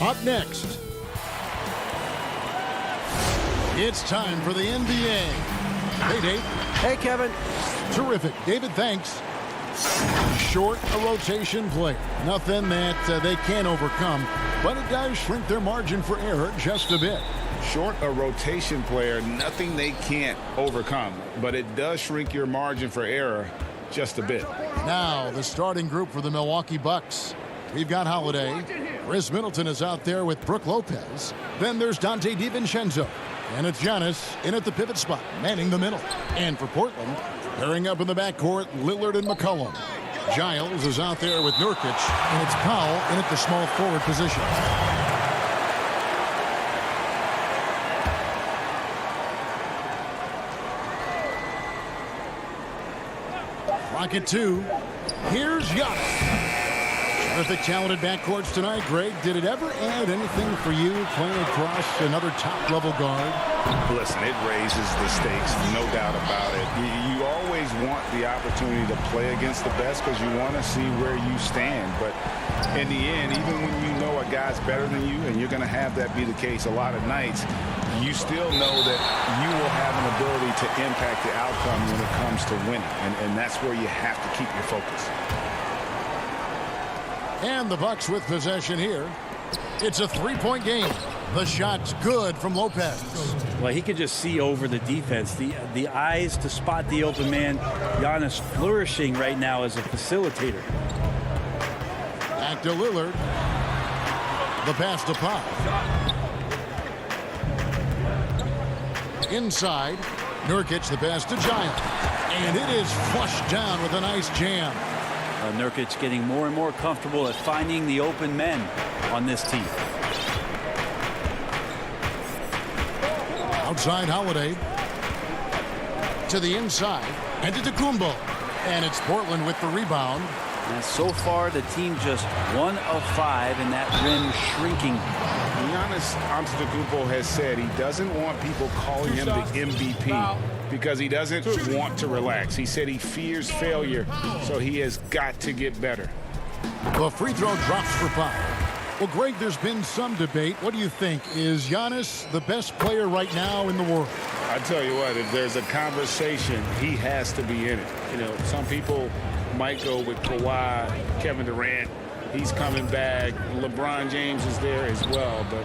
Up next, it's time for the NBA. Hey, Dave. Hey, Kevin. Terrific. David, thanks. Short a rotation play. Nothing that they can't overcome, but it does shrink their margin for error just a bit. Short a rotation player, nothing they can't overcome, but it does shrink your margin for error just a bit. Now, the starting group for the Milwaukee Bucks. We've got Holiday. Chris Middleton is out there with Brook Lopez. Then there's Dante DiVincenzo. And it's Giannis in at the pivot spot, manning the middle. And for Portland, pairing up in the backcourt, Lillard and McCollum. Giles is out there with Nurkic, and it's Powell in at the small forward position. Rocket 2. Here's Giannis. Terrific talented backcourts tonight. Greg, did it ever add anything for you playing across another top-level guard? Listen, it raises the stakes, no doubt about it. You always want the opportunity to play against the best because you want to see where you stand. But in the end, even when you know a guy's better than you, and you're going to have that be the case a lot of nights, you still know that you will have an ability to impact the outcome when it comes to winning. And that's where you have to keep your focus. And the Bucks with possession here. It's a three-point game. The shot's good from Lopez. Well, he could just see over the defense. The eyes to spot the open man. Giannis flourishing right now as a facilitator. Back to Lillard. The pass to Pop. Inside. Nurkic, the pass to Giles. And it is flushed down with a nice jam. Nurkic getting more and more comfortable at finding the open men on this team. Outside Holiday. To the inside. And to Antetokounmpo. And it's Portland with the rebound. And so far, the team just 1 of 5 in that rim shrinking. Giannis Antetokounmpo has said he doesn't want people calling him the MVP because he doesn't want to relax. He said he fears failure, so he has got to get better. The free throw drops for Pop. Well, Greg, there's been some debate. What do you think? Is Giannis the best player right now in the world? I tell you what, if there's a conversation, he has to be in it. You know, some people might go with Kawhi, Kevin Durant. He's coming back. LeBron James is there as well. But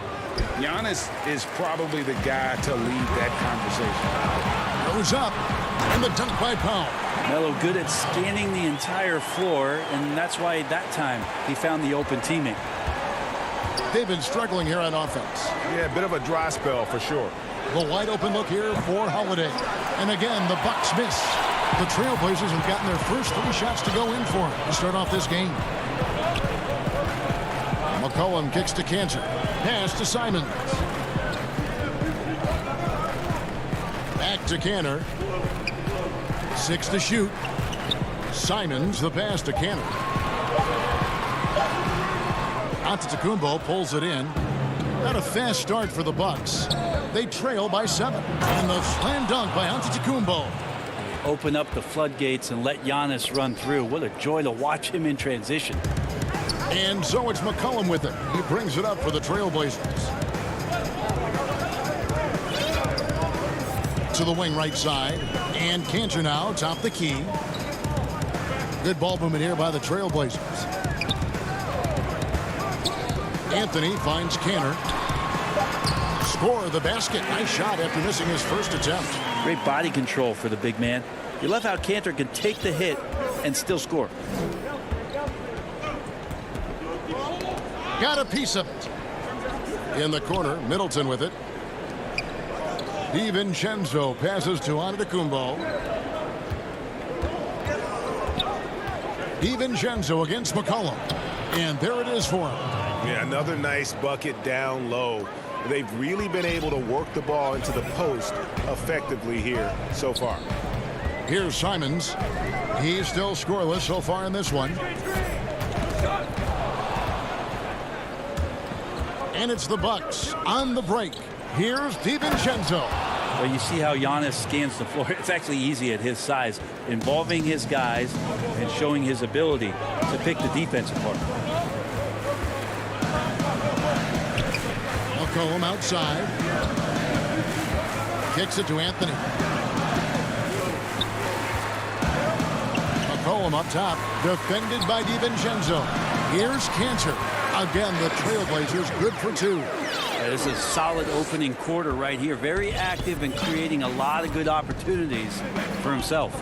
Giannis is probably the guy to lead that conversation. Goes up. And the dunk by Powell. Melo good at scanning the entire floor, and that's why that time he found the open teammate. They've been struggling here on offense. Yeah, a bit of a dry spell for sure. The wide open look here for Holiday. And again, the Bucks miss. The Trailblazers have gotten their first 3 shots to go in for him to start off this game. McCollum kicks to Cantor. Pass to Simons. Back to Cantor. 6 to shoot. Simons, the pass to Cantor. Antetokounmpo pulls it in. Not a fast start for the Bucks. They trail by 7. And the slam dunk by Antetokounmpo. Open up the floodgates and let Giannis run through. What a joy to watch him in transition. And so it's McCollum with it. He brings it up for the Trailblazers. To the wing right side. And Cantor now top the key. Good ball movement here by the Trailblazers. Anthony finds Cantor. Score the basket. Nice shot after missing his first attempt. Great body control for the big man. You love how Cantor can take the hit and still score. Got a piece of it. In the corner, Middleton with it. DiVincenzo passes to Antetokounmpo. DiVincenzo against McCollum. And there it is for him. Yeah, another nice bucket down low. They've really been able to work the ball into the post effectively here so far. Here's Simons. He's still scoreless so far in this one. And it's the Bucks on the break. Here's DiVincenzo. Well, you see how Giannis scans the floor. It's actually easy at his size, involving his guys and showing his ability to pick the defense apart. McCollum outside. Kicks it to Anthony. McCollum up top. Defended by DiVincenzo. Here's Cantor. Again, the Trailblazers good for 2. This is a solid opening quarter right here. Very active and creating a lot of good opportunities for himself.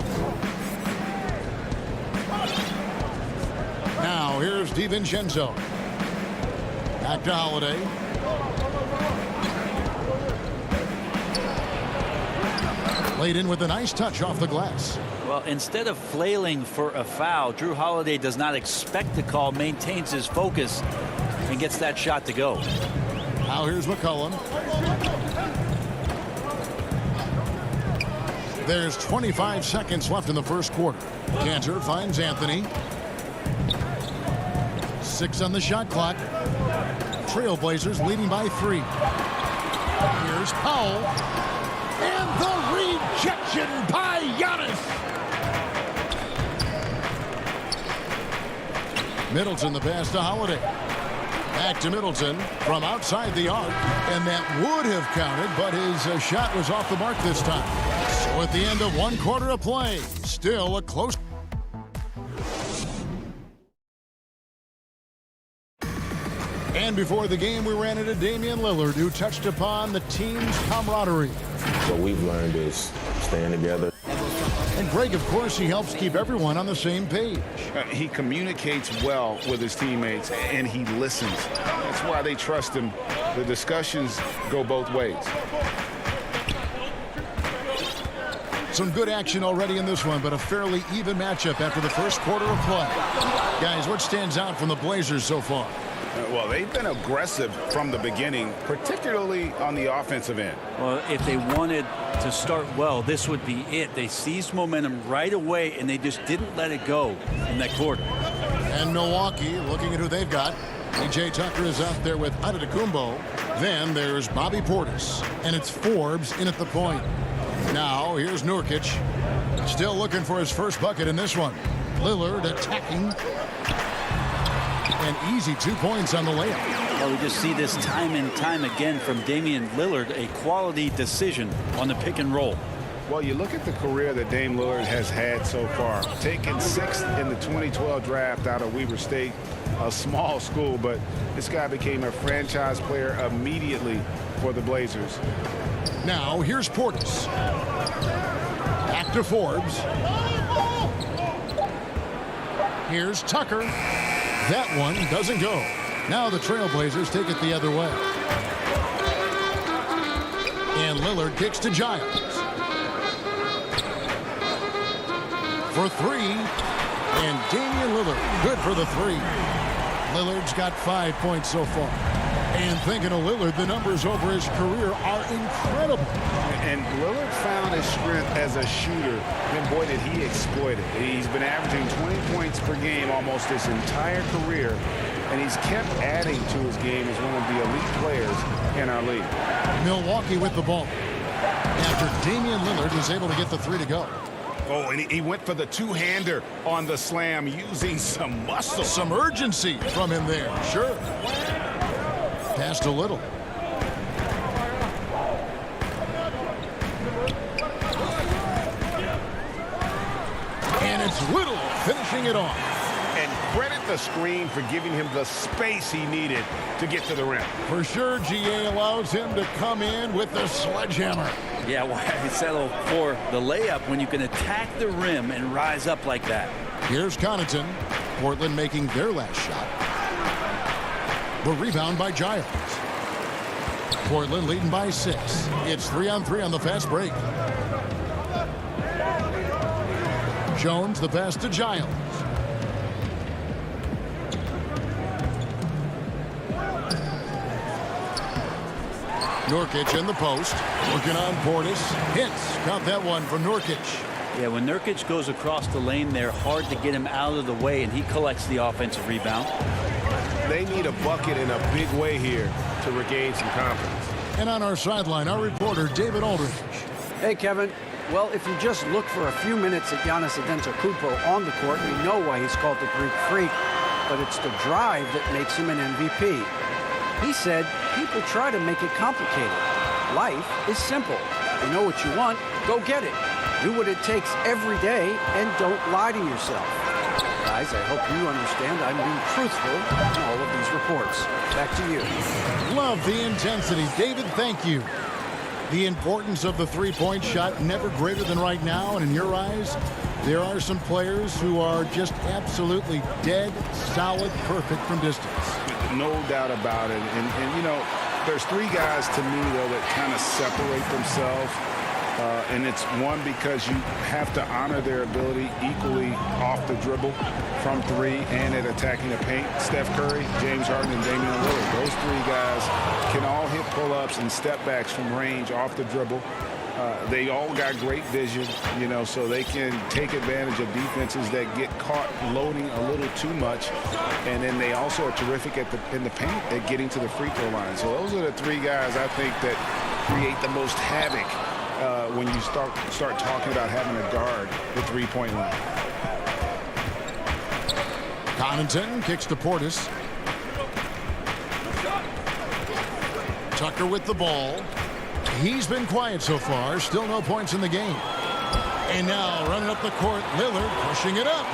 Now here's DiVincenzo. Back to Holiday. Laid in with a nice touch off the glass. Well, instead of flailing for a foul, Drew Holiday does not expect the call, maintains his focus, and gets that shot to go. Now here's McCollum. There's 25 seconds left in the first quarter. Cantor finds Anthony. 6 on the shot clock. Trailblazers leading by 3. Here's Powell. And the rejection by Giannis. Middleton the pass to Holiday. Back to Middleton from outside the arc. And that would have counted, but his shot was off the mark this time. So at the end of 1 quarter of play, still a close. And before the game, we ran into Damian Lillard, who touched upon the team's camaraderie. What we've learned is staying together. And Greg, of course, he helps keep everyone on the same page. He communicates well with his teammates, and he listens. That's why they trust him. The discussions go both ways. Some good action already in this one, but a fairly even matchup after the first quarter of play. Guys, what stands out from the Blazers so far? Well, they've been aggressive from the beginning, particularly on the offensive end. Well, if they wanted to start well, this would be it. They seized momentum right away, and they just didn't let it go in that quarter. And Milwaukee, looking at who they've got. P.J. Tucker is out there with Antetokounmpo. Then there's Bobby Portis, and it's Forbes in at the point. Now, here's Nurkic. Still looking for his first bucket in this one. Lillard attacking. An easy 2 points on the layup. Well, we just see this time and time again from Damian Lillard, a quality decision on the pick and roll. Well, you look at the career that Dame Lillard has had so far. Taken 6th in the 2012 draft out of Weber State, a small school, but this guy became a franchise player immediately for the Blazers. Now, here's Portis. Back to Forbes. Here's Tucker. That one doesn't go. Now the Trailblazers take it the other way. And Lillard kicks to Giles. For 3. And Damian Lillard, good for the 3. Lillard's got 5 points so far. And thinking of Lillard, the numbers over his career are incredible. And Lillard found his strength as a shooter, and boy, did he exploit it. He's been averaging 20 points per game almost his entire career, and he's kept adding to his game as one of the elite players in our league. Milwaukee with the ball. After Damian Lillard was able to get the 3 to go. Oh, and he went for the two-hander on the slam, using some muscle. Some urgency from him there, sure. Passed a little. And it's Little finishing it off. And credit the screen for giving him the space he needed to get to the rim. For sure, GA allows him to come in with the sledgehammer. Yeah, why settle for the layup when you can attack the rim and rise up like that? Here's Connaughton. Portland making their last shot. The rebound by Giles. Portland leading by 6. It's 3-on-3 on the fast break. Jones the pass to Giles. Nurkic in the post. Working on Portis. Hits. Got that one from Nurkic. Yeah, when Nurkic goes across the lane, they're hard to get him out of the way, and he collects the offensive rebound. They need a bucket in a big way here to regain some confidence. And on our sideline, our reporter, David Aldridge. Hey, Kevin. Well, if you just look for a few minutes at Giannis Antetokounmpo on the court, we know why he's called the Greek Freak, but it's the drive that makes him an MVP. He said, people try to make it complicated. Life is simple. You know what you want, go get it. Do what it takes every day and don't lie to yourself. Guys, I hope you understand I'm being truthful in all of these reports. Back to you. Love the intensity. David, thank you. The importance of the three-point shot never greater than right now, and in your eyes, there are some players who are just absolutely dead, solid, perfect from distance. No doubt about it. And you know, there's three guys to me, though, that kind of separate themselves. And it's one, because you have to honor their ability equally off the dribble from three and at attacking the paint. Steph Curry, James Harden, and Damian Lillard. Those three guys can all hit pull-ups and step backs from range off the dribble. They all got great vision, you know, so they can take advantage of defenses that get caught loading a little too much. And then they also are terrific in the paint at getting to the free throw line. So those are the three guys I think that create the most havoc when you start talking about having a guard the three-point line. Connaughton kicks to Portis. Tucker with the ball. He's been quiet so far. Still no points in the game. And now running up the court, Lillard pushing it up.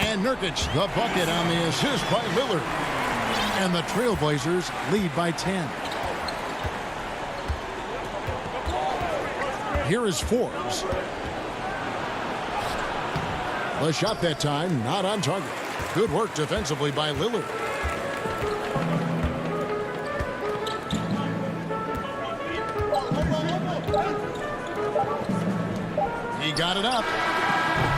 And Nurkic, the bucket on the assist by Lillard. And the Trailblazers lead by 10. Here is Forbes. The shot that time not on target. Good work defensively by Lillard. He got it up.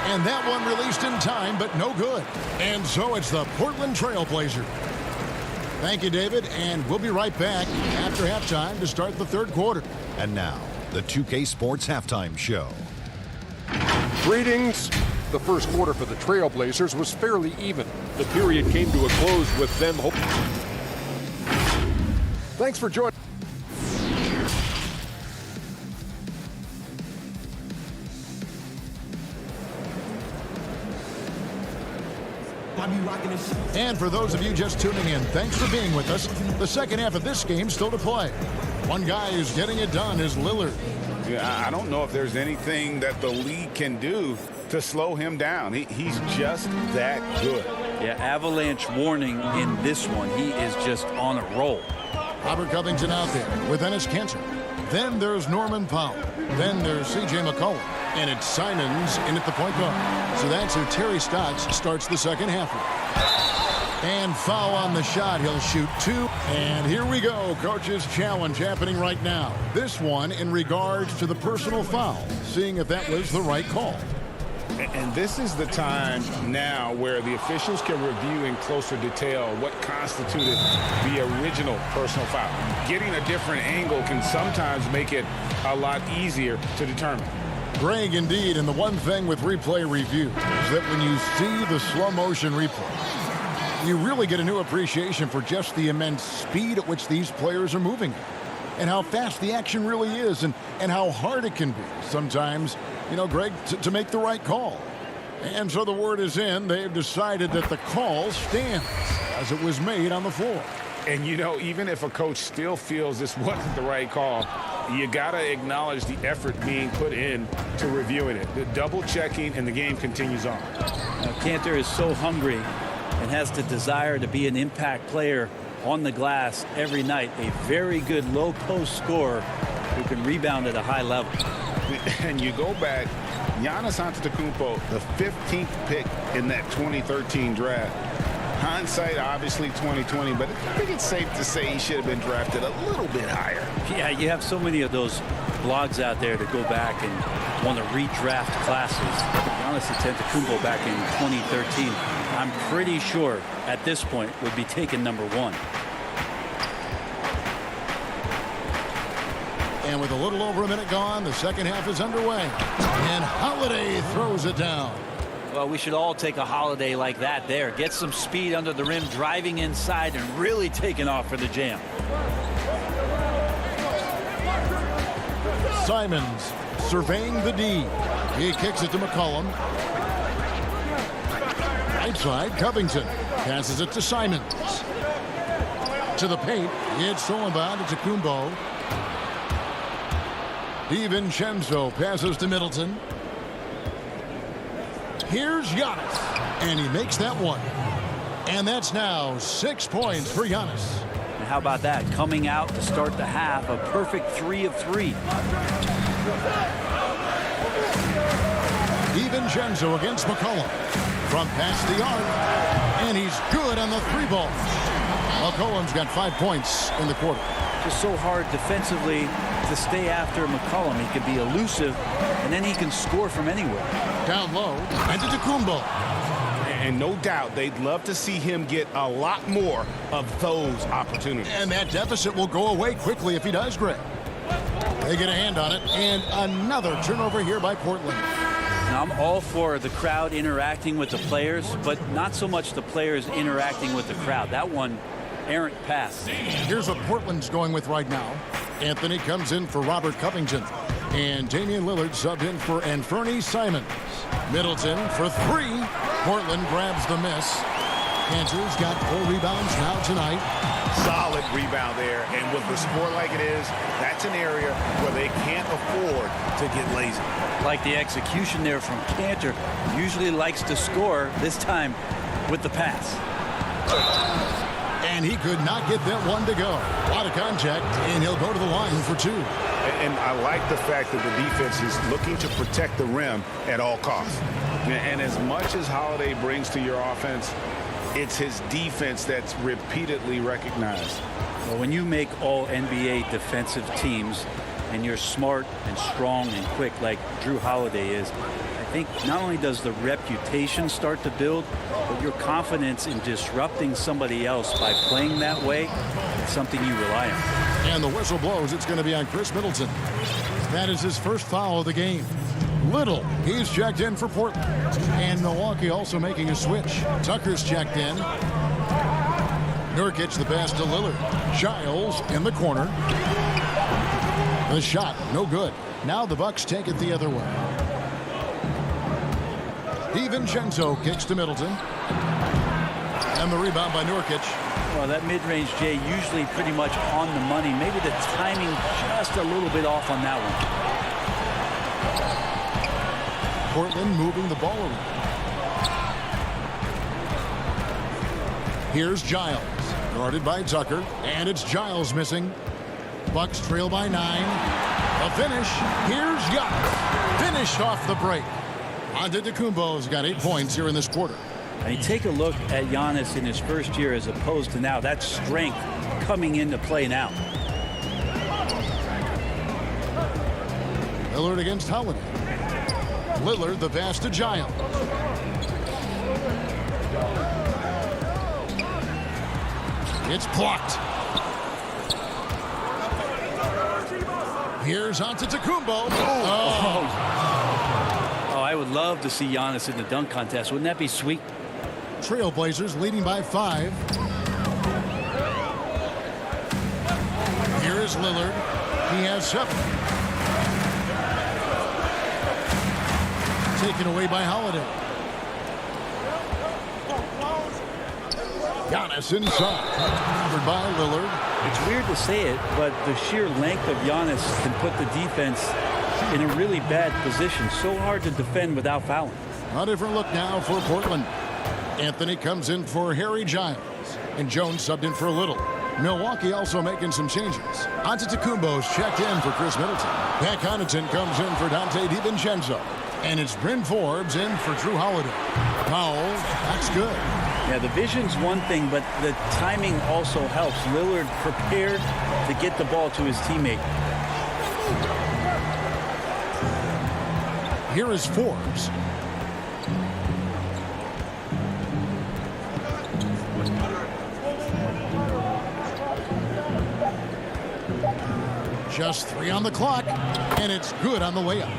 And that one released in time, but no good. And so it's the Portland Trailblazers. Thank you, David, and we'll be right back after halftime to start the third quarter. And now, the 2K Sports Halftime Show. Greetings. The first quarter for the Trailblazers was fairly even. The period came to a close with them hoping. Thanks for joining. And for those of you just tuning in, thanks for being with us. The second half of this game still to play. One guy who's getting it done is Lillard. Yeah, I don't know if there's anything that the league can do to slow him down. He's just that good. Yeah, avalanche warning in this one. He is just on a roll. Robert Covington out there with Enes Kanter. Then there's Norman Powell. Then there's C.J. McCollum. And it's Simons in at the point guard. So that's who Terry Stotts starts the second half with. And foul on the shot. He'll shoot two. And here we go. Coach's challenge happening right now. This one in regards to the personal foul. Seeing if that was the right call. And this is the time now where the officials can review in closer detail what constituted the original personal foul. Getting a different angle can sometimes make it a lot easier to determine. Greg, indeed, and the one thing with replay review is that when you see the slow motion replay, you really get a new appreciation for just the immense speed at which these players are moving and how fast the action really is and how hard it can be sometimes, you know, Greg, to make the right call. And so the word is in. They've decided that the call stands as it was made on the floor. And, you know, even if a coach still feels this wasn't the right call, you got to acknowledge the effort being put in to reviewing it. The double checking, and the game continues on. Now, Kanter is so hungry and has the desire to be an impact player on the glass every night. A very good low post scorer who can rebound at a high level. And you go back, Giannis Antetokounmpo, the 15th pick in that 2013 draft. Hindsight, obviously 2020, but I think it's safe to say he should have been drafted a little bit higher. Yeah, you have so many of those blogs out there to go back and want to redraft classes. Giannis Antetokounmpo back in 2013, I'm pretty sure at this point would be taken number one. And with a little over a minute gone, the second half is underway. And Holiday throws it down. Well, we should all take a holiday like that there. Get some speed under the rim, driving inside, and really taking off for the jam. Simons surveying the D. He kicks it to McCollum. Right side, Covington passes it to Simons. To the paint. It's stolen by Antetokounmpo. DiVincenzo passes to Middleton. Here's Giannis. And he makes that one. And that's now 6 points for Giannis. And how about that? Coming out to start the half, a perfect 3 of 3. DiVincenzo against McCollum. From past the arc. And he's good on the 3 ball. McCollum's got 5 points in the quarter. Just so hard defensively to stay after McCollum. He can be elusive, and then he can score from anywhere. Down low, Antetokounmpo. And no doubt they'd love to see him get a lot more of those opportunities. And that deficit will go away quickly if he does, Greg. They get a hand on it, and another turnover here by Portland. Now, I'm all for the crowd interacting with the players, but not so much the players interacting with the crowd. That one, errant pass. Here's what Portland's going with right now. Anthony comes in for Robert Covington. And Damian Lillard subbed in for Anthony Simons. Middleton for 3. Portland grabs the miss. Kansas got 4 rebounds now tonight. Solid rebound there. And with the score like it is, that's an area where they can't afford to get lazy. Like the execution there from Cantor. Usually likes to score, this time with the pass. And he could not get that one to go. A lot of contact, and he'll go to the line for 2. And I like the fact that the defense is looking to protect the rim at all costs. And as much as Holiday brings to your offense, it's his defense that's repeatedly recognized. Well, when you make all NBA defensive teams and you're smart and strong and quick like Drew Holiday is, I think not only does the reputation start to build, but your confidence in disrupting somebody else by playing that way, it's something you rely on. And the whistle blows. It's going to be on Chris Middleton. That is his first foul of the game. Little, he's checked in for Portland. And Milwaukee also making a switch. Tucker's checked in. Nurkic the pass to Lillard. Giles in the corner. The shot, no good. Now the Bucks take it the other way. DiVincenzo kicks to Middleton. And the rebound by Nurkic. Well, that mid-range, Jay, usually pretty much on the money. Maybe the timing just a little bit off on that one. Portland moving the ball around. Here's Giles, guarded by Tucker, and it's Giles missing. Bucks trail by 9. A finish. Here's Giannis. Finished off the break. Antetokounmpo's got 8 points here in this quarter. And you take a look at Giannis in his first year as opposed to now. That strength coming into play now. Lillard against Holiday. Lillard the pass to Giles. It's blocked. Here's Antetokounmpo. Oh, I would love to see Giannis in the dunk contest. Wouldn't that be sweet? Trailblazers leading by 5. Here is Lillard. He has 7. Taken away by Holiday. Giannis inside. Covered by Lillard. It's weird to say it, but the sheer length of Giannis can put the defense in a really bad position. So hard to defend without fouling. A different look now for Portland. Anthony comes in for Harry Giles. And Jones subbed in for Little. Milwaukee also making some changes. Antetokounmpo's checked in for Chris Middleton. Pat Connaughton comes in for Dante DiVincenzo. And it's Bryn Forbes in for Drew Holiday. Foul. That's good. Yeah, the vision's one thing, but the timing also helps. Lillard prepared to get the ball to his teammate. Here is Forbes. Just 3 on the clock, and it's good on the way up.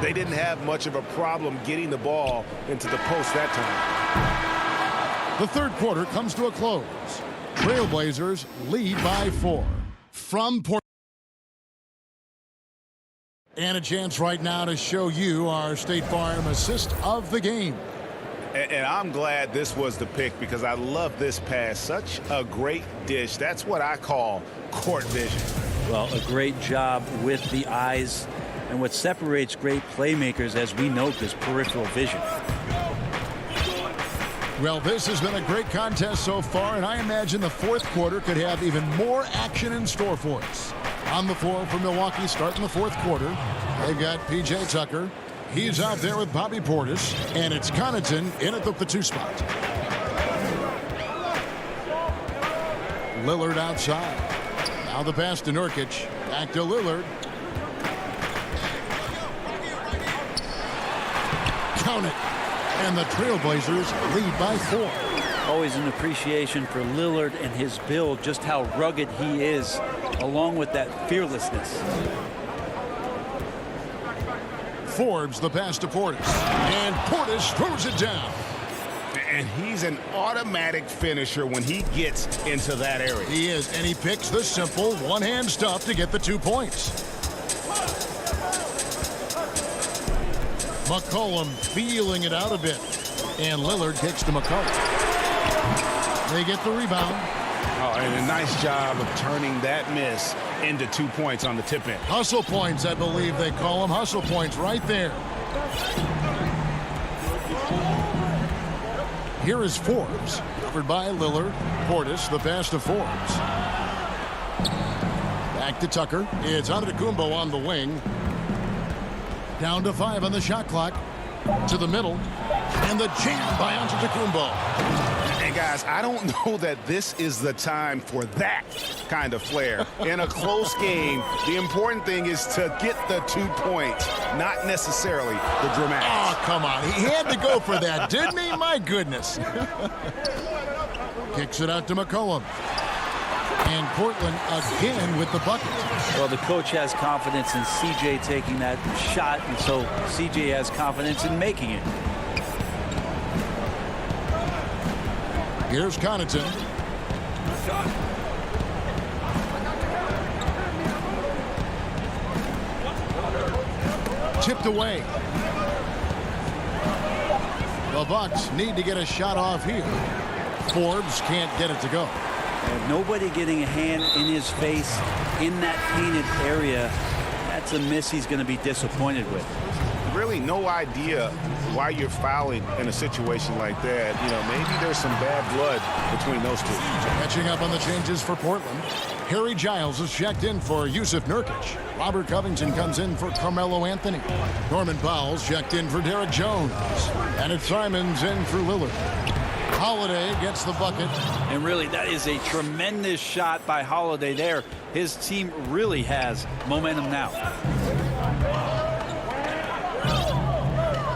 They didn't have much of a problem getting the ball into the post that time. The third quarter comes to a close. Trailblazers lead by 4. From Portland. And a chance right now to show you our State Farm assist of the game. And I'm glad this was the pick because I love this pass. Such a great dish. That's what I call court vision. Well, a great job with the eyes. And what separates great playmakers, as we note, is peripheral vision. Well, this has been a great contest so far, and I imagine the fourth quarter could have even more action in store for us. On the floor for Milwaukee starting the fourth quarter, they've got P.J. Tucker. He's out there with Bobby Portis, and it's Connaughton in at the 2 spot. Lillard outside. Now the pass to Nurkic. Back to Lillard. Count it. And the Trailblazers lead by 4. Always an appreciation for Lillard and his build, just how rugged he is, along with that fearlessness. Forbes the pass to Portis. And Portis throws it down. And he's an automatic finisher when he gets into that area. He is, and he picks the simple one-hand stuff to get the 2 points. McCollum feeling it out a bit. And Lillard kicks to McCollum. They get the rebound. Oh, and a nice job of turning that miss into 2 points on the tip in. Hustle points, I believe they call them. Hustle points right there. Here is Forbes, covered by Lillard. Portis, the pass to Forbes. Back to Tucker. It's Antetokounmpo on the wing. Down to 5 on the shot clock. To the middle. And the jam by Antetokounmpo. And guys, I don't know that this is the time for that kind of flair. In a close game, the important thing is to get the 2 points, not necessarily the dramatics. Oh, come on. He had to go for that, didn't he? My goodness. Kicks it out to McCollum. And Portland again with the bucket. Well, the coach has confidence in C.J. taking that shot, and so C.J. has confidence in making it. Here's Connaughton. Tipped away. The Bucks need to get a shot off here. Forbes can't get it to go. And nobody getting a hand in his face in that painted area. That's a miss he's going to be disappointed with. Really no idea why you're fouling in a situation like that. You know, maybe there's some bad blood between those two. Catching up on the changes for Portland. Harry Giles is checked in for Yusuf Nurkic. Robert Covington comes in for Carmelo Anthony. Norman Powell's checked in for Derek Jones. And it's Simons in for Lillard. Holiday gets the bucket. And really, that is a tremendous shot by Holiday there. His team really has momentum now.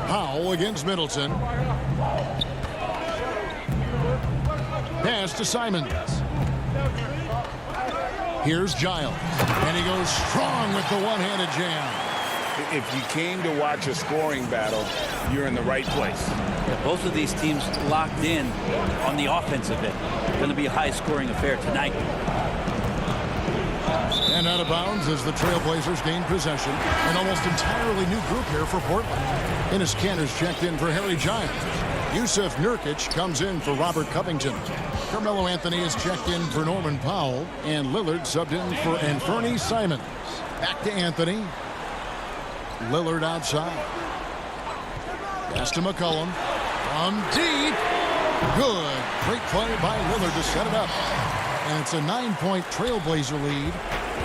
Powell against Middleton. Pass to Simons. Here's Giles. And he goes strong with the one-handed jam. If you came to watch a scoring battle, you're in the right place. Yeah, both of these teams locked in on the offensive end. Going to be a high-scoring affair tonight. And out of bounds as the Trailblazers gain possession. An almost entirely new group here for Portland. Enes Kanter's checked in for Harry Giles. Yusuf Nurkic comes in for Robert Covington. Carmelo Anthony is checked in for Norman Powell. And Lillard subbed in for Anthony Simons. Back to Anthony. Lillard outside. Pass to McCollum. From deep. Good. Great play by Lillard to set it up. And it's a 9-point Trailblazer lead.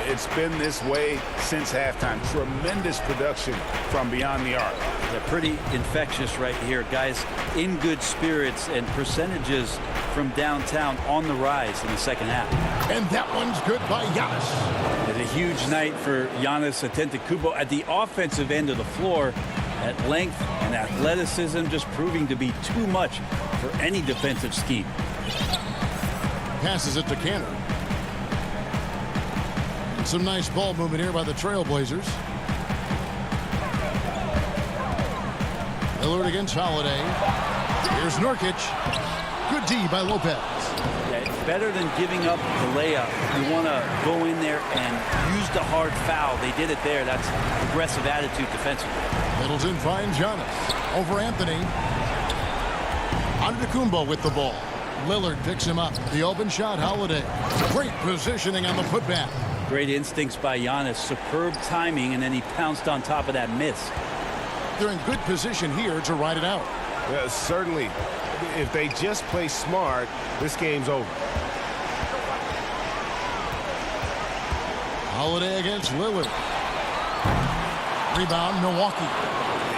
It's been this way since halftime. Tremendous production from beyond the arc. They're pretty infectious right here. Guys in good spirits, and percentages from downtown on the rise in the second half. And that one's good by Giannis. It's a huge night for Giannis Antetokounmpo at the offensive end of the floor. At length and athleticism just proving to be too much for any defensive scheme. Passes it to Kanter. Some nice ball movement here by the Trailblazers. Lillard against Holiday. Here's Nurkic. Good D by Lopez. Yeah, it's better than giving up the layup. You want to go in there and use the hard foul. They did it there. That's aggressive attitude defensively. Middleton finds Giannis. Over Anthony. Antetokounmpo with the ball. Lillard picks him up. The open shot, Holiday. Great positioning on the putback. Great instincts by Giannis. Superb timing, and then he pounced on top of that miss. They're in good position here to ride it out. Yeah, certainly. If they just play smart, this game's over. Holiday against Lillard. Rebound, Milwaukee.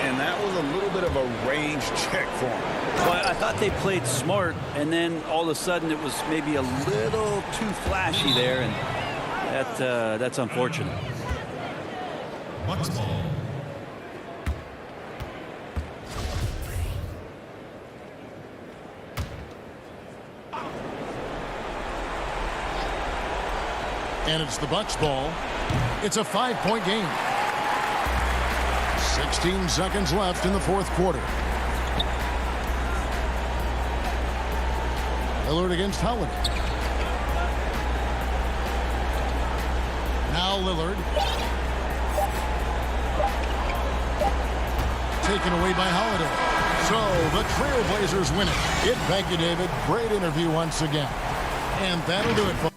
And that was a little bit of a range check for him. Well, I thought they played smart, and then all of a sudden it was maybe a little too flashy there, and that's unfortunate. And it's the Bucks ball. It's a 5-point game. 16 seconds left in the fourth quarter. Lillard against Holiday. Now Lillard. Taken away by Holiday. So the Trailblazers win it. Thank you, David. Great interview once again. And that'll do it for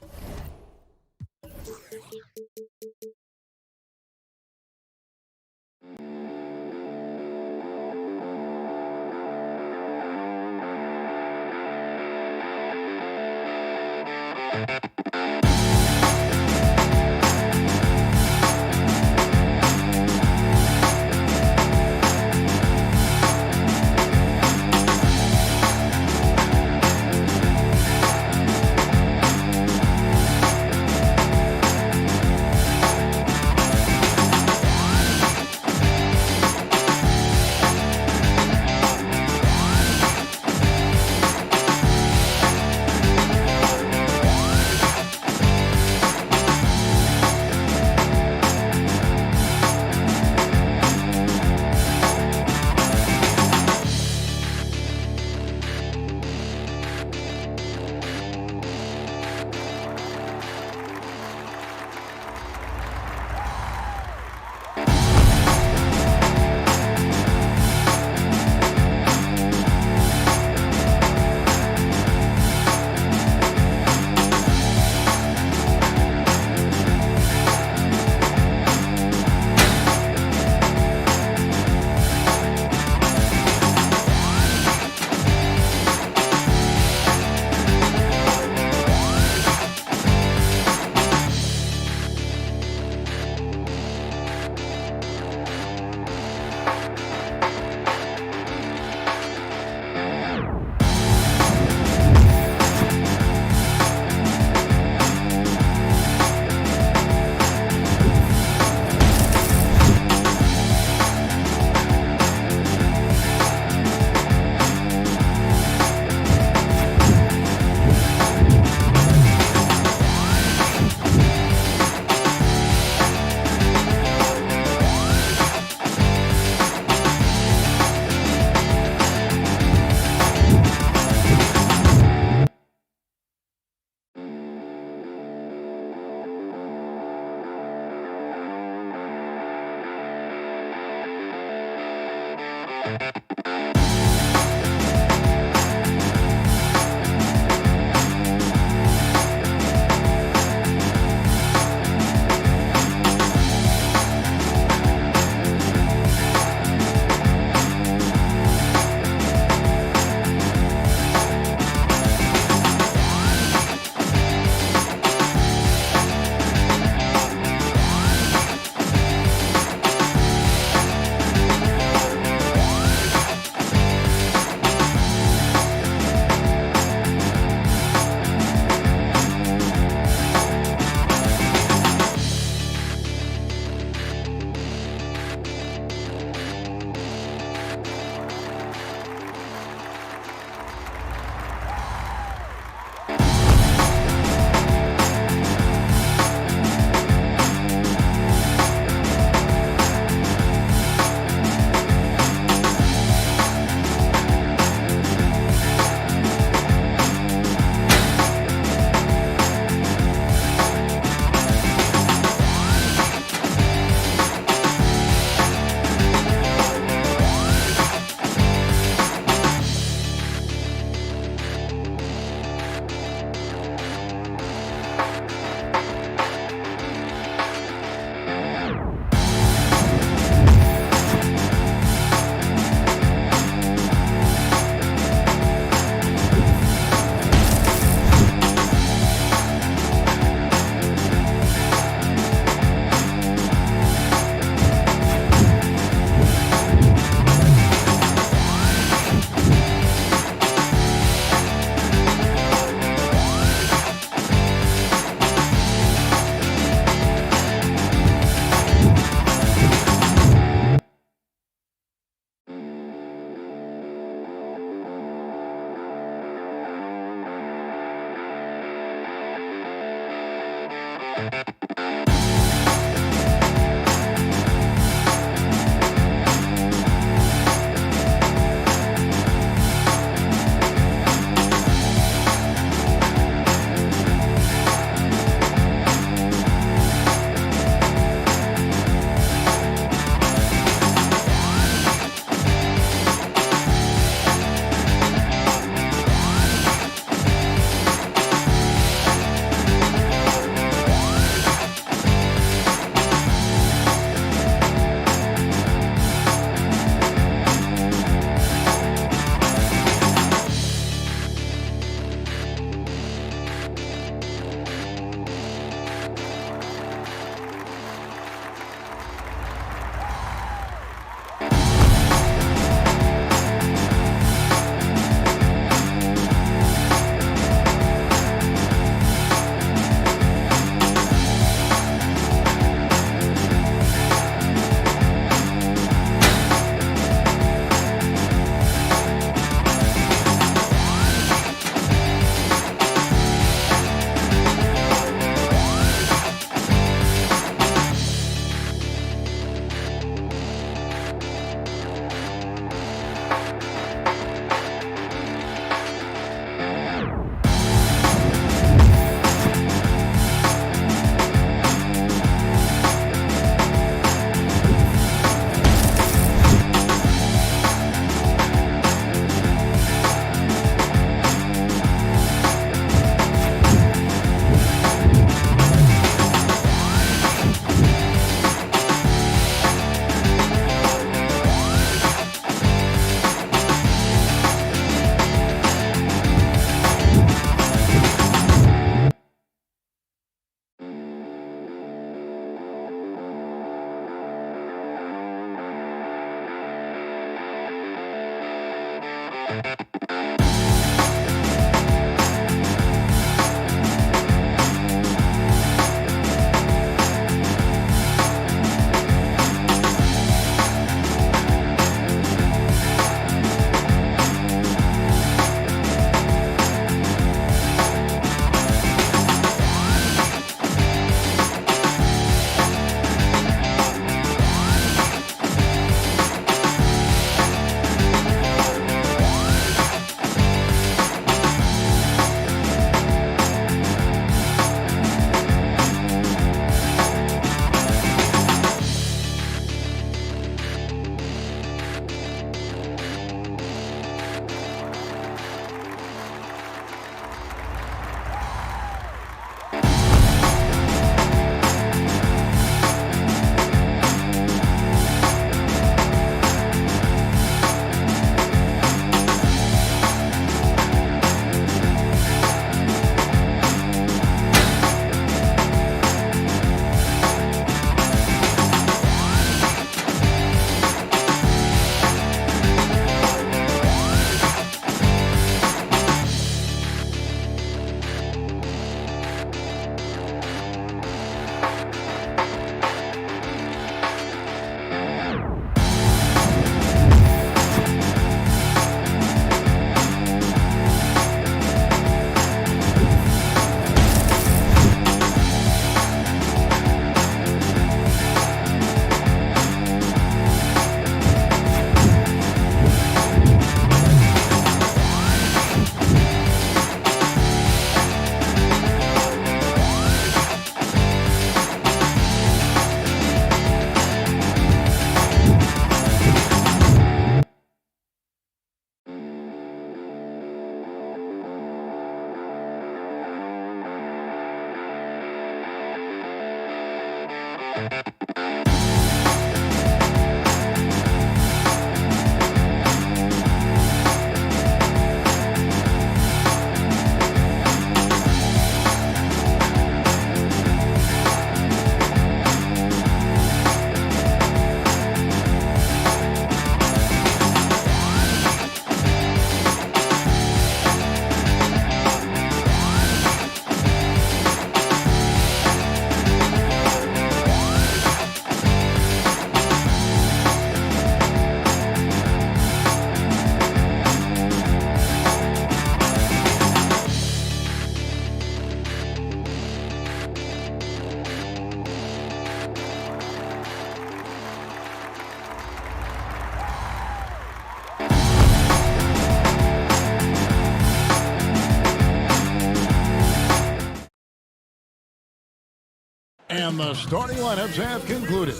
And the starting lineups have concluded.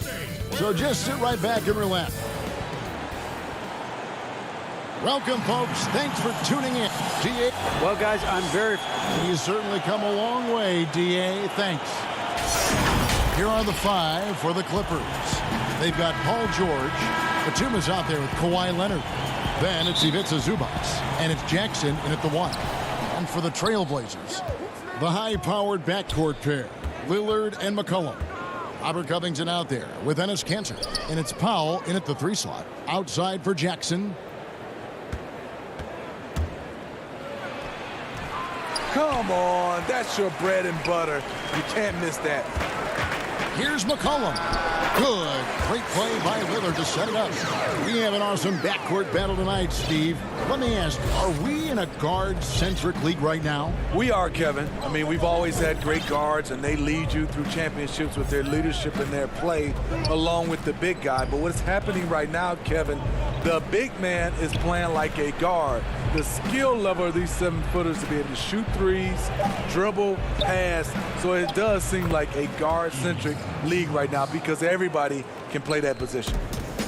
So just sit right back and relax. Welcome, folks. Thanks for tuning in. DA. Well, guys, I'm very... You certainly come a long way, DA. Thanks. Here are the five for the Clippers. They've got Paul George. Batuma's out there with Kawhi Leonard. Then it's Ivica Zubac. And it's Jackson in at the one. And for the Trailblazers, the high-powered backcourt pair, Lillard and McCollum. Robert Covington out there with Enes Kanter. And it's Powell in at the three slot. Outside for Jackson. Come on, that's your bread and butter. You can't miss that. Here's McCollum. Good. Great play by Lillard to set it up. We have an awesome backcourt battle tonight, Steve. Let me ask, are we in a guard-centric league right now? We are, Kevin. I mean, we've always had great guards, and they lead you through championships with their leadership and their play, along with the big guy. But what's happening right now, Kevin, the big man is playing like a guard. The skill level of these 7-footers to be able to shoot threes, dribble, pass. So it does seem like a guard-centric league right now because everybody can play that position.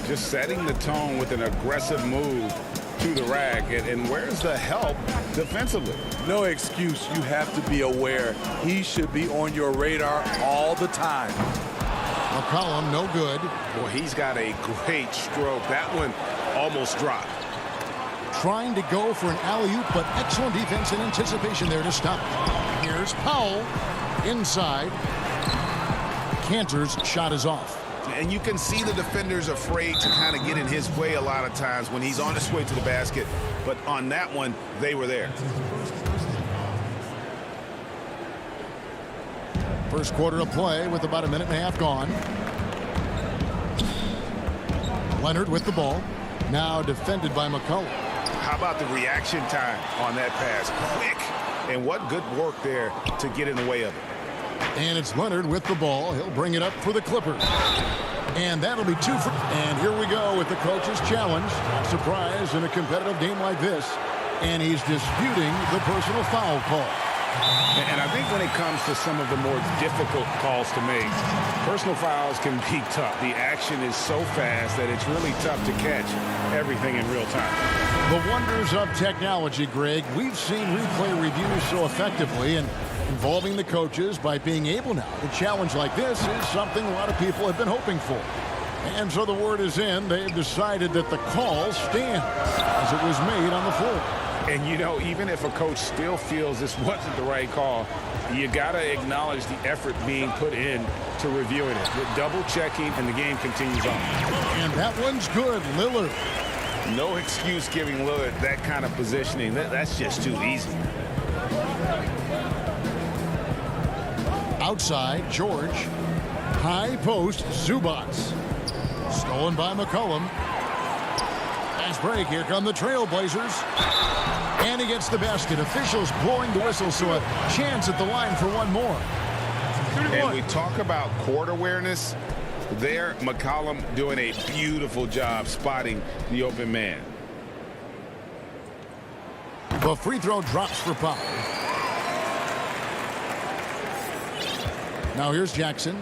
Just setting the tone with an aggressive move to the rack. And where's the help defensively? No excuse. You have to be aware. He should be on your radar all the time. McCollum, no good. Well, he's got a great stroke. That one almost dropped. Trying to go for an alley-oop, but excellent defense and anticipation there to stop. Here's Powell inside. Kanter's shot is off. And you can see the defenders afraid to kind of get in his way a lot of times when he's on his way to the basket. But on that one, they were there. First quarter of play with about a minute and a half gone. Leonard with the ball. Now defended by McCollum. How about the reaction time on that pass? Quick. And what good work there to get in the way of it. And it's Leonard with the ball. He'll bring it up for the Clippers. And that'll be 2 for... And here we go with the coach's challenge. Not surprise in a competitive game like this. And he's disputing the personal foul call. And I think when it comes to some of the more difficult calls to make, personal fouls can be tough. The action is so fast that it's really tough to catch everything in real time. The wonders of technology, Greg. We've seen replay reviews so effectively, and involving the coaches by being able now to challenge like this is something a lot of people have been hoping for. And so the word is in. They've decided that the call stands as it was made on the floor. And, you know, even if a coach still feels this wasn't the right call, you got to acknowledge the effort being put in to reviewing it. With double checking, and the game continues on. And that one's good. Lillard. No excuse giving Lillard that kind of positioning. That's just too easy. Outside, George. High post, Zubac. Stolen by McCollum. Fast break. Here come the Trailblazers. And he gets the basket. Officials blowing the whistle, so a chance at the line for one more. And we talk about court awareness. There, McCollum doing a beautiful job spotting the open man. The free throw drops for Powell. Now here's Jackson.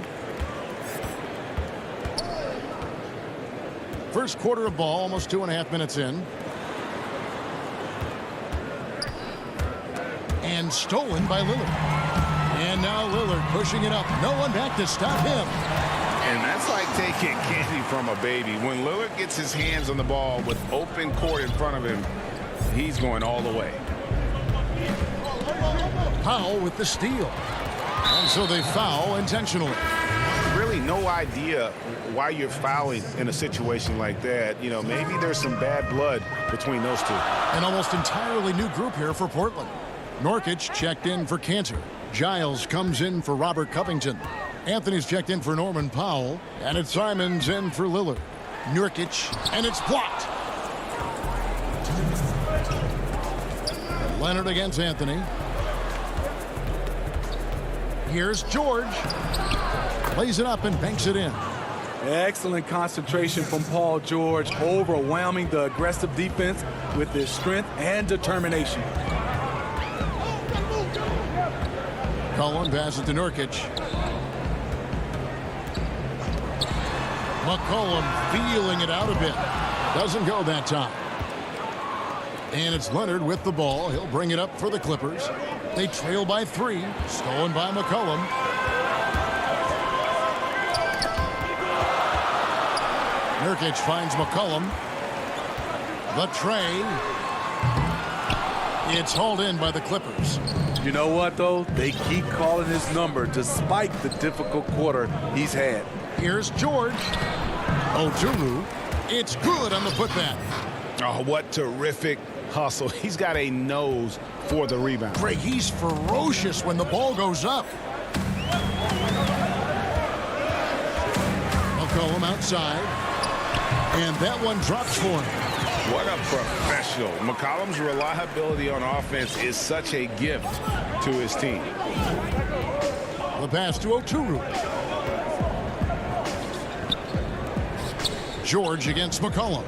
First quarter of ball, almost 2.5 minutes in. And stolen by Lillard. And now Lillard pushing it up. No one back to stop him. And that's like taking candy from a baby. When Lillard gets his hands on the ball with open court in front of him, he's going all the way. Powell with the steal. And so they foul intentionally. Really no idea why you're fouling in a situation like that. You know, maybe there's some bad blood between those two. An almost entirely new group here for Portland. Nurkic checked in for Cantor. Giles comes in for Robert Covington. Anthony's checked in for Norman Powell. And it's Simons in for Lillard. Nurkic, and it's blocked. Leonard against Anthony. Here's George. Lays it up and banks it in. Excellent concentration from Paul George, overwhelming the aggressive defense with his strength and determination. Cullen passes to Nurkic. McCollum feeling it out a bit. Doesn't go that time. And it's Leonard with the ball. He'll bring it up for the Clippers. They trail by 3. Stolen by McCollum. Nurkic finds McCollum. The tray. It's hauled in by the Clippers. You know what, though? They keep calling his number despite the difficult quarter he's had. Here's George. Oturu. It's good on the putback. Oh, what terrific hustle. He's got a nose for the rebound. Greg, he's ferocious when the ball goes up. McCollum outside. And that one drops for him. What a professional. McCollum's reliability on offense is such a gift to his team. The pass to Oturu. George against McCollum.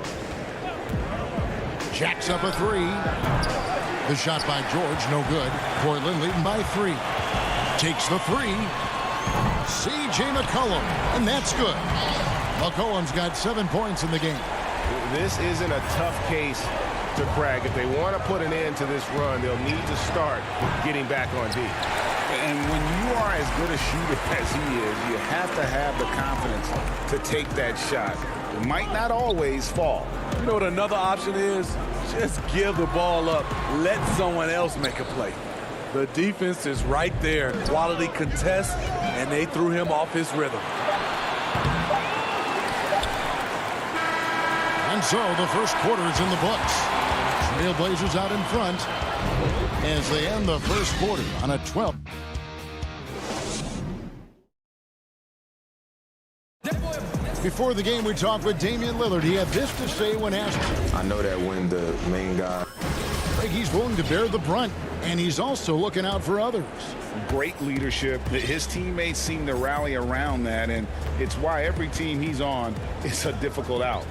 Jacks up a 3. The shot by George, no good. Portland leading by 3. Takes the 3. C.J. McCollum, and that's good. McCollum's got 7 points in the game. This isn't a tough case to crack. If they want to put an end to this run, they'll need to start getting back on D. And when you are as good a shooter as he is, you have to have the confidence to take that shot. It might not always fall. You know what another option is? Just give the ball up. Let someone else make a play. The defense is right there. Quality contest, and they threw him off his rhythm. And so the first quarter is in the books. Trailblazers out in front as they end the first quarter on a 12. Before the game, we talked with Damian Lillard. He had this to say when asked. I know that when the main guy. He's willing to bear the brunt, and he's also looking out for others. Great leadership. His teammates seem to rally around that, and it's why every team he's on is a difficult out.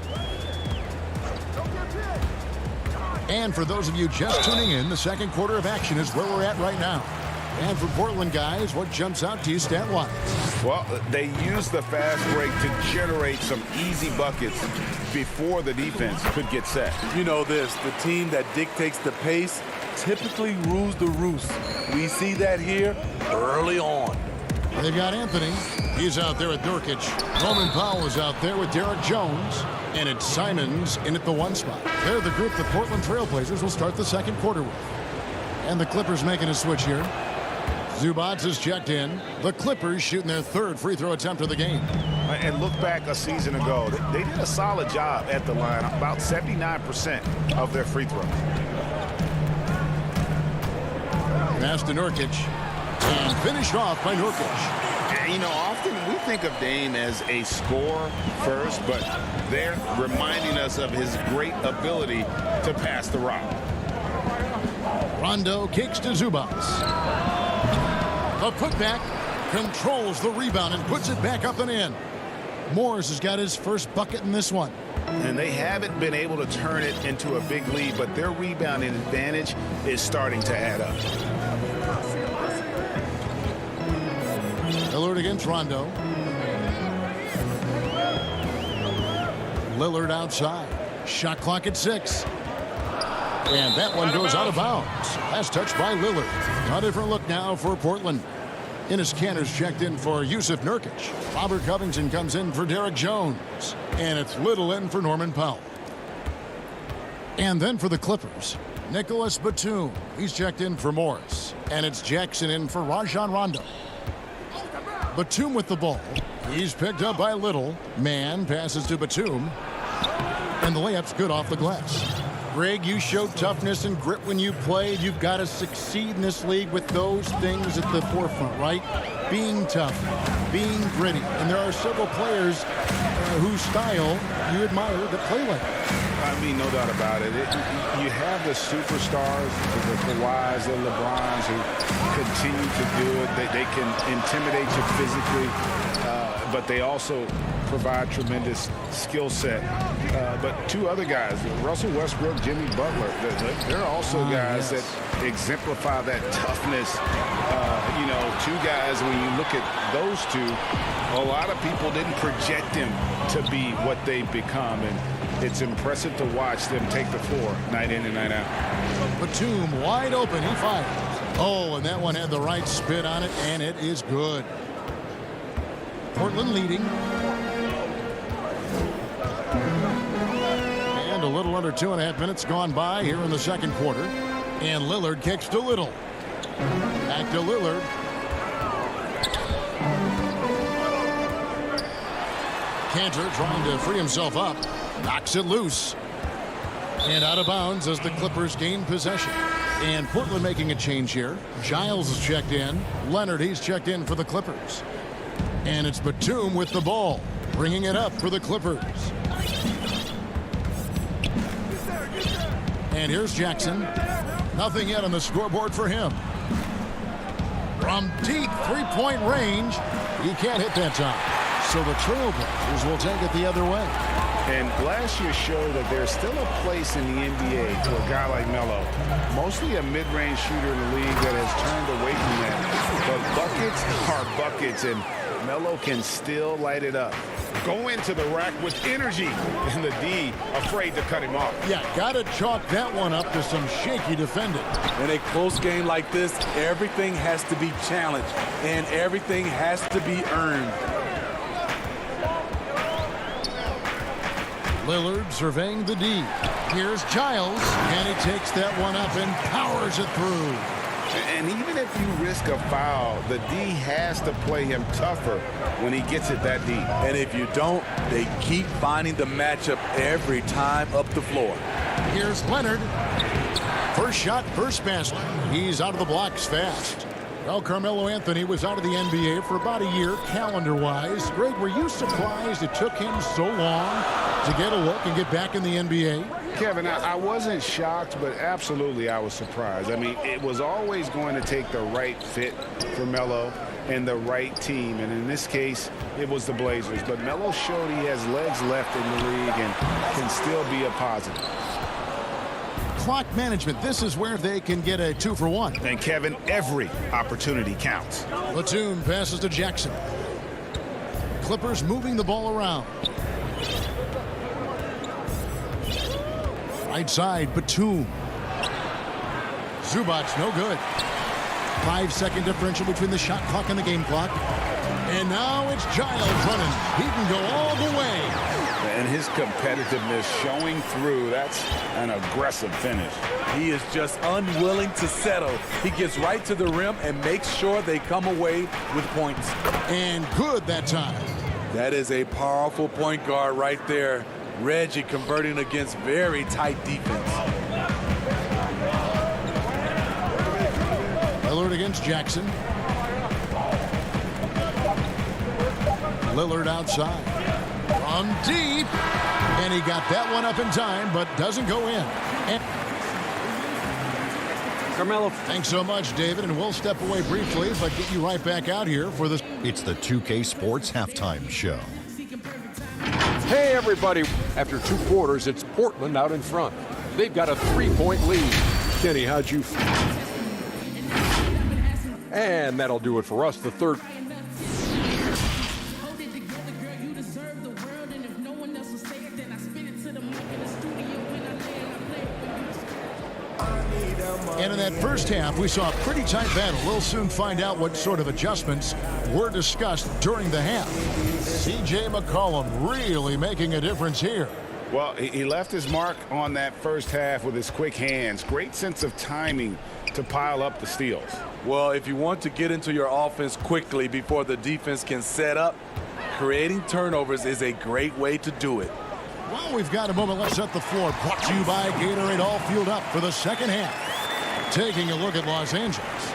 And for those of you just tuning in, the second quarter of action is where we're at right now. And for Portland guys, what jumps out to you stat-wise? Well, they use the fast break to generate some easy buckets before the defense could get set. You know this, the team that dictates the pace typically rules the roost. We see that here early on. They've got Anthony. He's out there with Nurkic. Norman Powell is out there with Derek Jones. And it's Simons in at the 1 spot. They're the group the Portland Trailblazers will start the second quarter with. And the Clippers making a switch here. Zubac is checked in. The Clippers shooting their 3rd free throw attempt of the game. And look back a season ago. They did a solid job at the line. About 79% of their free throws. Pass to Nurkic. And finished off by Nurkic. You know, often we think of Dame as a scorer first, but they're reminding us of his great ability to pass the rock. Rondo kicks to Zubac. The putback controls the rebound and puts it back up and in. Morris has got his first bucket in this one. And they haven't been able to turn it into a big lead, but their rebounding advantage is starting to add up. Lillard against Rondo. Lillard outside. Shot clock at 6. And that one goes out of bounds. Last touch by Lillard. A different look now for Portland. Enes Kanter's checked in for Yusuf Nurkic. Robert Covington comes in for Derek Jones. And it's Little in for Norman Powell. And then for the Clippers, Nicholas Batum. He's checked in for Morris. And it's Jackson in for Rajon Rondo. Batum with the ball. He's picked up by Little. Man passes to Batum. And the layup's good off the glass. Greg, you showed toughness and grit when you played. You've got to succeed in this league with those things at the forefront, right? Being tough, being gritty. And there are several players whose style you admire that play like that. I mean, no doubt about it. You have the superstars, the Kawhis, the LeBrons, who continue to do it. They can intimidate you physically, but they also provide tremendous skill set. But 2 other guys, Russell Westbrook, Jimmy Butler, they're also guys that exemplify that toughness. You know, 2 guys, when you look at those 2, a lot of people didn't project them to be what they've become. And it's impressive to watch them take the floor night in and night out. Batum wide open. He fires. Oh, and that one had the right spin on it, and it is good. Portland leading. And a little under 2.5 minutes gone by here in the second quarter. And Lillard kicks to Little. Back to Lillard. Kanter trying to free himself up. Knocks it loose. And out of bounds as the Clippers gain possession. And Portland making a change here. Giles is checked in. Leonard, he's checked in for the Clippers. And it's Batum with the ball. Bringing it up for the Clippers. And here's Jackson. Nothing yet on the scoreboard for him. From deep 3-point range, he can't hit that time. So the Trailblazers will take it the other way. And last year showed that there's still a place in the NBA for a guy like Melo. Mostly a mid-range shooter in the league that has turned away from that. But buckets are buckets, and Melo can still light it up. Go into the rack with energy, and the D afraid to cut him off. Yeah, got to chalk that one up to some shaky defending. In a close game like this, everything has to be challenged, and everything has to be earned. Lillard surveying the D. Here's Giles, and he takes that one up and powers it through. And even if you risk a foul, the D has to play him tougher when he gets it that deep. And if you don't, they keep finding the matchup every time up the floor. Here's Leonard. First shot, first basket. He's out of the blocks fast. Well, Carmelo Anthony was out of the NBA for about a year, calendar-wise. Greg, were you surprised it took him so long to get a look and get back in the NBA? Kevin, I wasn't shocked, but absolutely I was surprised. I mean, it was always going to take the right fit for Melo and the right team. And in this case, it was the Blazers. But Melo showed he has legs left in the league and can still be a positive. Clock management. This is where they can get a 2-for-1. And Kevin, every opportunity counts. Batum passes to Jackson. Clippers moving the ball around. Right side, Batum. Zubac, no good. 5-second differential between the shot clock and the game clock. And now it's Giles running. He can go all the way. And his competitiveness showing through. That's an aggressive finish. He is just unwilling to settle. He gets right to the rim and makes sure they come away with points. And good that time. That is a powerful point guard right there. Reggie converting against very tight defense. Lillard against Jackson. Lillard outside. From deep. And he got that one up in time, but doesn't go in. And Carmelo. Thanks so much, David, and we'll step away briefly, but get you right back out here for this. It's the 2K Sports Halftime Show. Hey, everybody. After 2 quarters, it's Portland out in front. They've got a 3-point lead. Kenny, how'd you feel? And that'll do it for us. The third. And in that first half, we saw a pretty tight battle. We'll soon find out what sort of adjustments were discussed during the half. C.J. McCollum really making a difference here. Well, he left his mark on that first half with his quick hands. Great sense of timing to pile up the steals. Well, if you want to get into your offense quickly before the defense can set up, creating turnovers is a great way to do it. Well, we've got a moment. Let's set the floor. Brought to you by Gatorade, all fueled up for the second half. Taking a look at Los Angeles.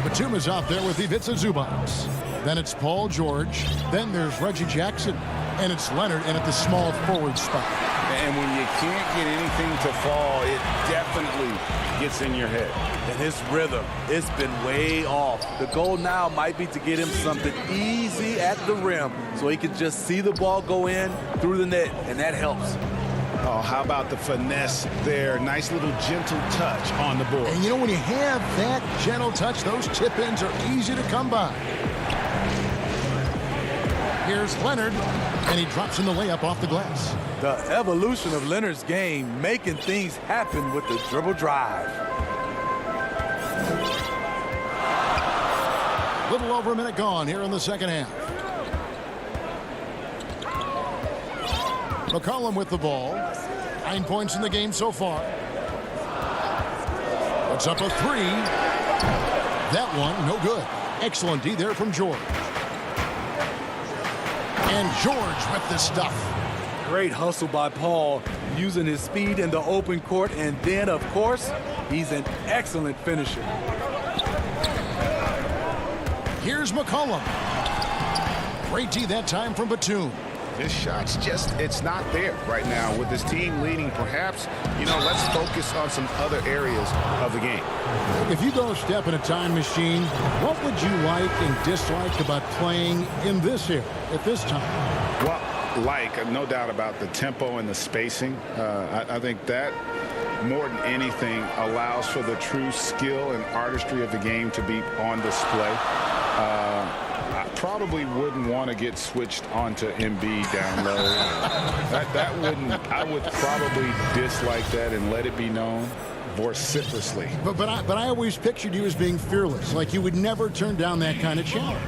Batum is out there with Ivica Zubac. Then it's Paul George. Then there's Reggie Jackson. And it's Leonard in at the small forward spot. And when you can't get anything to fall, it definitely gets in your head. And his rhythm, it's been way off. The goal now might be to get him something easy at the rim so he can just see the ball go in through the net, and that helps. Oh, how about the finesse there? Nice little gentle touch on the board. And you know, when you have that gentle touch, those tip-ins are easy to come by. Here's Leonard, and he drops in the layup off the glass. The evolution of Leonard's game, making things happen with the dribble drive. Little over a minute gone here in the second half. McCollum with the ball. 9 points in the game so far. Puts up a 3. That one, no good. Excellent D there from George. And George with the stuff. Great hustle by Paul, using his speed in the open court, and then, of course, he's an excellent finisher. Here's McCollum. Great D that time from Batum. His shot's just, it's not there right now. With his team leading, perhaps, let's focus on some other areas of the game. If you go step in a time machine, what would you like and dislike about playing in this era at this time? Well, no doubt about the tempo and the spacing. I think that more than anything allows for the true skill and artistry of the game to be on display. I probably wouldn't want to get switched onto Embiid down low. I would probably dislike that and let it be known vociferously. But I always pictured you as being fearless, like you would never turn down that kind of challenge.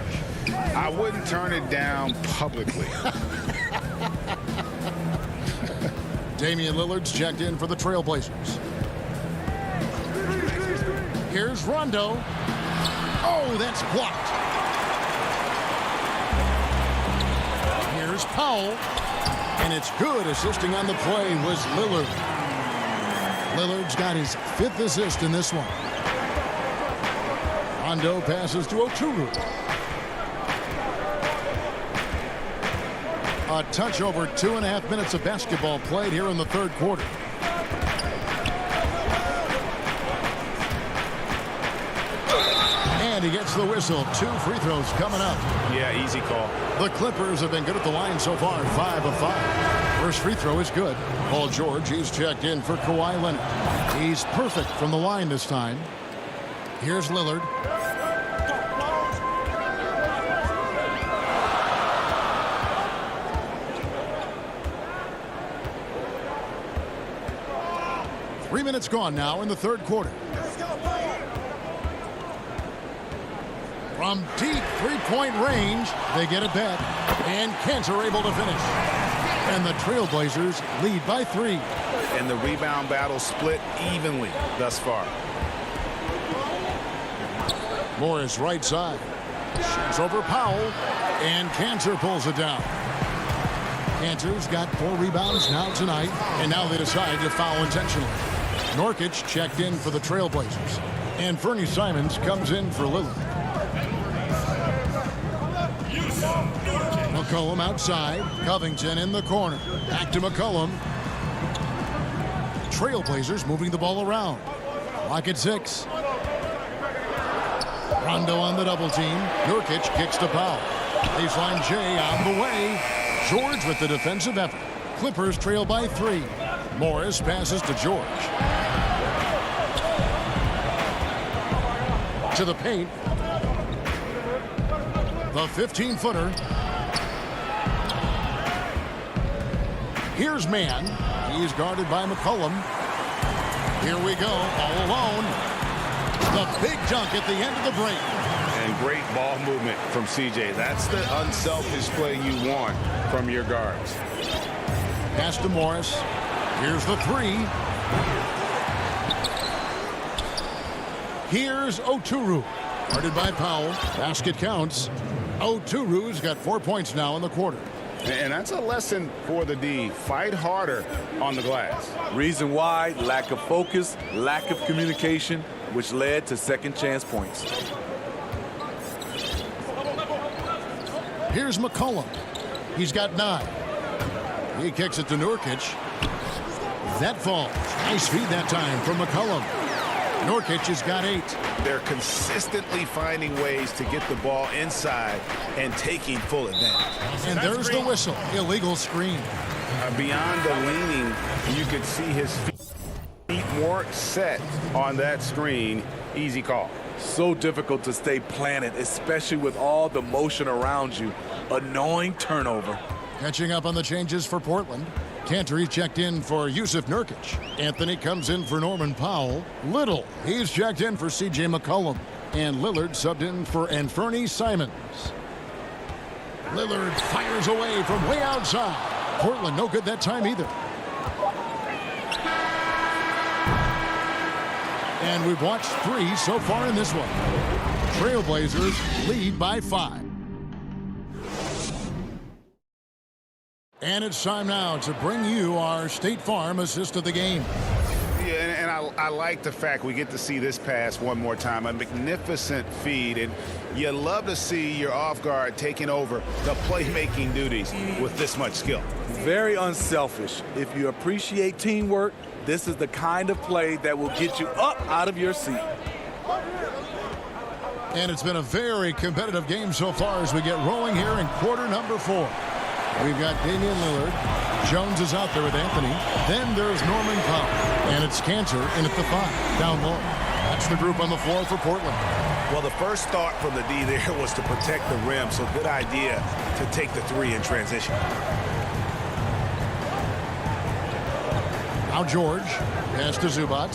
I wouldn't turn it down publicly. Damian Lillard's checked in for the Trailblazers. Here's Rondo. Oh, that's blocked. Here's Powell. And it's good. Assisting on the play was Lillard. Lillard's got his 5th assist in this one. Rondo passes to Oturu. A touch over 2.5 minutes of basketball played here in the third quarter. And he gets the whistle. 2 free throws coming up. Yeah, easy call. The Clippers have been good at the line so far, 5 of 5. First free throw is good. Paul George, he's checked in for Kawhi Leonard. He's perfect from the line this time. Here's Lillard. Three minutes gone now in the third quarter. From deep three-point range, they get it back. And Cantor able to finish. And the Trailblazers lead by 3. And the rebound battle split evenly thus far. Morris right side. Shoots over Powell. And Cantor pulls it down. Cantor's got 4 rebounds now tonight. And now they decide to foul intentionally. Nurkic checked in for the Trailblazers. And Fernie Simons comes in for Lillard. McCollum outside. Covington in the corner. Back to McCollum. Trailblazers moving the ball around. Clock at 6. Rondo on the double team. Nurkic kicks to Powell. Baseline J on the way. George with the defensive effort. Clippers trail by 3. Morris passes to George. To the paint. The 15-footer. Here's Mann. He's guarded by McCollum. Here we go, all alone. The big dunk at the end of the break. And great ball movement from CJ. That's the unselfish play you want from your guards. Pass to Morris. Here's the 3. Here's Oturu. Guarded by Powell. Basket counts. Oturu's got 4 points now in the quarter. And that's a lesson for the D. Fight harder on the glass. Reason why: lack of focus, lack of communication, which led to second chance points. Here's McCollum. He's got 9. He kicks it to Nurkic. That falls. Nice feed that time from McCollum. Nurkic has got 8. They're consistently finding ways to get the ball inside and taking full advantage. And there's the whistle. Illegal screen. Beyond the leaning, you could see his feet more set on that screen. Easy call. So difficult to stay planted, especially with all the motion around you. Annoying turnover. Catching up on the changes for Portland. Cantor checked in for Yusuf Nurkic. Anthony comes in for Norman Powell. Little, he's checked in for C.J. McCollum. And Lillard subbed in for Fernie Simons. Lillard fires away from way outside. Portland no good that time either. And we've watched 3 so far in this one. Trailblazers lead by 5. And it's time now to bring you our State Farm assist of the game. Yeah, and I like the fact we get to see this pass one more time. A magnificent feed, and you love to see your off guard taking over the playmaking duties with this much skill. Very unselfish. If you appreciate teamwork, this is the kind of play that will get you up out of your seat. And it's been a very competitive game so far as we get rolling here in quarter number 4. We've got Damian Lillard. Jones is out there with Anthony. Then there's Norman Powell. And it's Cantor in at the 5, down low. That's the group on the floor for Portland. Well, the first thought from the D there was to protect the rim, so good idea to take the 3 in transition. Now George. Pass to Zubac.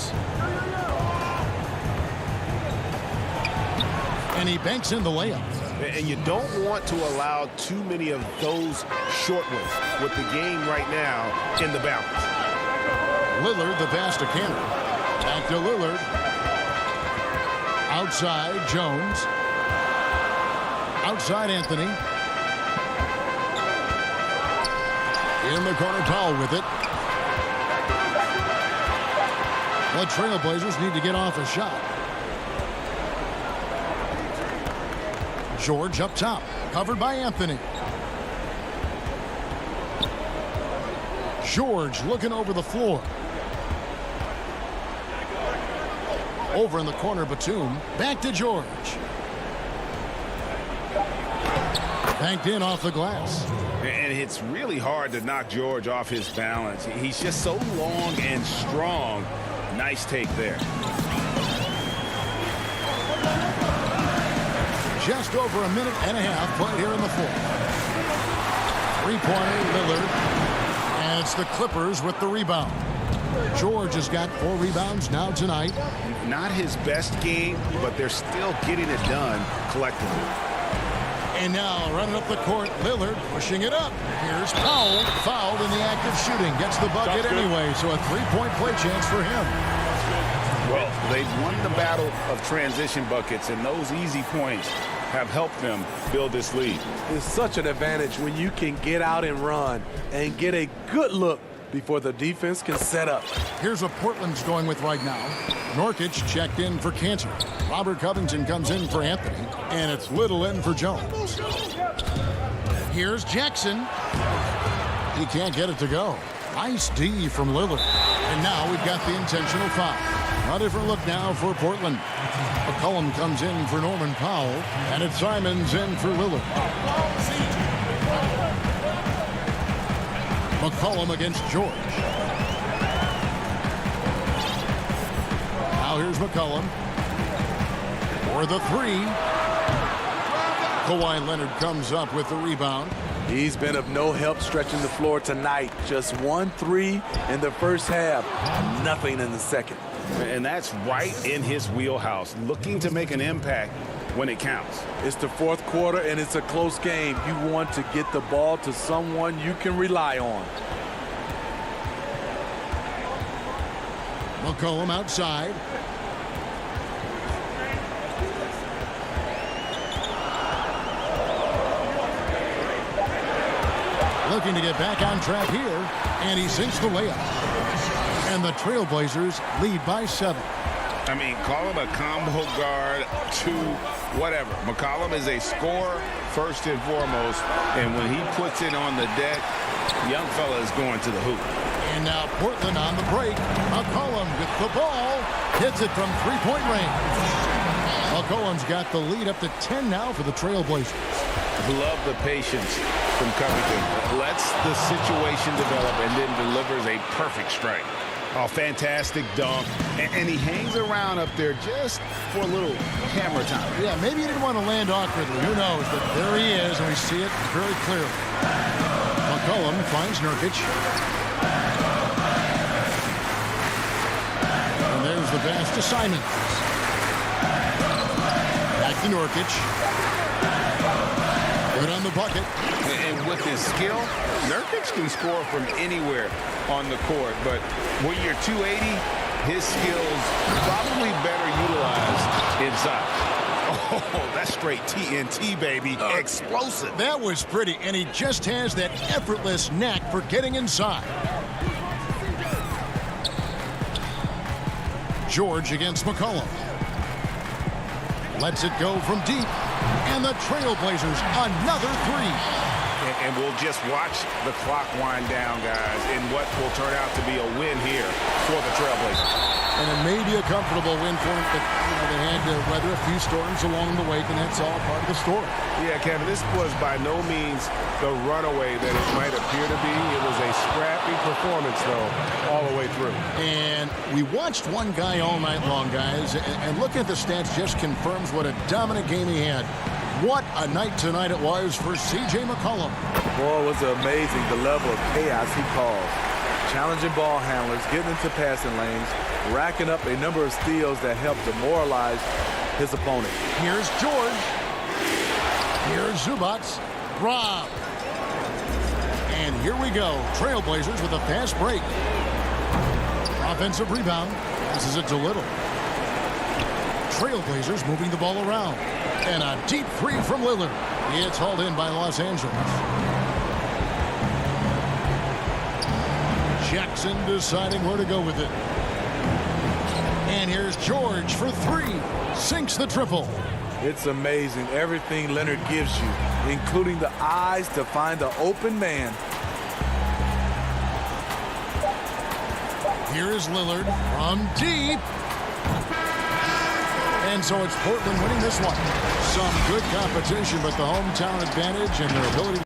And he banks in the layup. And you don't want to allow too many of those short ones with the game right now in the balance. Lillard, the pass to Cantor. Back to Lillard. Outside, Jones. outside Anthony. In the corner, Powell with it. The Trailblazers need to get off a shot. George up top, covered by Anthony. George looking over the floor. Over in the corner, Batum. Back to George. Banked in off the glass. And it's really hard to knock George off his balance. He's just so long and strong. Nice take there. Just over a minute and a half played here in the fourth. Three-pointer, Lillard. And it's the Clippers with the rebound. George has got 4 rebounds now tonight. Not his best game, but they're still getting it done collectively. And now running up the court, Lillard pushing it up. Here's Powell, fouled in the act of shooting. Gets the bucket anyway, so a 3-point play chance for him. Well, they've won the battle of transition buckets, and those easy points have helped them build this lead. It's such an advantage when you can get out and run and get a good look before the defense can set up. Here's what Portland's going with right now. Nurkic checked in for Cantor. Robert Covington comes in for Anthony. And it's Little in for Jones. Here's Jackson. He can't get it to go. Nice D from Lillard. And now we've got the intentional foul. A different look now for Portland. McCollum comes in for Norman Powell. And it's Simons in for Lillard. McCollum against George. Now here's McCollum for the 3. Kawhi Leonard comes up with the rebound. He's been of no help stretching the floor tonight. Just 1 3 in the first half. Nothing in the second. And that's right in his wheelhouse, looking to make an impact when it counts. It's the fourth quarter, and it's a close game. You want to get the ball to someone you can rely on. McCollum outside. Looking to get back on track here, and he sinks the layup. And the Trailblazers lead by 7. I mean, call him a combo guard to whatever. McCollum is a scorer first and foremost, and when he puts it on the deck, young fella is going to the hoop. And now Portland on the break. McCollum with the ball. Hits it from 3-point range. McCollum's got the lead up to 10 now for the Trailblazers. Love the patience from Covington. Lets the situation develop and then delivers a perfect strike. Oh, fantastic dunk. And he hangs around up there just for a little hammer time. Yeah, maybe he didn't want to land awkwardly. Who knows? But there he is, and we see it very clearly. McCollum finds Nurkic. And there's the pass to Simons. Back to Nurkic. Good on the bucket. And with his skill, Nurkic can score from anywhere on the court. But when you're 280, his skills probably better utilized inside. Oh, that's straight TNT, baby. Explosive. That was pretty, and he just has that effortless knack for getting inside. George against McCollum. Lets it go from deep. And the Trailblazers, another 3. And we'll just watch the clock wind down, guys, in what will turn out to be a win here for the Trailblazers. And it may be a comfortable win for them, but they had to weather a few storms along the way, and that's all part of the story. Yeah, Kevin, this was by no means the runaway that it might appear to be. It was a scrappy performance, though, all the way through. And we watched one guy all night long, guys, and looking at the stats just confirms what a dominant game he had. What a night tonight it was for C.J. McCollum. Boy, it was amazing the level of chaos he caused. Challenging ball handlers, getting into passing lanes, racking up a number of steals that helped demoralize his opponent. Here's George. Here's Zubats. Rob. And here we go. Trailblazers with a fast break. Offensive rebound. Passes it to Little. Trailblazers moving the ball around. And a deep 3 from Lillard. It's hauled in by Los Angeles. Jackson deciding where to go with it. And here's George for three. Sinks the triple. It's amazing everything Leonard gives you, including the eyes to find the open man. Here is Lillard from deep. And so it's Portland winning this one. Some good competition, but the hometown advantage and their ability to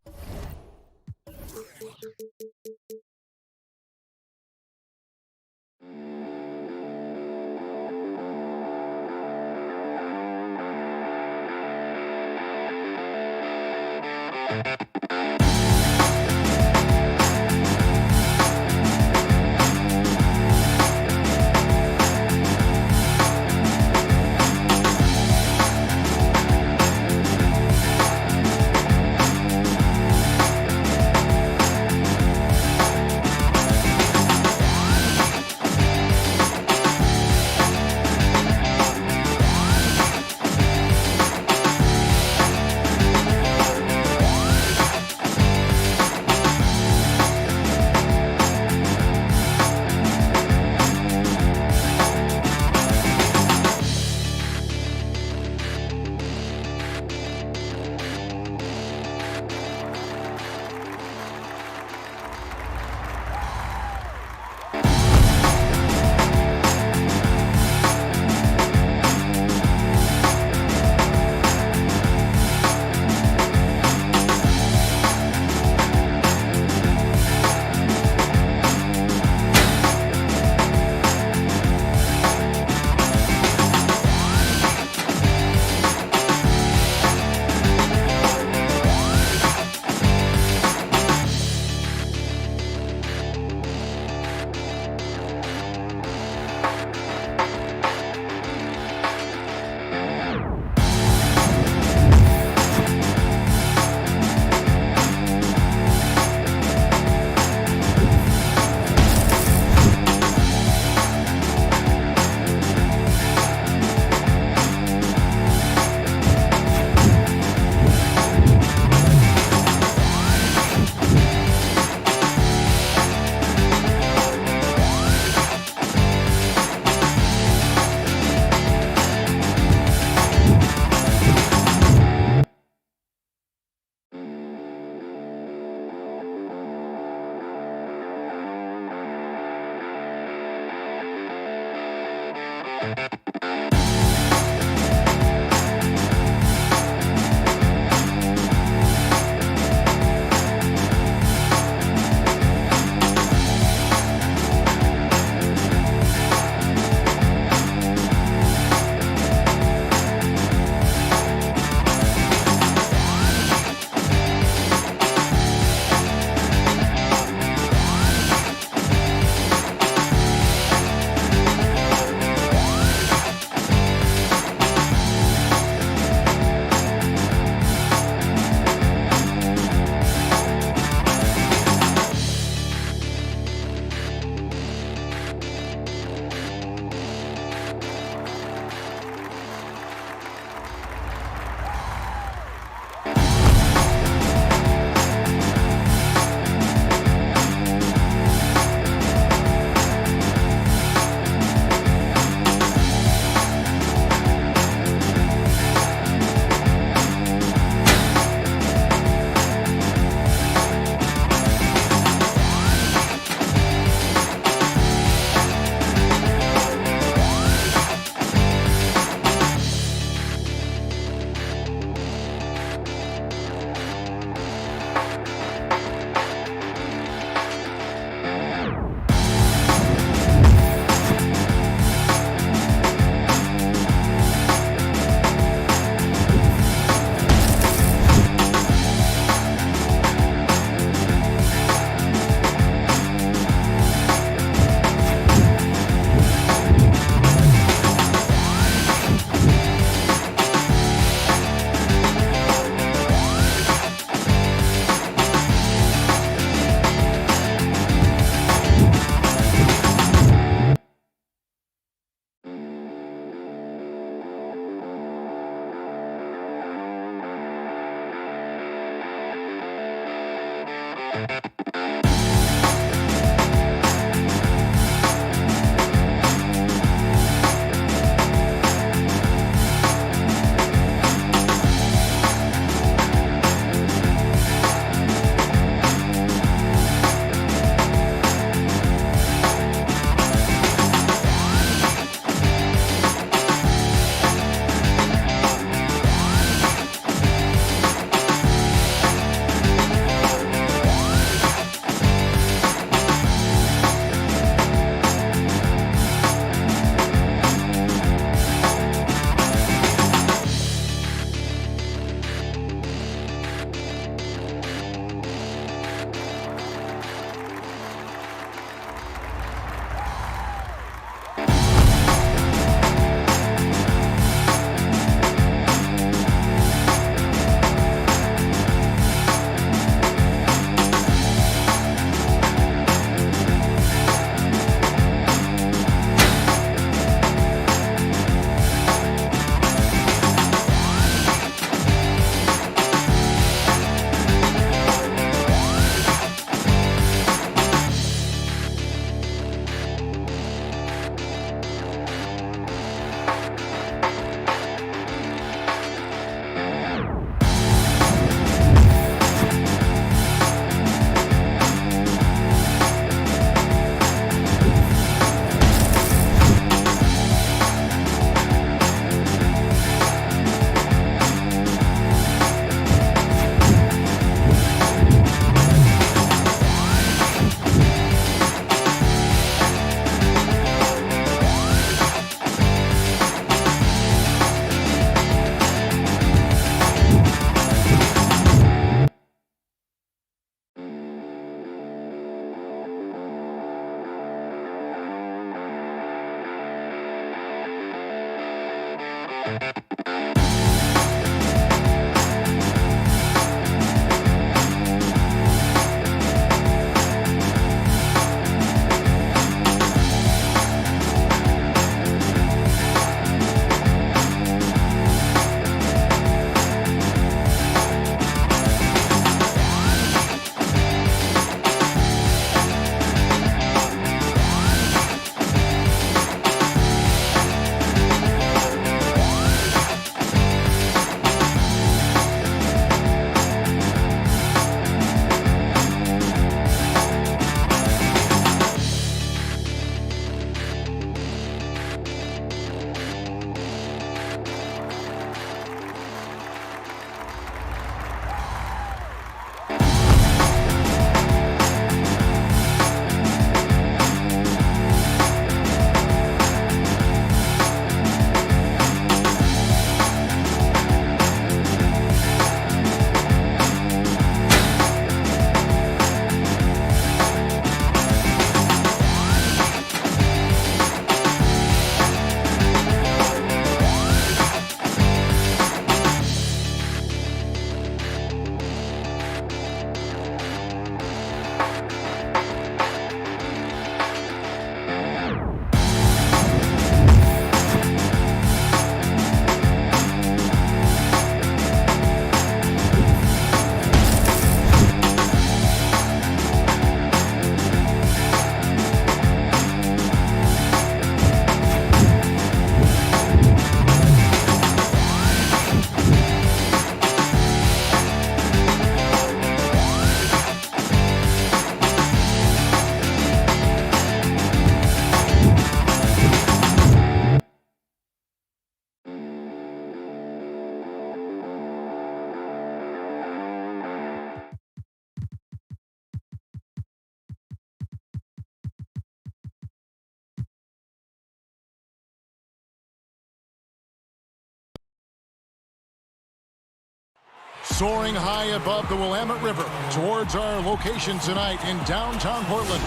Soaring high above the Willamette River towards our location tonight in downtown Portland.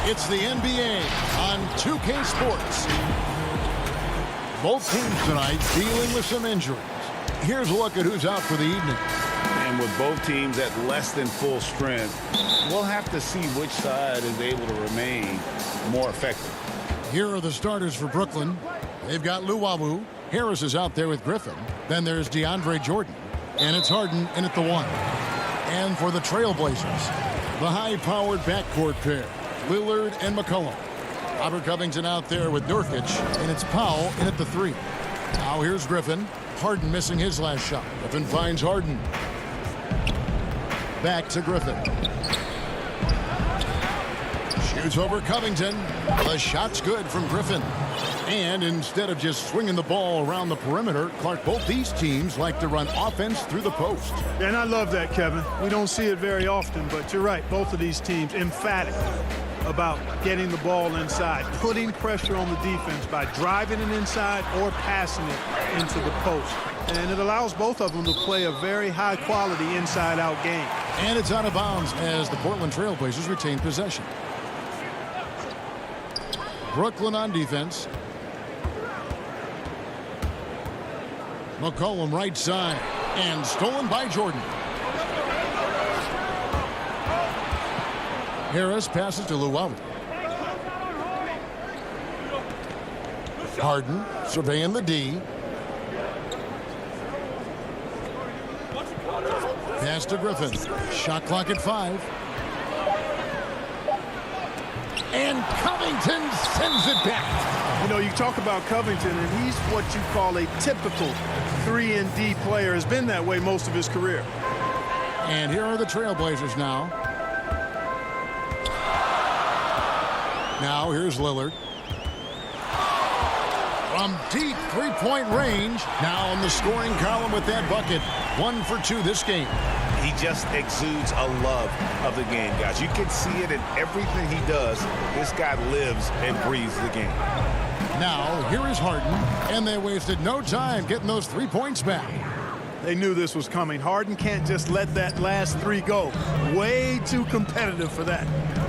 It's the NBA on 2K Sports. Both teams tonight dealing with some injuries. Here's a look at who's out for the evening. And with both teams at less than full strength, we'll have to see which side is able to remain more effective. Here are the starters for Brooklyn. They've got Luwawu. Harris is out there with Griffin. Then there's DeAndre Jordan. And it's Harden in at the 1. And for the Trailblazers, the high-powered backcourt pair, Lillard and McCollum. Robert Covington out there with Nurkic, and it's Powell in at the 3. Now here's Griffin. Harden missing his last shot. Griffin finds Harden. Back to Griffin. Shoots over Covington. The shot's good from Griffin. And instead of just swinging the ball around the perimeter, Clark, both these teams like to run offense through the post. And I love that, Kevin. We don't see it very often, but you're right. Both of these teams emphatic about getting the ball inside, putting pressure on the defense by driving it inside or passing it into the post. And it allows both of them to play a very high-quality inside-out game. And it's out of bounds as the Portland Trailblazers retain possession. Brooklyn on defense. McCollum right side and stolen by Jordan. Harris passes to Luwawu. Harden surveying the D. Pass to Griffin. Shot clock at 5. And Covington sends it back. You know, you talk about Covington, and he's what you call a typical 3-and-D player. Has been that way most of his career. And here are the Trailblazers now. Now here's Lillard. From deep three-point range. Now in the scoring column with that bucket. 1 for 2 this game. He just exudes a love of the game, guys. You can see it in everything he does. This guy lives and breathes the game. Now, here is Harden, and they wasted no time getting those 3 points back. They knew this was coming. Harden can't just let that last 3 go. Way too competitive for that.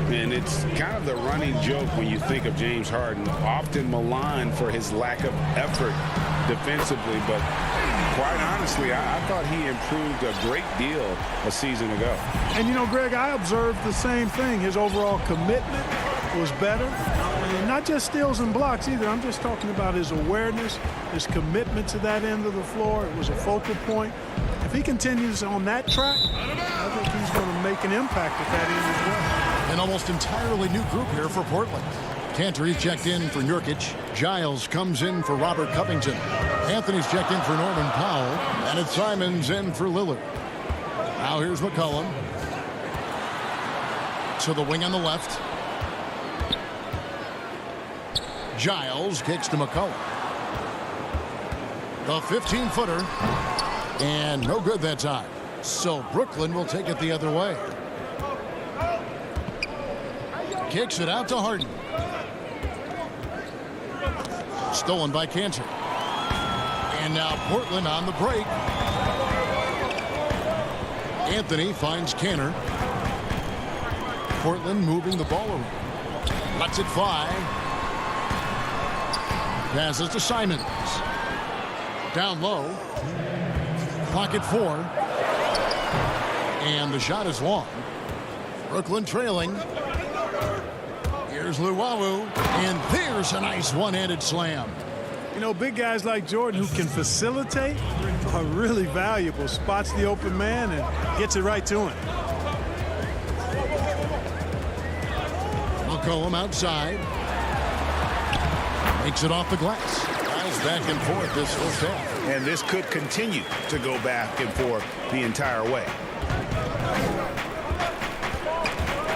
And it's kind of the running joke when you think of James Harden, often maligned for his lack of effort defensively, but quite honestly, I thought he improved a great deal a season ago. And, you know, Greg, I observed the same thing. His overall commitment was better. And not just steals and blocks either. I'm just talking about his awareness, his commitment to that end of the floor. It was a focal point. If he continues on that track, I think he's going to make an impact at that end as well. An almost entirely new group here for Portland. Cantor's checked in for Nurkic. Giles comes in for Robert Covington. Anthony's checked in for Norman Powell. And it's Simons in for Lillard. Now here's McCollum. To the wing on the left. Giles kicks to McCollum. The 15-footer. And no good that time. So Brooklyn will take it the other way. Kicks it out to Harden. Stolen by Cantor. And now Portland on the break. Anthony finds Cantor. Portland moving the ball around. Lets it fly. Passes to Simons. Down low. Clock at 4. And the shot is long. Brooklyn trailing. Here's Luwawu. And there's a nice one-handed slam. You know, big guys like Jordan who can facilitate are really valuable. Spots the open man and gets it right to him. McCollum outside. Makes it off the glass. Miles back and forth this first half. And this could continue to go back and forth the entire way.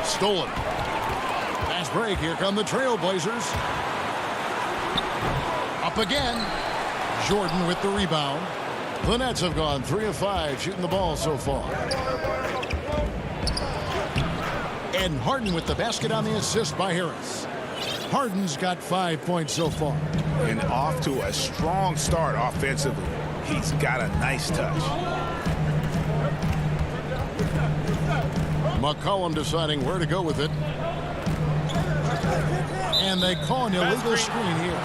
Stolen. Fast break. Here come the Trailblazers. Up again. Jordan with the rebound. The Nets have gone 3 of 5 shooting the ball so far. And Harden with the basket on the assist by Harris. Harden's got 5 points so far. And off to a strong start offensively. He's got a nice touch. McCollum deciding where to go with it. And they call an illegal screen here.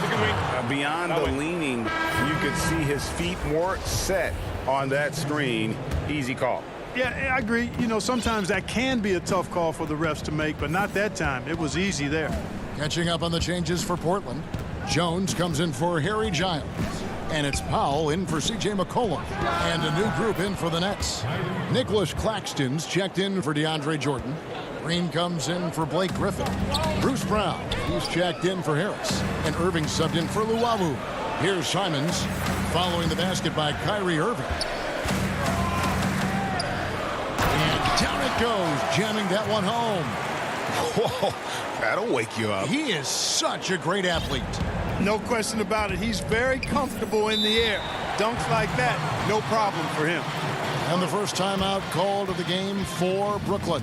Beyond the leaning, you could see his feet more set on that screen. Easy call. Yeah, I agree. You know, sometimes that can be a tough call for the refs to make, but not that time. It was easy there. Catching up on the changes for Portland. Jones comes in for Harry Giles. And it's Powell in for C.J. McCollum. And a new group in for the Nets. Nicholas Claxton's checked in for DeAndre Jordan. Green comes in for Blake Griffin. Bruce Brown, he's checked in for Harris. And Irving subbed in for Luwawu. Here's Simons following the basket by Kyrie Irving. And down it goes, jamming that one home. Whoa, that'll wake you up. He is such a great athlete. No question about it. He's very comfortable in the air. Dunks like that, no problem for him. And the first timeout called of the game for Brooklyn.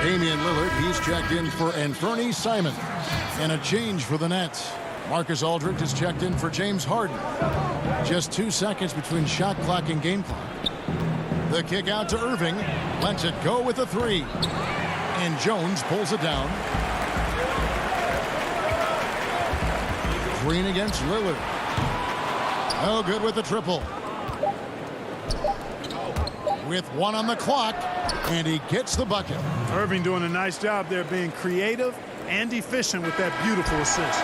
Damian Lillard, he's checked in for Anthony Simons. And a change for the Nets. Marcus Aldridge is checked in for James Harden. Just 2 seconds between shot clock and game clock. The kick out to Irving. Lets it go with a three. And Jones pulls it down. Green against Lillard. Oh, good with the triple. With one on the clock, and he gets the bucket. Irving doing a nice job there, being creative and efficient with that beautiful assist.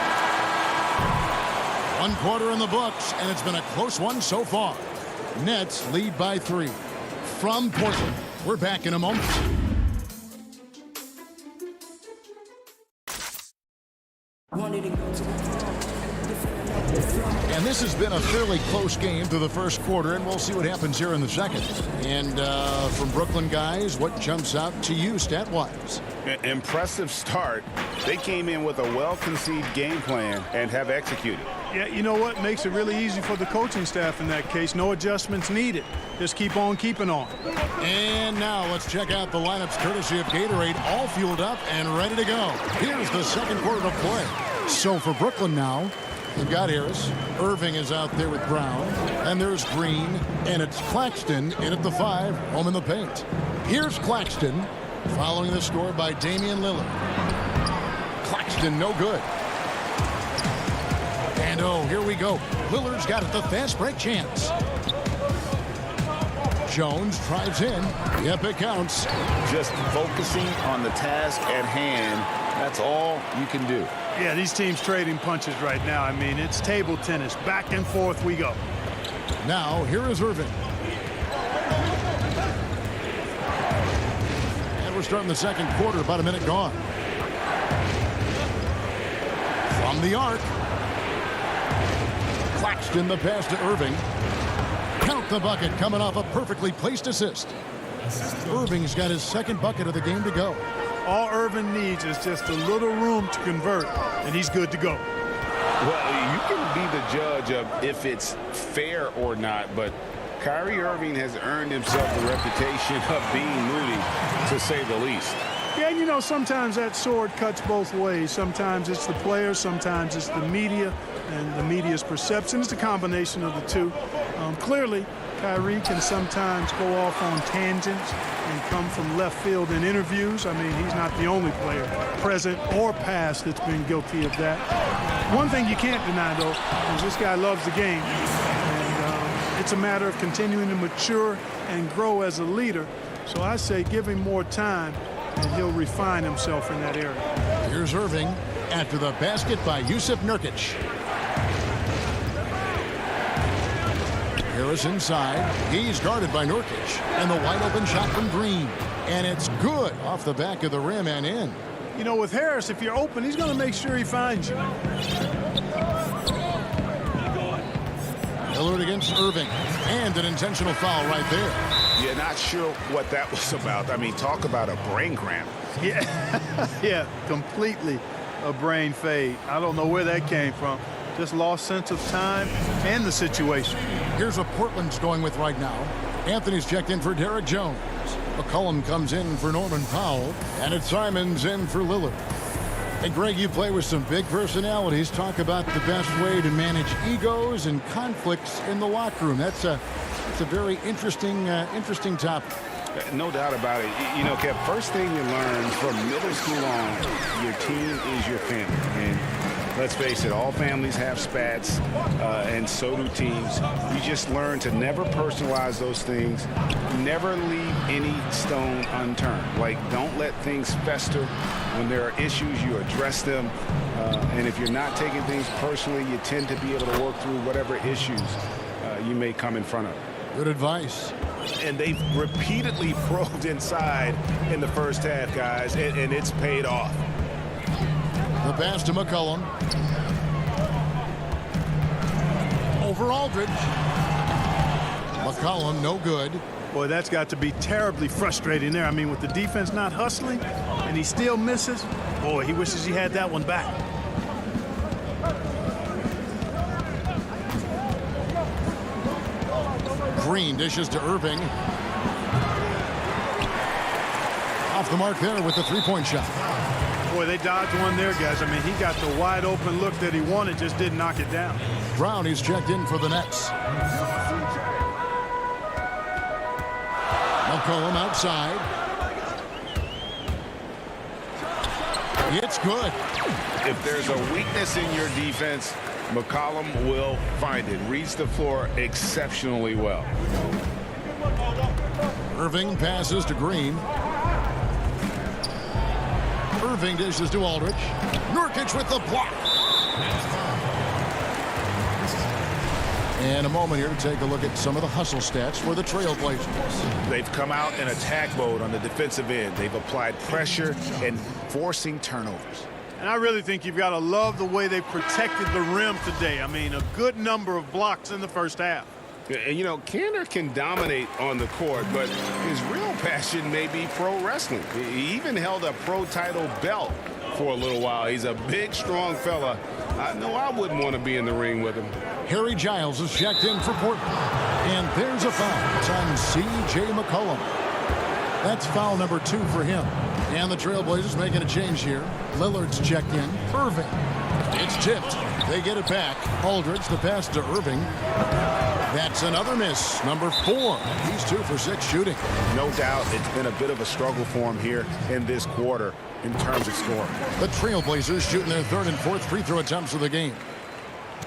1 quarter in the books, and it's been a close one so far. Nets lead by 3. From Portland, we're back in a moment. And this has been a fairly close game through the first quarter, and we'll see what happens here in the second. And from Brooklyn guys, what jumps out to you stat-wise? Impressive start. They came in with a well-conceived game plan and have executed. Yeah, you know what? Makes it really easy for the coaching staff in that case. No adjustments needed. Just keep on keeping on. And now let's check out the lineups courtesy of Gatorade, all fueled up and ready to go. Here's the second quarter of play. So for Brooklyn now, they've got Harris. Irving is out there with Brown. And there's Green. And it's Claxton in at the 5, home in the paint. Here's Claxton, following the score by Damian Lillard. Claxton no good. And oh, here we go. Lillard's got it, the fast break chance. Jones drives in. Yep, it counts. Just focusing on the task at hand. That's all you can do. Yeah, these teams trading punches right now. I mean, it's table tennis. Back and forth we go. Now, here is Irving. And we're starting the second quarter, about a minute gone. From the arc. Claxton the pass to Irving. Count the bucket, coming off a perfectly placed assist. Irving's got his second bucket of the game to go. All Irving needs is just a little room to convert, and he's good to go. Well, you can be the judge of if it's fair or not, but Kyrie Irving has earned himself the reputation of being moody, to say the least. Yeah, you know, sometimes that sword cuts both ways. Sometimes it's the players, sometimes it's the media, and the media's perception. It's a combination of the two. Clearly, Kyrie can sometimes go off on tangents and come from left field in interviews. I mean, he's not the only player, present or past, that's been guilty of that. One thing you can't deny, though, is this guy loves the game. And it's a matter of continuing to mature and grow as a leader. So I say give him more time, and he'll refine himself in that area. Here's Irving after the basket by Yusuf Nurkic. Harris inside. He's guarded by Nurkic. And the wide open shot from Green. And it's good off the back of the rim and in. You know, with Harris, if you're open, he's going to make sure he finds you. Lillard against Irving. And an intentional foul right there. Yeah, not sure what that was about. I mean, talk about a brain cramp. Yeah, yeah, completely a brain fade. I don't know where that came from. Just lost sense of time and the situation. Here's what Portland's going with right now. Anthony's checked in for Derek Jones. McCollum comes in for Norman Powell. And it's Simons in for Lillard. Hey, Greg, you play with some big personalities. Talk about the best way to manage egos and conflicts in the locker room. That's a very interesting topic. No doubt about it. You know, Kev, first thing you learn from middle school on, your team is your family. And let's face it, all families have spats, and so do teams. You just learn to never personalize those things. Never leave any stone unturned. Like, don't let things fester. When there are issues, you address them. And if you're not taking things personally, you tend to be able to work through whatever issues you may come in front of. Good advice. And they've repeatedly probed inside in the first half, guys, and it's paid off. The pass to McCollum. Over Aldridge. McCollum, no good. Boy, that's got to be terribly frustrating there. I mean, with the defense not hustling and he still misses, boy, he wishes he had that one back. Green dishes to Irving. Off the mark there with the three-point shot. Boy, they dodged one there, guys. I mean, he got the wide open look that he wanted, just didn't knock it down. Brown, he's checked in for the Nets. McCollum outside. It's good. If there's a weakness in your defense, McCollum will find it. Reads the floor exceptionally well. Irving passes to Green. Irving dishes to Aldridge. Nurkic with the block. And a moment here to take a look at some of the hustle stats for the Trailblazers. They've come out in attack mode on the defensive end. They've applied pressure and forcing turnovers. And I really think you've got to love the way they protected the rim today. I mean, a good number of blocks in the first half. And, you know, Kanter can dominate on the court, but his real passion may be pro wrestling. He even held a pro title belt for a little while. He's a big, strong fella. I know I wouldn't want to be in the ring with him. Harry Giles is checked in for Portland. And there's a foul. It's on C.J. McCollum. That's foul number 2 for him. And the Trailblazers making a change here. Lillard's checked in. Irving. It's tipped. They get it back. Aldridge, the pass to Irving. That's another miss. Number 4. He's 2 for 6 shooting. No doubt it's been a bit of a struggle for him here in this quarter in terms of scoring. The Trailblazers shooting their 3rd and 4th free throw attempts of the game.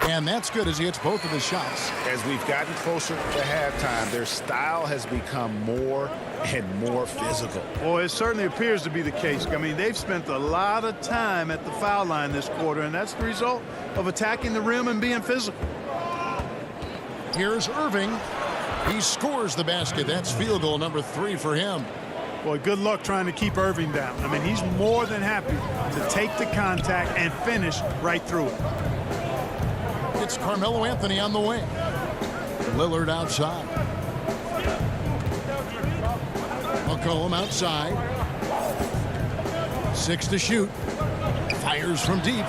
And that's good as he hits both of his shots. As we've gotten closer to halftime, their style has become more and more physical. Well, it certainly appears to be the case. I mean, they've spent a lot of time at the foul line this quarter, and that's the result of attacking the rim and being physical. Here's Irving. He scores the basket. That's field goal number 3 for him. Boy, good luck trying to keep Irving down. I mean, he's more than happy to take the contact and finish right through it. It's Carmelo Anthony on the wing. Lillard outside. McCollum outside. 6 to shoot. Fires from deep.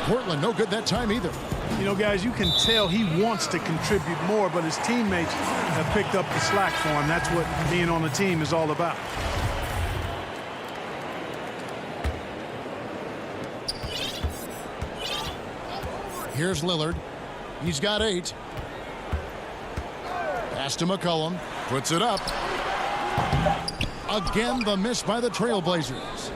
Portland no good that time either. You know, guys, you can tell he wants to contribute more, but his teammates have picked up the slack for him. That's what being on the team is all about. Here's Lillard. He's got 8. Pass to McCollum. Puts it up. Again, the miss by the Trailblazers.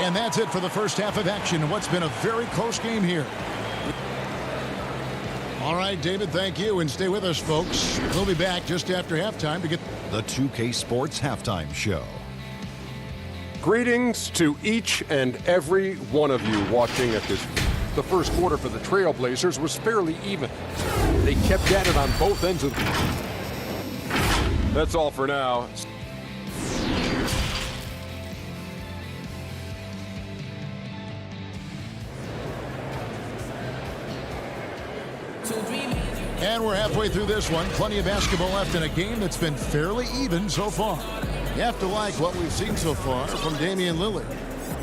And that's it for the first half of action in what's been a very close game here. All right, David, thank you. And stay with us, folks. We'll be back just after halftime to get the 2K Sports Halftime Show. Greetings to each and every one of you watching at this. The first quarter for the Trailblazers was fairly even. They kept at it on both ends of the... That's all for now. And we're halfway through this one. Plenty of basketball left in a game that's been fairly even so far. You have to like what we've seen so far from Damian Lillard.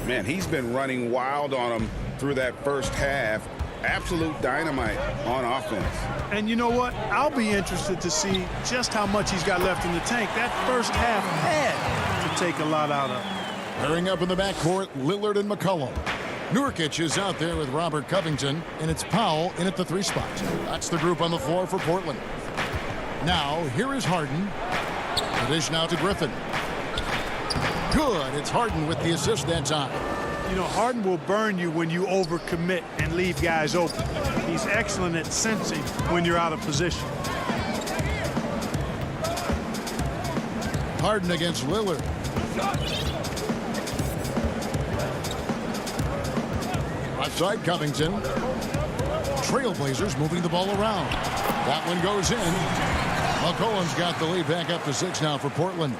Man, he's been running wild on him through that first half. Absolute dynamite on offense. And you know what? I'll be interested to see just how much he's got left in the tank. That first half had to take a lot out of him. Pairing up in the backcourt, Lillard and McCollum. Nurkic is out there with Robert Covington, and it's Powell in at the 3 spot. That's the group on the floor for Portland. Now, here is Harden. The dish now to Griffin. Good. It's Harden with the assist that time. You know, Harden will burn you when you overcommit and leave guys open. He's excellent at sensing when you're out of position. Harden against Lillard. Outside Covington. Trailblazers moving the ball around. That one goes in. McCollum's got the lead back up to 6 now for Portland.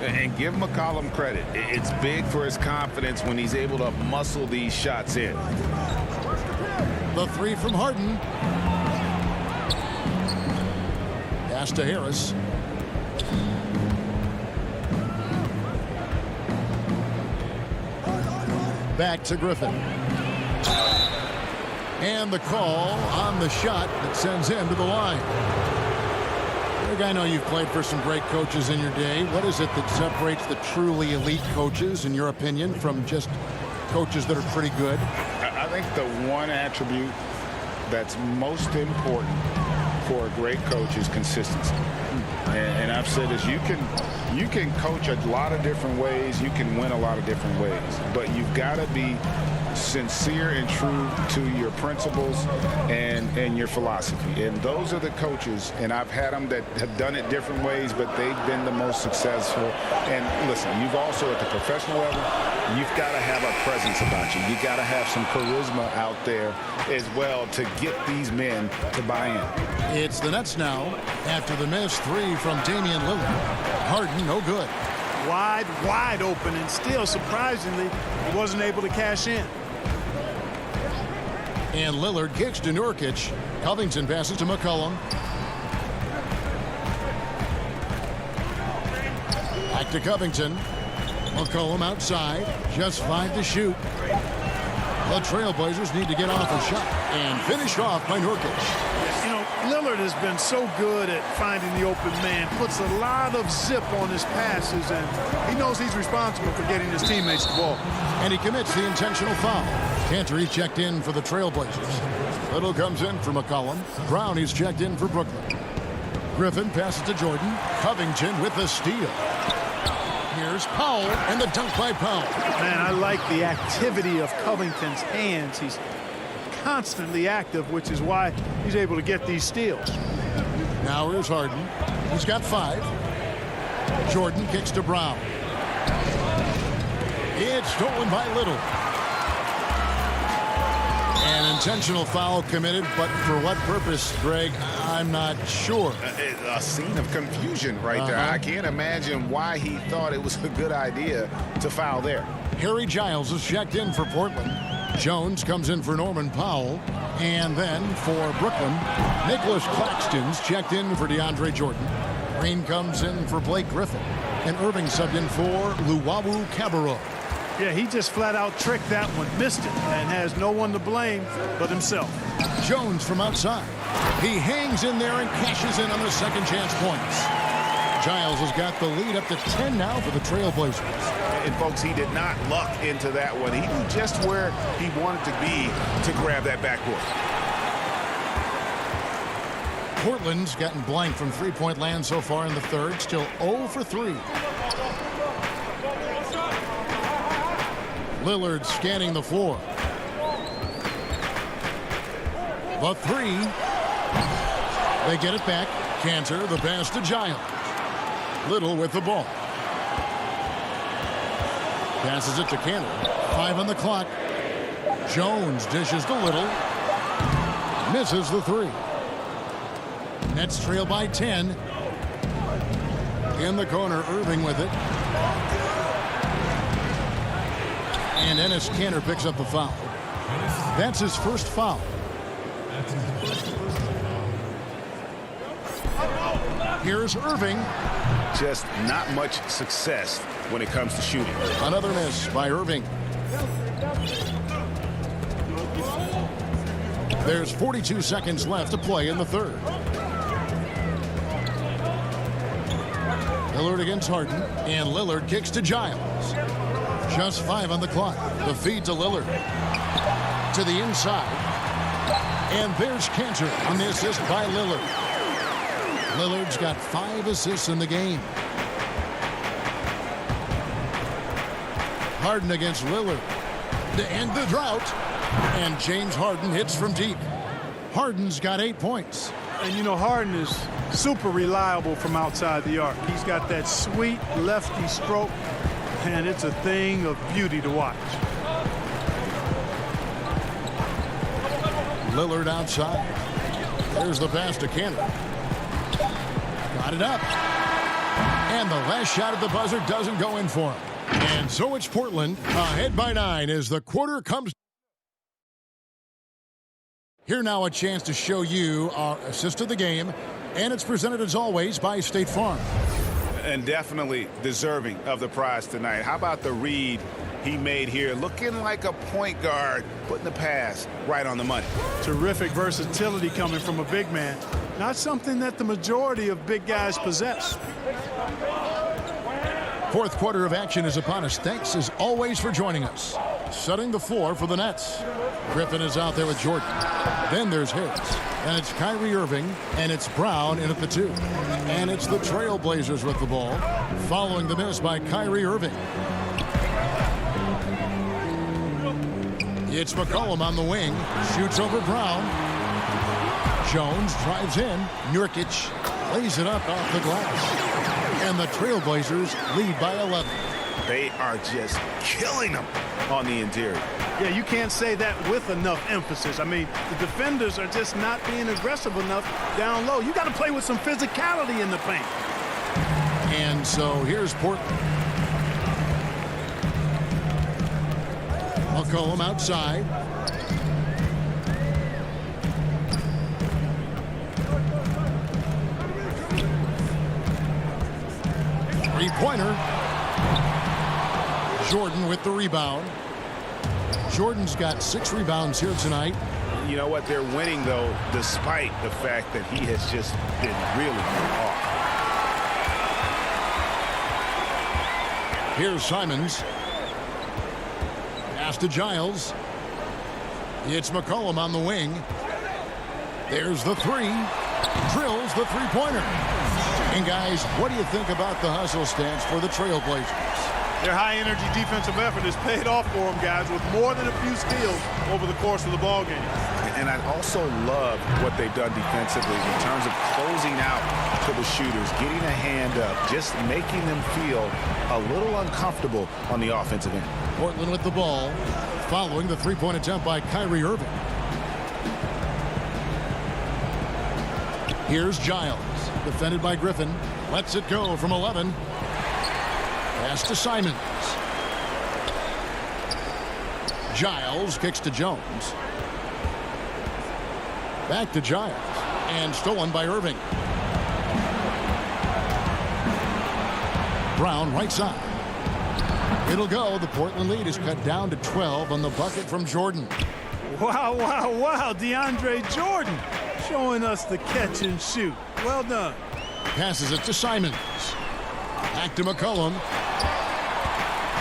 And give McCollum credit. It's big for his confidence when he's able to muscle these shots in. The 3 from Harden. Pass to Harris. Back to Griffin. And the call on the shot that sends him to the line. Greg, I know you've played for some great coaches in your day. What is it that separates the truly elite coaches, in your opinion, from just coaches that are pretty good? I think the one attribute that's most important for a great coach is consistency. And I've said this, you can coach a lot of different ways, you can win a lot of different ways, but you've got to be sincere and true to your principles and your philosophy. And those are the coaches, and I've had them that have done it different ways, but they've been the most successful. And listen, you've also at the professional level, you've got to have a presence about you. You got to have some charisma out there as well to get these men to buy in. It's the Nets now after the missed 3 from Damian Lillard. Harden, no good. Wide open, and still, surprisingly, he wasn't able to cash in. And Lillard kicks to Nurkic. Covington passes to McCollum. Back to Covington. McCollum outside. Just 5 to shoot. The Trailblazers need to get off a shot and finish off by Nurkic. You know, Lillard has been so good at finding the open man, puts a lot of zip on his passes, and he knows he's responsible for getting his teammates the ball. And he commits the intentional foul. Cantor, he's checked in for the Trailblazers. Little comes in for McCollum. Brown, he's checked in for Brooklyn. Griffin passes to Jordan. Covington with the steal. Here's Powell, and the dunk by Powell. Man, I like the activity of Covington's hands. He's constantly active, which is why he's able to get these steals. Now here's Harden. He's got 5. Jordan kicks to Brown. It's stolen by Little. An intentional foul committed, but for what purpose, Greg, I'm not sure. A scene of confusion right there. I can't imagine why he thought it was a good idea to foul there. Harry Giles is checked in for Portland. Jones comes in for Norman Powell. And then for Brooklyn, Nicholas Claxton's checked in for DeAndre Jordan. Green comes in for Blake Griffin. And Irving subbed in for Luwawu Cabarrot. Yeah, he just flat out tricked that one, missed it, and has no one to blame but himself. Jones from outside. He hangs in there and cashes in on the second chance points. Giles has got the lead up to 10 now for the Trailblazers. And folks, he did not luck into that one. He knew just where he wanted to be to grab that backboard. Portland's gotten blank from three-point land so far in the third. Still 0 for 3. Lillard scanning the floor. The 3. They get it back. Cantor, the pass to Giles. Little with the ball. Passes it to Cantor. 5 on the clock. Jones dishes to Little. Misses the 3. Nets trail by 10. In the corner, Irving with it. And Enes Kanter picks up the foul. That's his first foul. Here's Irving. Just not much success when it comes to shooting. Another miss by Irving. There's 42 seconds left to play in the third. Lillard against Harden, and Lillard kicks to Giles. Just 5 on the clock. The feed to Lillard. To the inside. And there's Cantor on the assist by Lillard. Lillard's got 5 assists in the game. Harden against Lillard to end the drought. And James Harden hits from deep. Harden's got 8 points. And, you know, Harden is super reliable from outside the arc. He's got that sweet lefty stroke, and it's a thing of beauty to watch. Lillard outside. There's the pass to Cantor. Got it up. And the last shot at the buzzer doesn't go in for him. And so it's Portland ahead by 9 as the quarter comes. Here now a chance to show you our assist of the game, and it's presented as always by State Farm. And definitely deserving of the prize tonight. How about the read he made here? Looking like a point guard, putting the pass right on the money. Terrific versatility coming from a big man. Not something that the majority of big guys possess. Fourth quarter of action is upon us. Thanks as always for joining us. Setting the floor for the Nets. Griffin is out there with Jordan. Then there's Harris. And it's Kyrie Irving. And it's Brown in at the 2. And it's the Trailblazers with the ball. Following the miss by Kyrie Irving. It's McCollum on the wing. Shoots over Brown. Jones drives in. Nurkic lays it up off the glass. And the Trailblazers lead by 11. They are just killing them on the interior. Yeah, you can't say that with enough emphasis. I mean, the defenders are just not being aggressive enough down low. You got to play with some physicality in the paint. And so here's Portland. McCollum outside. Three-pointer. Jordan with the rebound. Jordan's got 6 rebounds here tonight. You know what? They're winning, though, despite the fact that he has just been really off. Here's Simons. Pass to Giles. It's McCollum on the wing. There's the 3. Drills the three-pointer. And, guys, what do you think about the hustle stance for the Trailblazers? Their high-energy defensive effort has paid off for them, guys, with more than a few steals over the course of the ball game. And I also love what they've done defensively in terms of closing out to the shooters, getting a hand up, just making them feel a little uncomfortable on the offensive end. Portland with the ball, following the three-point attempt by Kyrie Irving. Here's Giles, defended by Griffin. Lets it go from 11. Pass to Simons. Giles kicks to Jones. Back to Giles. And stolen by Irving. Brown right side. It'll go. The Portland lead is cut down to 12 on the bucket from Jordan. Wow, wow, wow. DeAndre Jordan showing us the catch and shoot. Well done. Passes it to Simons. Back to McCollum.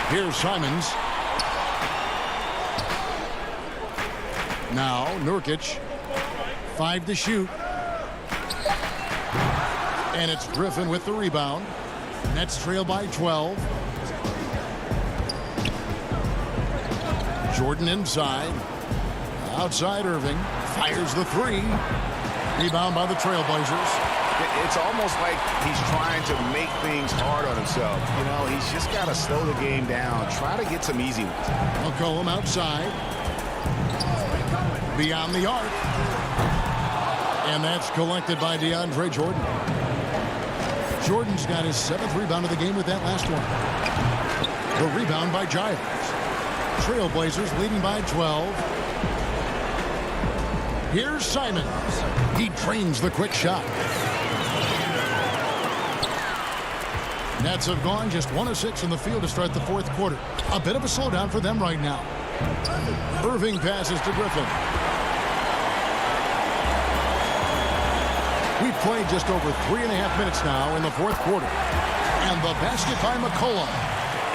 Here's Simons. Now Nurkic. 5 to shoot. And it's Griffin with the rebound. Nets trail by 12. Jordan inside. Outside Irving. Fires the 3. Rebound by the Trailblazers. It's almost like he's trying to make things hard on himself. You know, he's just got to slow the game down. Try to get some easy ones. McCollum outside. Beyond the arc. And that's collected by DeAndre Jordan. Jordan's got his 7th rebound of the game with that last one. The rebound by Giles. Trailblazers leading by 12. Here's Simons. He trains the quick shot. Nets have gone just 1 of 6 in the field to start the fourth quarter. A bit of a slowdown for them right now. Irving passes to Griffin. We've played just over 3.5 minutes now in the fourth quarter. And the basket by McCollum.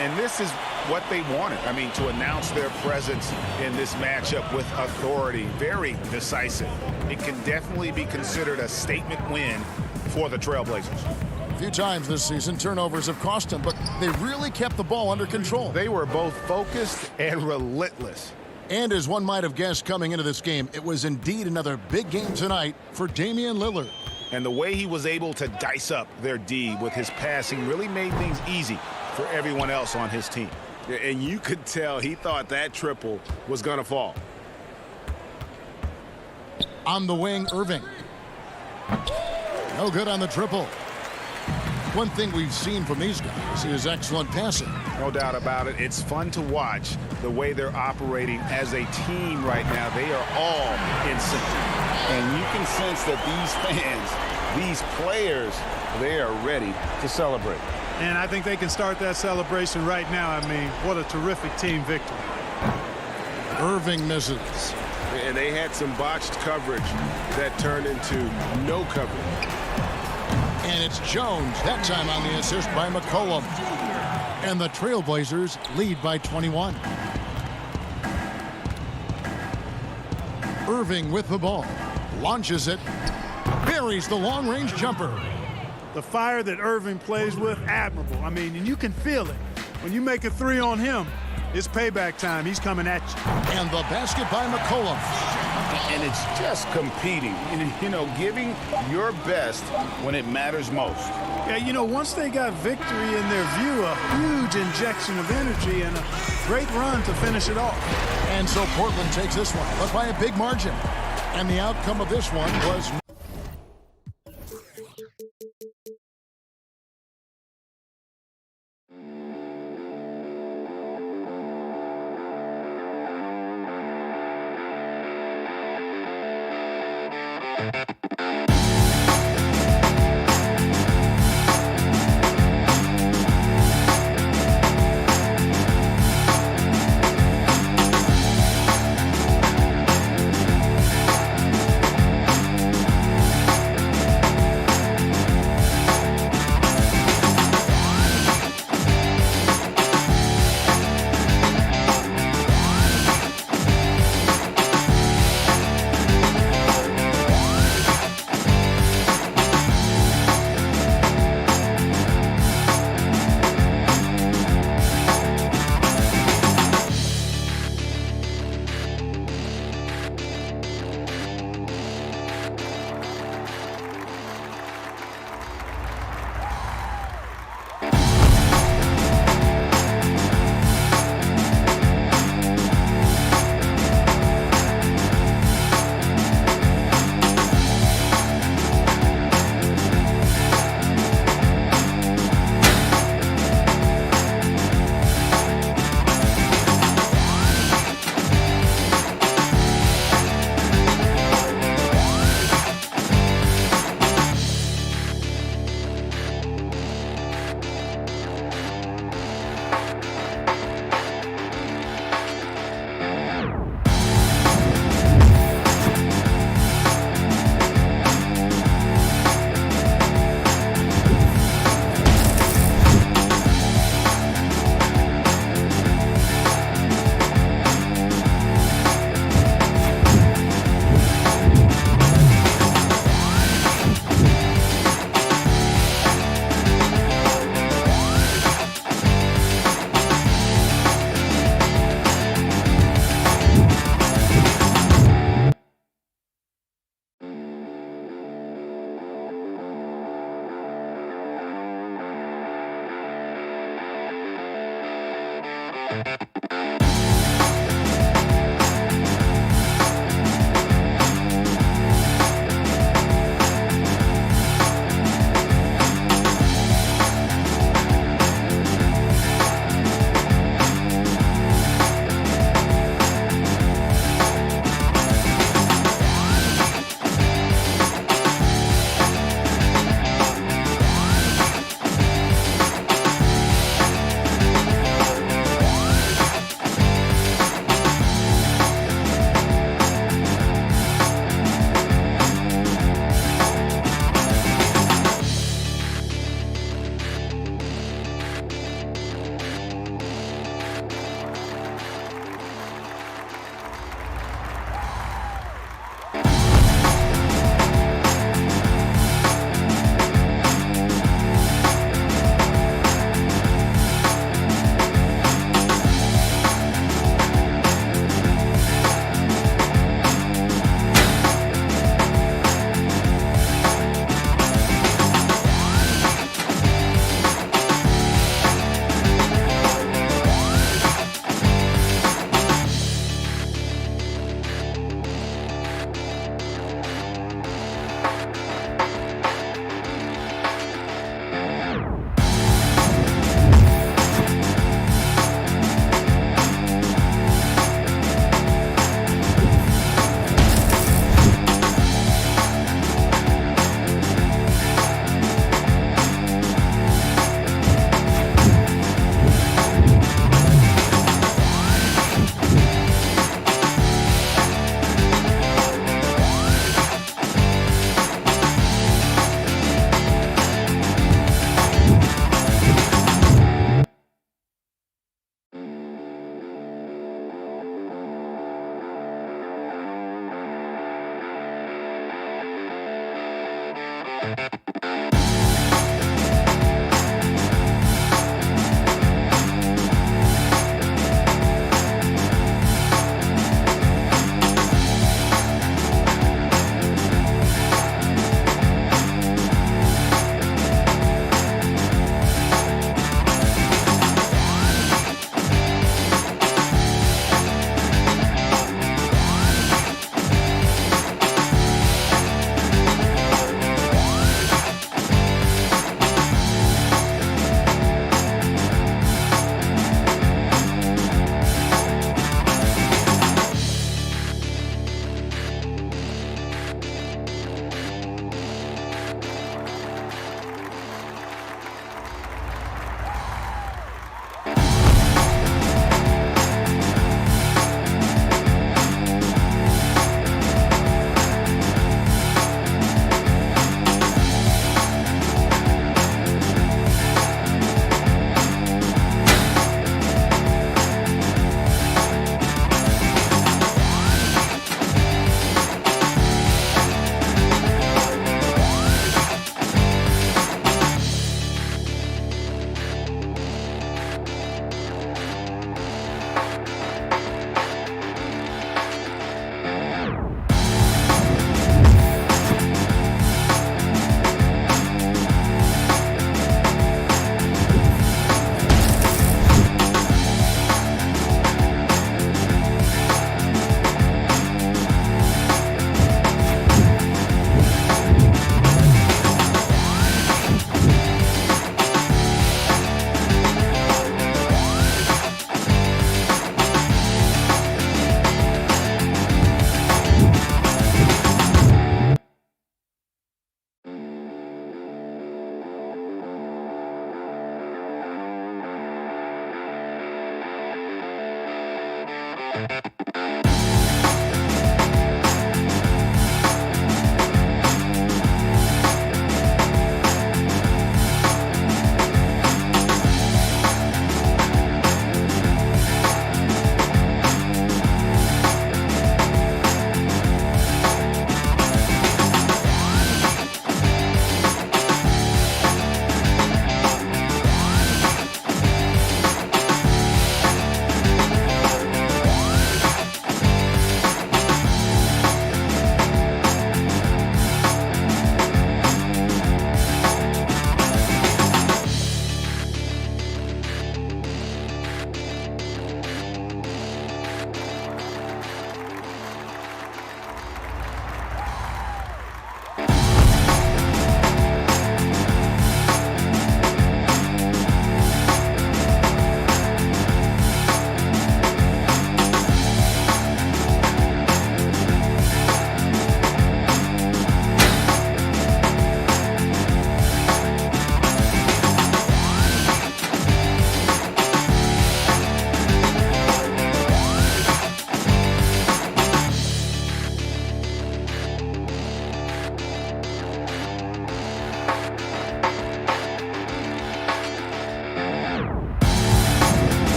And this is what they wanted. I mean, to announce their presence in this matchup with authority. Very decisive. It can definitely be considered a statement win for the Trailblazers. A few times this season, turnovers have cost them, but they really kept the ball under control. They were both focused and relentless. And as one might have guessed coming into this game, it was indeed another big game tonight for Damian Lillard. And the way he was able to dice up their D with his passing really made things easy for everyone else on his team. And you could tell he thought that triple was going to fall. On the wing, Irving. No good on the triple. One thing we've seen from these guys is excellent passing. No doubt about it. It's fun to watch the way they're operating as a team right now. They are all in sync. And you can sense that these fans, these players, they are ready to celebrate. And I think they can start that celebration right now. I mean, what a terrific team victory. Irving misses. And they had some botched coverage that turned into no coverage. And it's Jones, that time on the assist by McCollum. And the Trailblazers lead by 21. Irving with the ball. Launches it. Buries the long-range jumper. The fire that Irving plays with, admirable. I mean, and you can feel it. When you make a three on him, it's payback time. He's coming at you. And the basket by McCollum. And it's just competing, you know, giving your best when it matters most. Yeah, you know, once they got victory in their view, a huge injection of energy and a great run to finish it off. And so Portland takes this one, but by a big margin. And the outcome of this one was...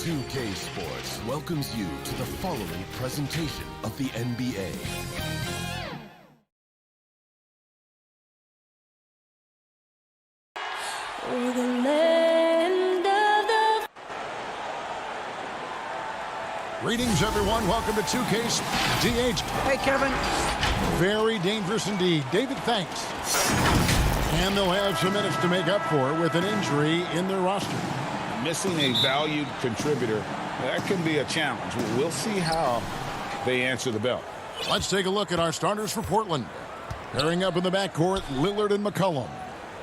2K Sports welcomes you to the following presentation of the NBA. Greetings, everyone. Welcome to 2K's DH. Hey, Kevin. Very dangerous indeed. David, thanks. And they'll have some minutes to make up for with an injury in their roster. Missing a valued contributor, that can be a challenge. We'll see how they answer the bell. Let's take a look at our starters for Portland. Pairing up in the backcourt, Lillard and McCollum.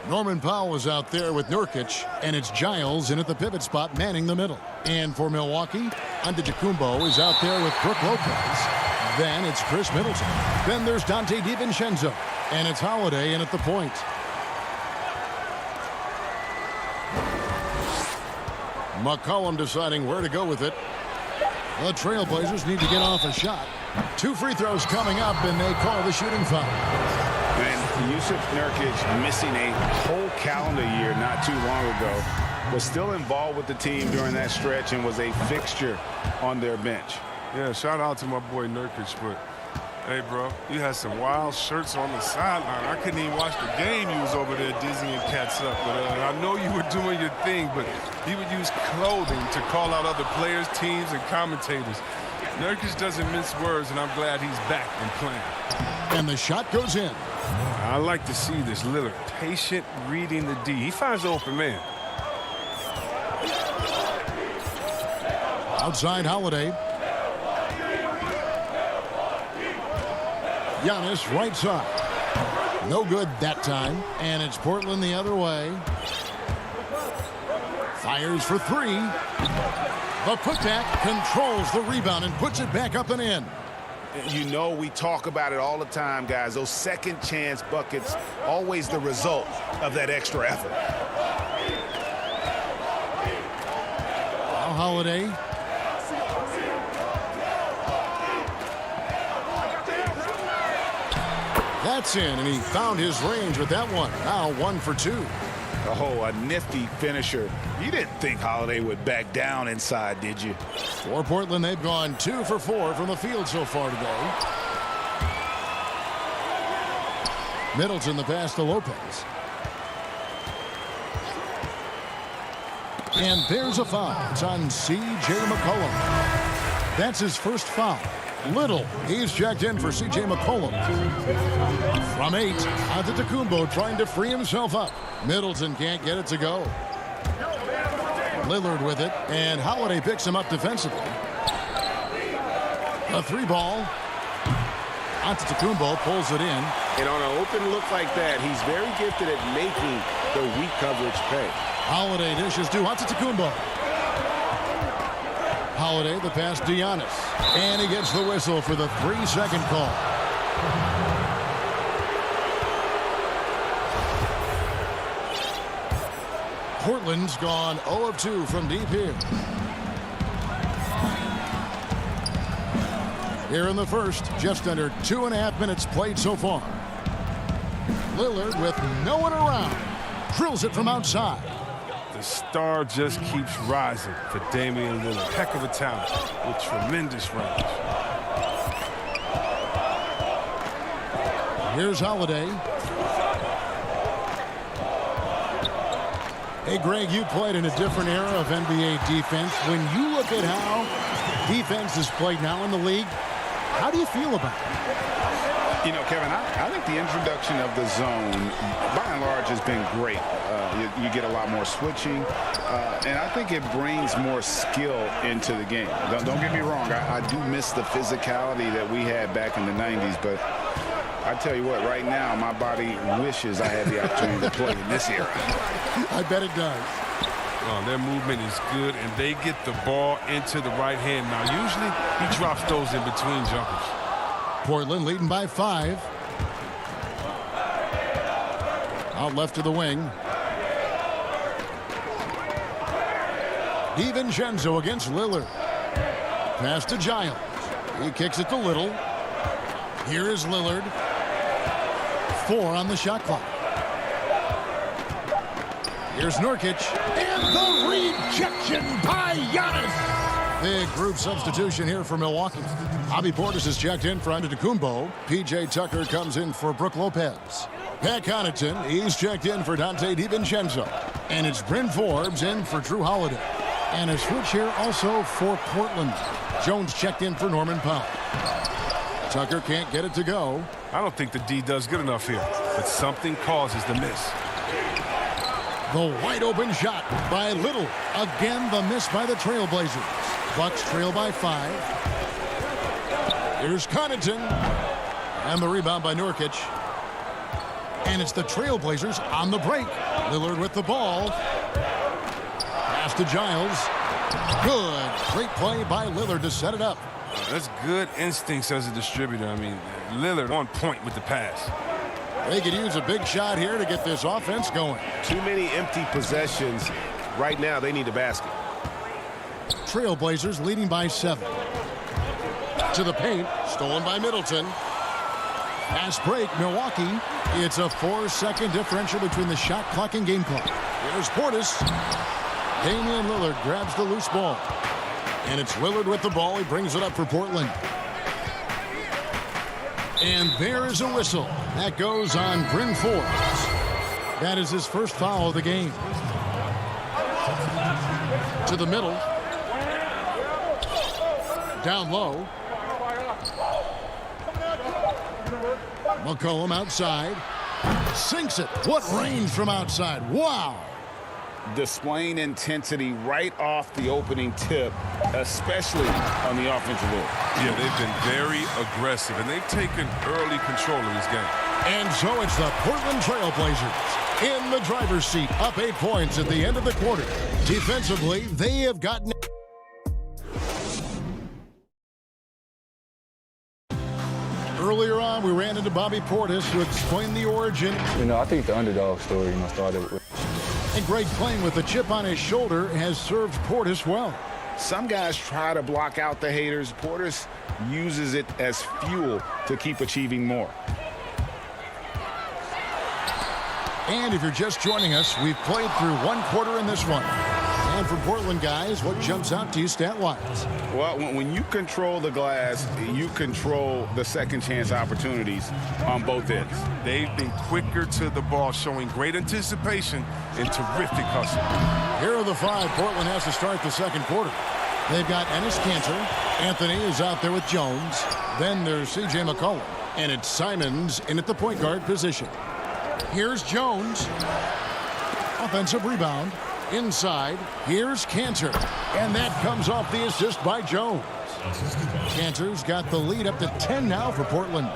Norman Powell is out there with Nurkic, and it's Giles in at the pivot spot manning the middle. And for Milwaukee, Antetokounmpo is out there with Brook Lopez. Then it's Chris Middleton. Then there's Dante DiVincenzo, and it's Holiday in at the point. McCollum deciding where to go with it. The Trailblazers need to get off a shot. 2 free throws coming up, and they call the shooting foul. And Yusuf Nurkic missing a whole calendar year not too long ago, was still involved with the team during that stretch and was a fixture on their bench. Yeah, shout out to my boy Nurkic, but hey, bro, you had some wild shirts on the sideline. I couldn't even watch the game. You was over there dizzying cats up. But I know you were doing your thing, but he would use clothing to call out other players, teams, and commentators. Nurkic doesn't mince words, and I'm glad he's back and playing. And the shot goes in. I like to see this Lillard. Patient reading the D. He finds the open man. Outside Holiday. Giannis right side. No good that time. And it's Portland the other way. Fires for 3. The putback controls the rebound and puts it back up and in. You know, we talk about it all the time, guys. Those second chance buckets, always the result of that extra effort. Now Holiday. That's in, and he found his range with that one. Now 1 for 2. Oh, a nifty finisher. You didn't think Holiday would back down inside, did you? For Portland, they've gone 2 for 4 from the field so far today. Middleton the pass to Lopez. And there's a foul. It's on C.J. McCollum. That's his first foul. Little, he's checked in for C.J. McCollum. From 8, Antetokounmpo trying to free himself up. Middleton can't get it to go. Lillard with it, and Holiday picks him up defensively. A 3-ball. Antetokounmpo pulls it in. And on an open look like that, he's very gifted at making the weak coverage pay. Holiday dishes to Antetokounmpo. Holiday, the pass to Giannis. And he gets the whistle for the 3-second call. Portland's gone 0 of 2 from deep here. Here in the first, just under 2.5 minutes played so far. Lillard with no one around. Drills it from outside. The star just keeps rising for Damian Lillard. Heck of a talent with tremendous range. Here's Holiday. Hey, Greg, you played in a different era of NBA defense. When you look at how defense is played now in the league, how do you feel about it? You know, Kevin, I think the introduction of the zone, by and large, has been great. You get a lot more switching, and I think it brings more skill into the game. Don't get me wrong, I do miss the physicality that we had back in the 90s, but I tell you what, right now, my body wishes I had the opportunity to play in this era. I bet it does. Their movement is good, and they get the ball into the right hand. Now, usually he drops those in between jumpers. Portland leading by 5. Out left to the wing. DiVincenzo against Lillard. Pass to Giles. He kicks it to Little. Here is Lillard. 4 on the shot clock. Here's Nurkic. And the rejection by Giannis. Big group substitution here for Milwaukee. Bobby Portis is checked in for Antetokounmpo. P.J. Tucker comes in for Brook Lopez. Pat Connaughton, he's checked in for Dante DiVincenzo. And it's Bryn Forbes in for Drew Holiday. And a switch here also for Portland. Jones checked in for Norman Powell. Tucker can't get it to go. I don't think the D does good enough here, but something causes the miss. The wide open shot by Little. Again, the miss by the Trailblazers. Bucks trail by 5. Here's Connaughton. And the rebound by Nurkic. And it's the Trailblazers on the break. Lillard with the ball. Pass to Giles. Good. Great play by Lillard to set it up. That's good instincts as a distributor. I mean, Lillard on point with the pass. They could use a big shot here to get this offense going. Too many empty possessions. Right now, they need a basket. Trailblazers leading by 7. To the paint. Stolen by Middleton. Pass break, Milwaukee. It's a 4-second differential between the shot clock and game clock. Here's Portis. Damian Lillard grabs the loose ball. And it's Lillard with the ball. He brings it up for Portland. And there is a whistle. That goes on Bryn Forbes. That is his first foul of the game. To the middle. Down low. McCollum outside. Sinks it. What range from outside. Wow. Displaying intensity right off the opening tip, especially on the offensive end. Yeah, they've been very aggressive, and they've taken early control of this game. And so it's the Portland Trailblazers in the driver's seat, up 8 points at the end of the quarter. Defensively, they have gotten... Earlier on, we ran into Bobby Portis to explain the origin. I think the underdog story, started with. And Greg, playing with a chip on his shoulder, has served Portis well. Some guys try to block out the haters. Portis uses it as fuel to keep achieving more. And if you're just joining us, we've played through 1 quarter in this one. And for Portland guys, what jumps out to you stat-wise? Well, when you control the glass, you control the second chance opportunities on both ends. They've been quicker to the ball, showing great anticipation and terrific hustle. Here are the 5 Portland has to start the second quarter. They've got Enes Kanter. Anthony is out there with Jones. Then there's C.J. McCollum. And it's Simons in at the point guard position. Here's Jones. Offensive rebound. Inside, here's Kanter. And that comes off the assist by Jones. Kanter's got the lead up to 10 now for Portland.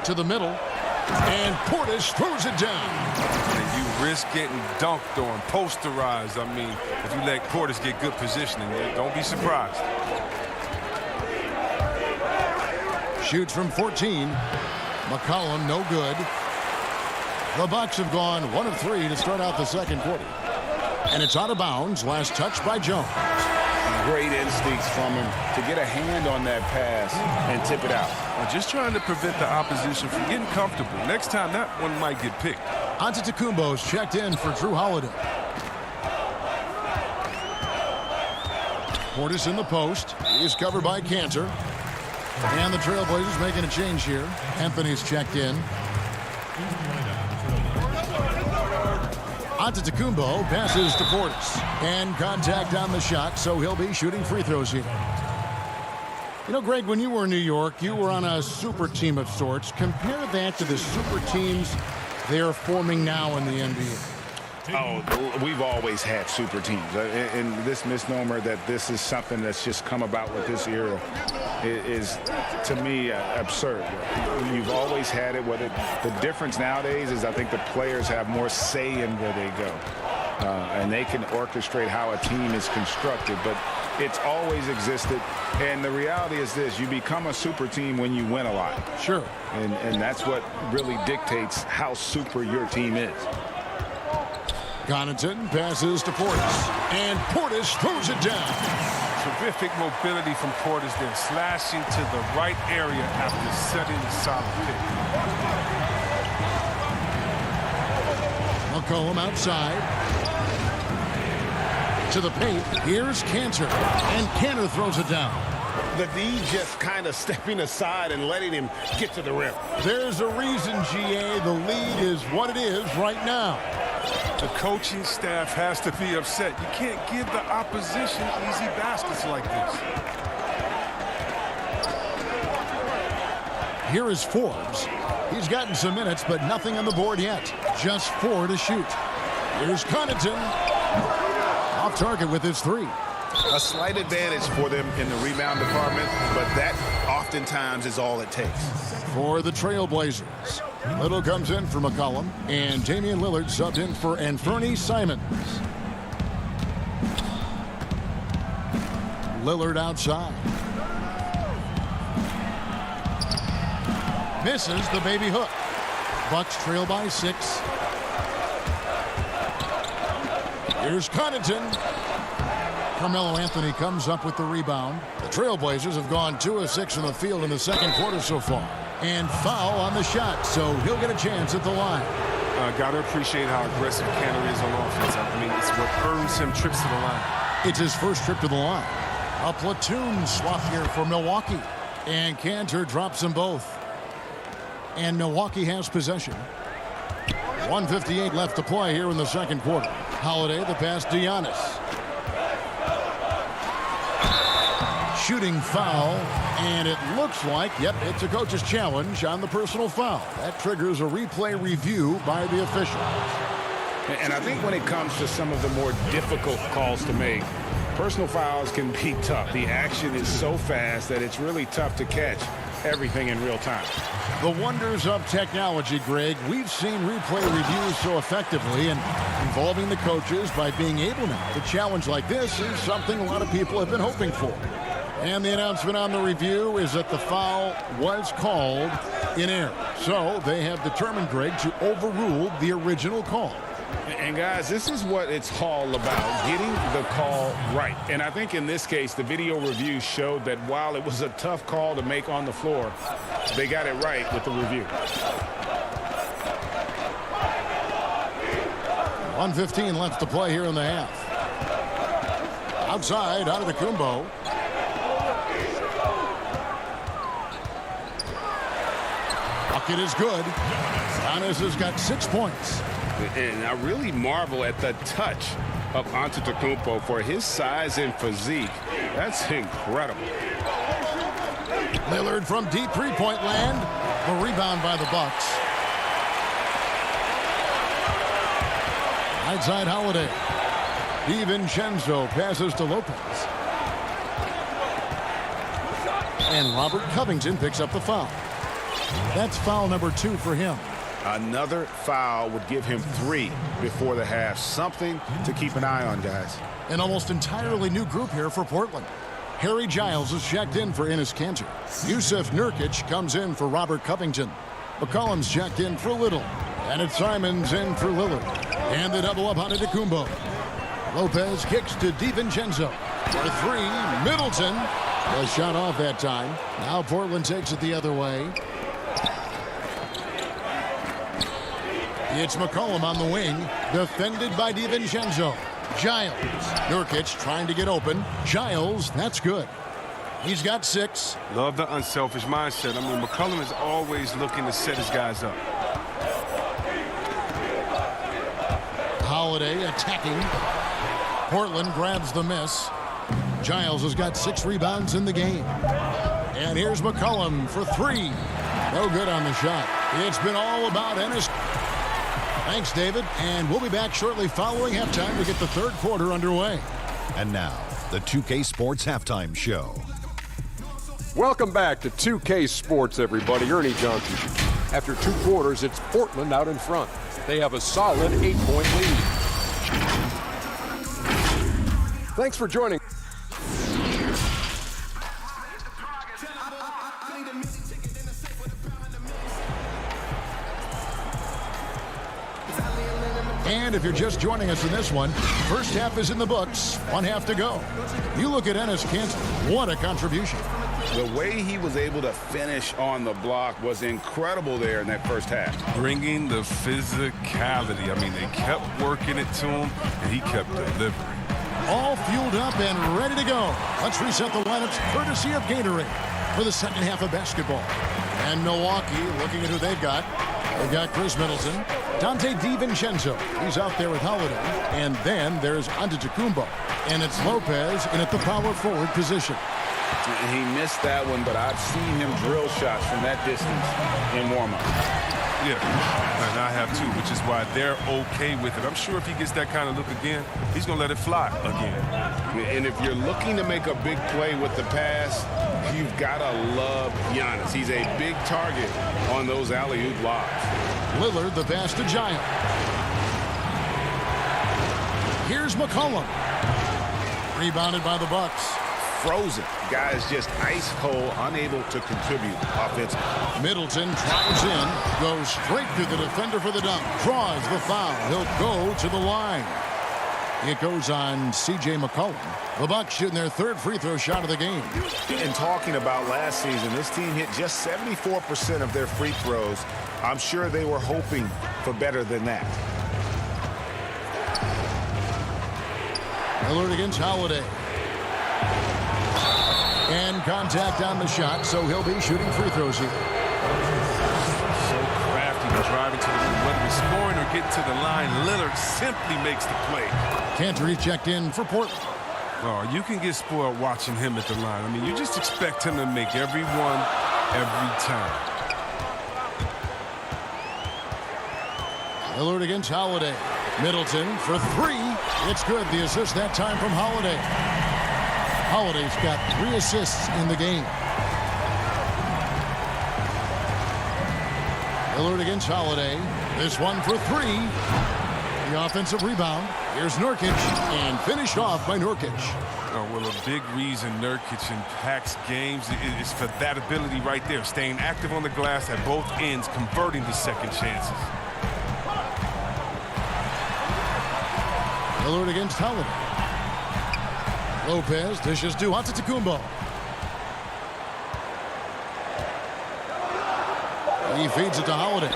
To the middle. And Portis throws it down. And you risk getting dunked on, posterized. I mean, if you let Portis get good positioning, don't be surprised. Shoots from 14. McCollum, no good. The Bucks have gone 1 of 3 to start out the second quarter. And it's out of bounds. Last touch by Jones. Great instincts from him to get a hand on that pass and tip it out. Just trying to prevent the opposition from getting comfortable. Next time, that one might get picked. Antetokounmpo's checked in for Drew Holiday. Portis in the post. He's covered by Kanter. And the Trailblazers making a change here. Anthony's checked in. Antetokounmpo passes to Portis. And contact on the shot, so he'll be shooting free throws here. You know, Greg, when you were in New York, you were on a super team of sorts. Compare that to the super teams they're forming now in the NBA. Oh, we've always had super teams. And this misnomer that this is something that's just come about with this era is, to me, absurd. You've always had it. The difference nowadays is I think the players have more say in where they go. And they can orchestrate how a team is constructed. But it's always existed. And the reality is this. You become a super team when you win a lot. Sure. And that's what really dictates how super your team is. Connaughton passes to Portis. And Portis throws it down. Terrific mobility from Portis, then slashing to the right area after setting a solid pick. McCollum outside. To the paint. Here's Kanter. And Kanter throws it down. The D just kind of stepping aside and letting him get to the rim. There's a reason, GA, the lead is what it is right now. The coaching staff has to be upset. You can't give the opposition easy baskets like this. Here is Forbes. He's gotten some minutes, but nothing on the board yet. Just 4 to shoot. Here's Connaughton. Off target with his 3. A slight advantage for them in the rebound department, but that oftentimes is all it takes. For the Trailblazers, Little comes in for McCollum, and Damian Lillard subbed in for Anthony Simons. Lillard outside. Misses the baby hook. Bucks trail by 6. Here's Connaughton. Carmelo Anthony comes up with the rebound. The Trailblazers have gone 2 of 6 from the field in the second quarter so far. And foul on the shot, so he'll get a chance at the line. Got to appreciate how aggressive Cantor is on offense. I mean, it's what earns him trips to the line. It's his first trip to the line. A platoon swap here for Milwaukee. And Cantor drops them both. And Milwaukee has possession. 1:58 left to play here in the second quarter. Holiday, the pass to Giannis. Shooting foul, and it looks like, yep, it's a coach's challenge on the personal foul. That triggers a replay review by the officials. And I think when it comes to some of the more difficult calls to make, personal fouls can be tough. The action is so fast that it's really tough to catch everything in real time. The wonders of technology, Greg. We've seen replay reviews so effectively, and involving the coaches by being able now to challenge like this is something a lot of people have been hoping for. And the announcement on the review is that the foul was called in error. So they have determined, Greg, to overrule the original call. And guys, this is what it's all about, getting the call right. And I think in this case, the video review showed that while it was a tough call to make on the floor, they got it right with the review. 1:15 left to play here in the half. Outside, out of the Kumbo. Bucket is good. Giannis has got 6 points. And I really marvel at the touch of Antetokounmpo for his size and physique. That's incredible. Lillard from deep three-point land. The rebound by the Bucks. Outside Holiday. DiVincenzo passes to Lopez. And Robert Covington picks up the foul. That's foul number 2 for him. Another foul would give him 3 before the half. Something to keep an eye on, guys. An almost entirely new group here for Portland. Harry Giles is checked in for Enes Kanter. Yusuf Nurkic comes in for Robert Covington. McCollum's checked in for Little. And it's Simons in for Lillard. And the double up on Antetokounmpo. Lopez kicks to DiVincenzo. For 3, Middleton. Was shot off that time. Now Portland takes it the other way. It's McCollum on the wing, defended by DiVincenzo. Giles. Nurkic trying to get open. Giles, that's good. He's got 6. Love the unselfish mindset. I mean, McCollum is always looking to set his guys up. Holiday attacking. Portland grabs the miss. Giles has got 6 rebounds in the game. And here's McCollum for 3. No good on the shot. It's been all about Enes. Thanks, David. And we'll be back shortly following halftime to get the third quarter underway. And now, the 2K Sports Halftime Show. Welcome back to 2K Sports, everybody. Ernie Johnson. After 2 quarters, it's Portland out in front. They have a solid 8-point lead. Thanks for joining. And if you're just joining us in this one, first half is in the books. 1 half to go. You look at Enes Kanter. What a contribution. The way he was able to finish on the block was incredible there in that first half. Bringing the physicality. I mean, they kept working it to him, and he kept delivering. All fueled up and ready to go. Let's reset the lineups courtesy of Gatorade for the second half of basketball. And Milwaukee, looking at who they've got. They've got Chris Middleton, Dante DiVincenzo. He's out there with Holiday. And then there's Antetokounmpo. And it's Lopez in at the power forward position. He missed that one, but I've seen him drill shots from that distance in warm-up. Yeah, and I have too, which is why they're okay with it. I'm sure if he gets that kind of look again, he's going to let it fly again. And if you're looking to make a big play with the pass, you've got to love Giannis. He's a big target on those alley-oop lobs. Lillard, the pass to Giant. Here's McCollum. Rebounded by the Bucks. Frozen. Guys just ice cold, unable to contribute offensively. Middleton travels in, goes straight through the defender for the dunk. Draws the foul. He'll go to the line. It goes on C.J. McCollum. The Bucks shooting their third free throw shot of the game. And talking about last season, this team hit just 74% of their free throws. I'm sure they were hoping for better than that. Lillard against Holiday. And contact on the shot, so he'll be shooting free throws here. So crafty driving to the rim, whether it's scoring or getting to the line. Lillard simply makes the play. Cantor checked in for Portland. Oh, you can get spoiled watching him at the line. I mean, you just expect him to make every one, every time. Lillard against Holiday. Middleton for three. It's good. The assist that time from Holiday. Holiday's got 3 assists in the game. Lillard against Holiday. This one for 3. The offensive rebound. Here's Nurkic, and finished off by Nurkic. Oh, well, a big reason Nurkic impacts games is for that ability right there, staying active on the glass at both ends, converting the second chances. Lillard against Holiday. Lopez dishes to Antetokounmpo. He feeds it to Holiday.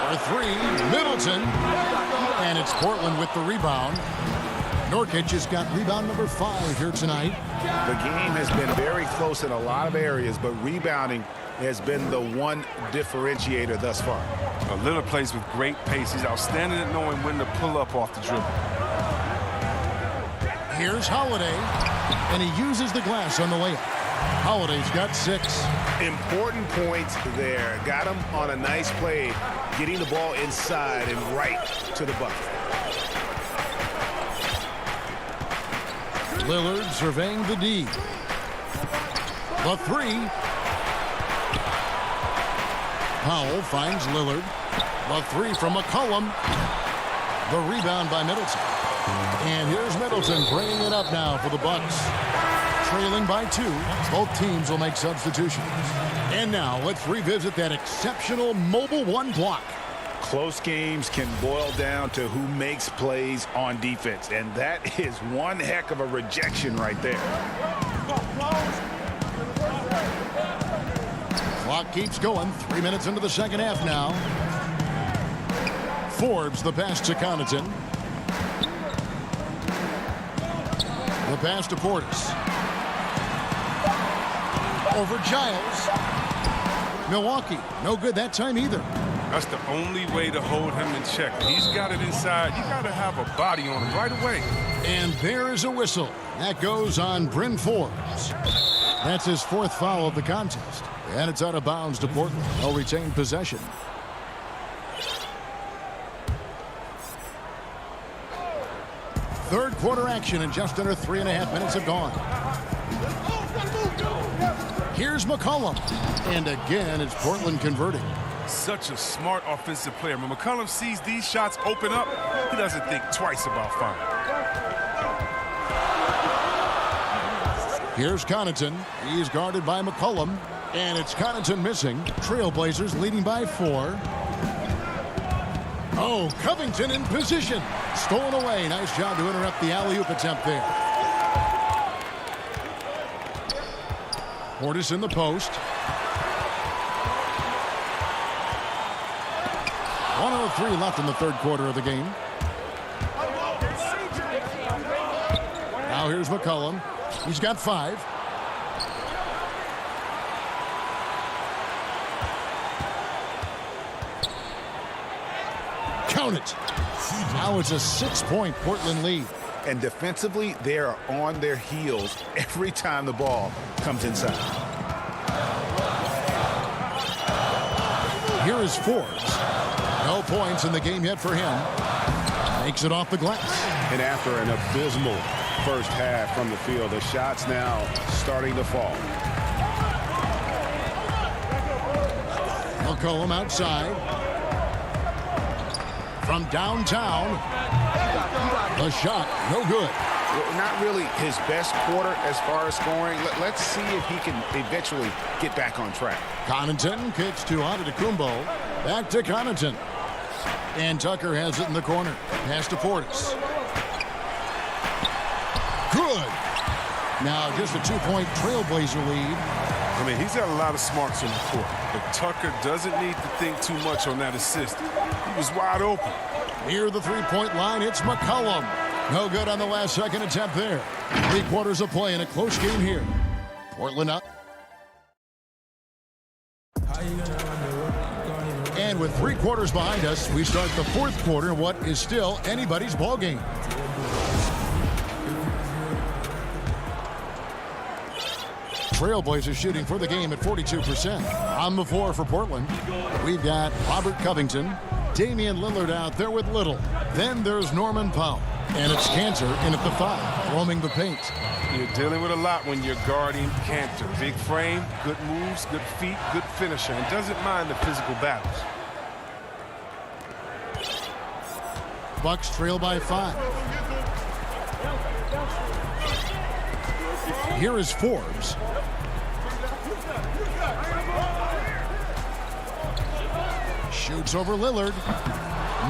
For 3, Middleton. And it's Portland with the rebound. Nurkic has got rebound number 5 here tonight. The game has been very close in a lot of areas, but rebounding has been the one differentiator thus far. Lillard plays with great pace. He's outstanding at knowing when to pull up off the dribble. Here's Holiday, and he uses the glass on the layup. Holiday's got 6. Important points there. Got him on a nice play, getting the ball inside and right to the bucket. Lillard surveying the D. The 3. Powell finds Lillard. The 3 from McCollum. The rebound by Middleton. And here's Middleton bringing it up now for the Bucks. Trailing by 2. Both teams will make substitutions. And now let's revisit that exceptional mobile 1 block. Close games can boil down to who makes plays on defense. And that is one heck of a rejection right there. Clock keeps going. 3 minutes into the second half now. Forbes the pass to Connaughton. The pass to Portis. Over Giles. Milwaukee, no good that time either. That's the only way to hold him in check. He's got it inside. You got to have a body on him right away. And there is a whistle. That goes on Bryn Forbes. That's his 4th foul of the contest. And it's out of bounds to Portland. They'll retain possession. Third quarter action, and just under 3.5 minutes have gone. Here's McCollum. And again, it's Portland converting. Such a smart offensive player. When McCollum sees these shots open up, he doesn't think twice about firing. Here's Connaughton. He's guarded by McCollum. And it's Connaughton missing. Trailblazers leading by 4. Oh, Covington in position. Stolen away. Nice job to interrupt the alley-oop attempt there. Portis in the post. 1:03 left in the third quarter of the game. Now here's McCollum. He's got 5. Count it. Now it's a 6-point Portland lead. And defensively, they are on their heels every time the ball comes inside. Here is Forbes. No points in the game yet for him. Makes it off the glass. And after an abysmal first half from the field, the shots now starting to fall. McCollum outside. From downtown. The shot, no good. Well, not really his best quarter as far as scoring. Let's see if he can eventually get back on track. Connaughton kicks to Antetokounmpo. Back to Connaughton. And Tucker has it in the corner. Pass to Portis. Good. Now just a 2-point Trailblazer lead. I mean, he's got a lot of smarts on the court, but Tucker doesn't need to think too much on that assist. He was wide open. Near the three-point line, it's McCollum. No good on the last second attempt there. 3 quarters of play in a close game here. Portland up. And with 3 quarters behind us, we start the 4th quarter in what is still anybody's ball game. Trailblazers shooting for the game at 42%. On the floor for Portland, we've got Robert Covington, Damian Lillard out there with Little. Then there's Norman Powell. And it's Cantor in at the 5, roaming the paint. You're dealing with a lot when you're guarding Cantor. Big frame, good moves, good feet, good finisher, and doesn't mind the physical battles. Bucks trail by 5. Here is Forbes. Shoots over Lillard.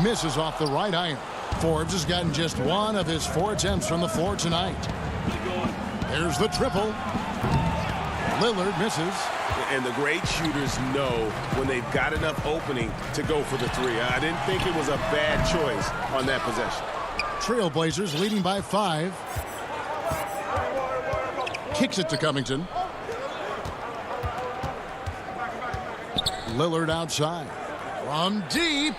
Misses off the right iron. Forbes has gotten just 1 of his 4 attempts from the floor tonight. There's the triple. Lillard misses. And the great shooters know when they've got enough opening to go for the 3. I didn't think it was a bad choice on that possession. Trailblazers leading by 5. Kicks it to Covington. Lillard outside. From deep.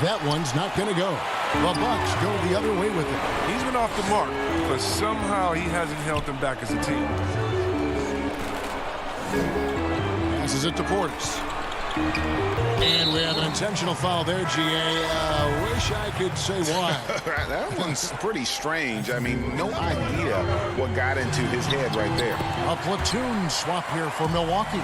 That one's not going to go. The Bucks go the other way with it. He's been off the mark, but somehow he hasn't held them back as a team. Passes it to Portis. And we have an intentional foul there, GA. Wish I could say why. That one's pretty strange. I mean, no idea what got into his head right there. A platoon swap here for Milwaukee.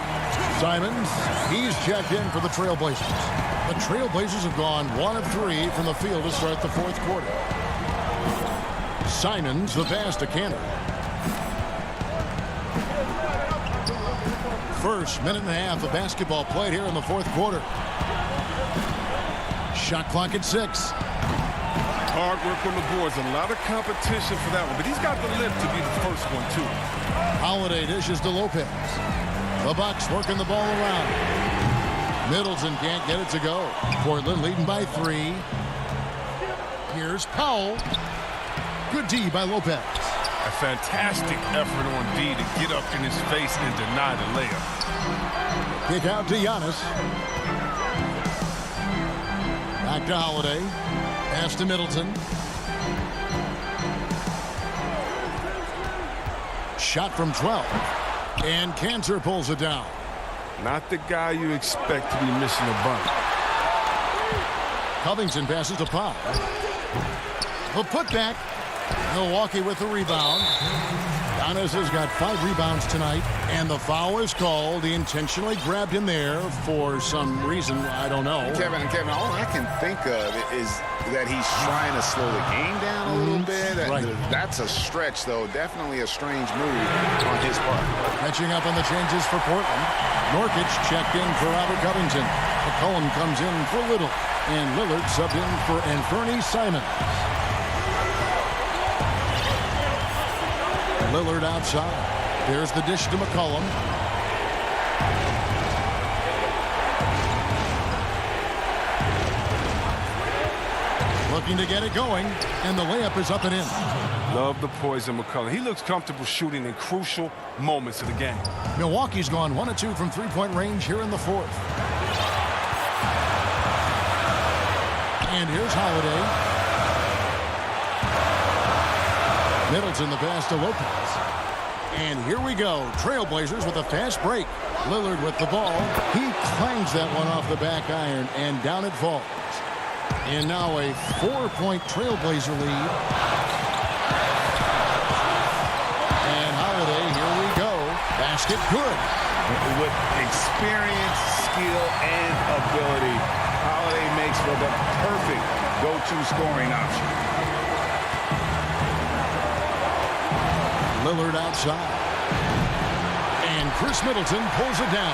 Simons, he's checked in for the Trailblazers. The Trailblazers have gone 1 of 3 from the field to start the 4th quarter. Simons, the pass to Cantor. First minute and a half of basketball played here in the 4th quarter. Shot clock at 6. Hard work on the boards. A lot of competition for that one, but he's got the lift to be the first one, too. Holiday dishes to Lopez. The Bucks working the ball around. Middleton can't get it to go. Portland leading by 3. Here's Powell. Good D by Lopez. A fantastic effort on D to get up in his face and deny the layup. Kick out to Giannis. Back to Holiday. Pass to Middleton. Shot from 12. And Cantor pulls it down. Not the guy you expect to be missing a bunt. Covington passes to Powell. The putback. Milwaukee with the rebound. Giannis has got 5 rebounds tonight, and the foul is called. He intentionally grabbed him there for some reason. I don't know. Kevin, all I can think of is that he's trying to slow the game down a little bit. Right. That's a stretch, though. Definitely a strange move on his part. Catching up on the changes for Portland. Norkic checked in for Robert Covington. McCollum comes in for Little. And Lillard subbed in for Anthony Simons. Lillard outside. There's the dish to McCollum. Looking to get it going, and the layup is up and in. Love the poise of McCollum. He looks comfortable shooting in crucial moments of the game. Milwaukee's gone 1 of 2 from 3-point range here in the 4th. And here's Holiday. Middleton the pass to Lopez. And here we go. Trailblazers with a fast break. Lillard with the ball. He clangs that one off the back iron, and down it falls. And now a 4-point Trailblazer lead. And Holiday, here we go. Basket good. With experience, skill, and ability, Holiday makes for the perfect go-to scoring option. Lillard outside. And Chris Middleton pulls it down.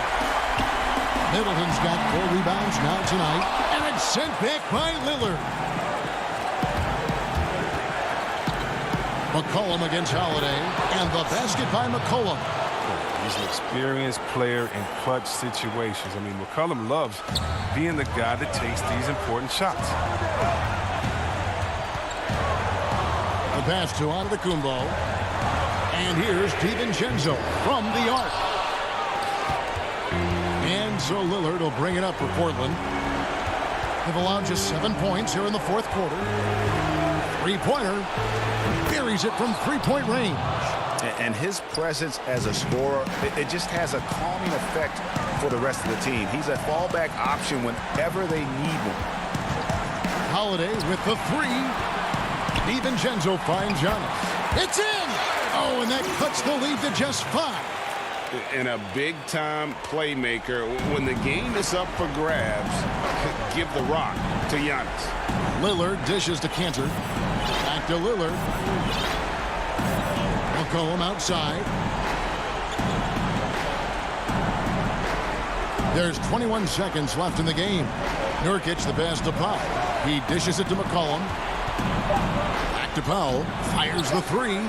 Middleton's got 4 rebounds now tonight. And it's sent back by Lillard. McCollum against Holiday. And the basket by McCollum. He's an experienced player in clutch situations. I mean, McCollum loves being the guy that takes these important shots. The pass to Antetokounmpo. And here's DiVincenzo from the arc. And so Lillard will bring it up for Portland. They've allowed just 7 points here in the fourth quarter. Three-pointer. Buries it from three-point range. And his presence as a scorer, it just has a calming effect for the rest of the team. He's a fallback option whenever they need one. Holiday with the three. DiVincenzo finds Giannis. It's in! Oh, and that cuts the lead to just 5. And a big-time playmaker. When the game is up for grabs, give the rock to Giannis. Lillard dishes to Cantor. Back to Lillard. McCollum outside. There's 21 seconds left in the game. Nurkic the pass to Powell. He dishes it to McCollum. Back to Powell. Fires the three.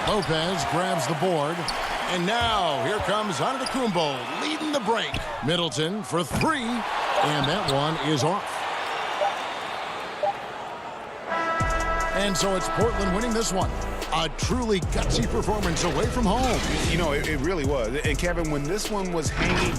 Lopez grabs the board. And now here comes Antetokounmpo leading the break. Middleton for 3. And that one is off. And so it's Portland winning this one. A truly gutsy performance away from home. You know, it really was. And Kevin, when this one was hanging...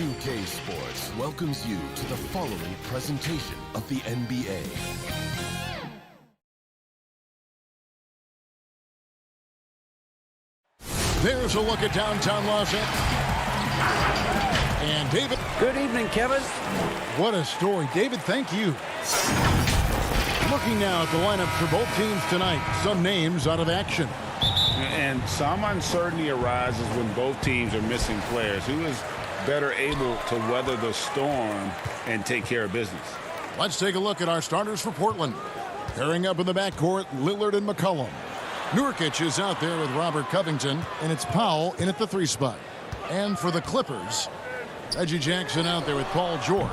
2K Sports welcomes you to the following presentation of the NBA. There's a look at downtown Los Angeles. And David. Good evening, Kevin. What a story. David, thank you. Looking now at the lineup for both teams tonight. Some names out of action. And some uncertainty arises when both teams are missing players. Who is better able to weather the storm and take care of business? Let's take a look at our starters for Portland. Pairing up in the backcourt, Lillard and McCollum. Nurkic is out there with Robert Covington, and it's Powell in at the 3 spot. And for the Clippers, Reggie Jackson out there with Paul George.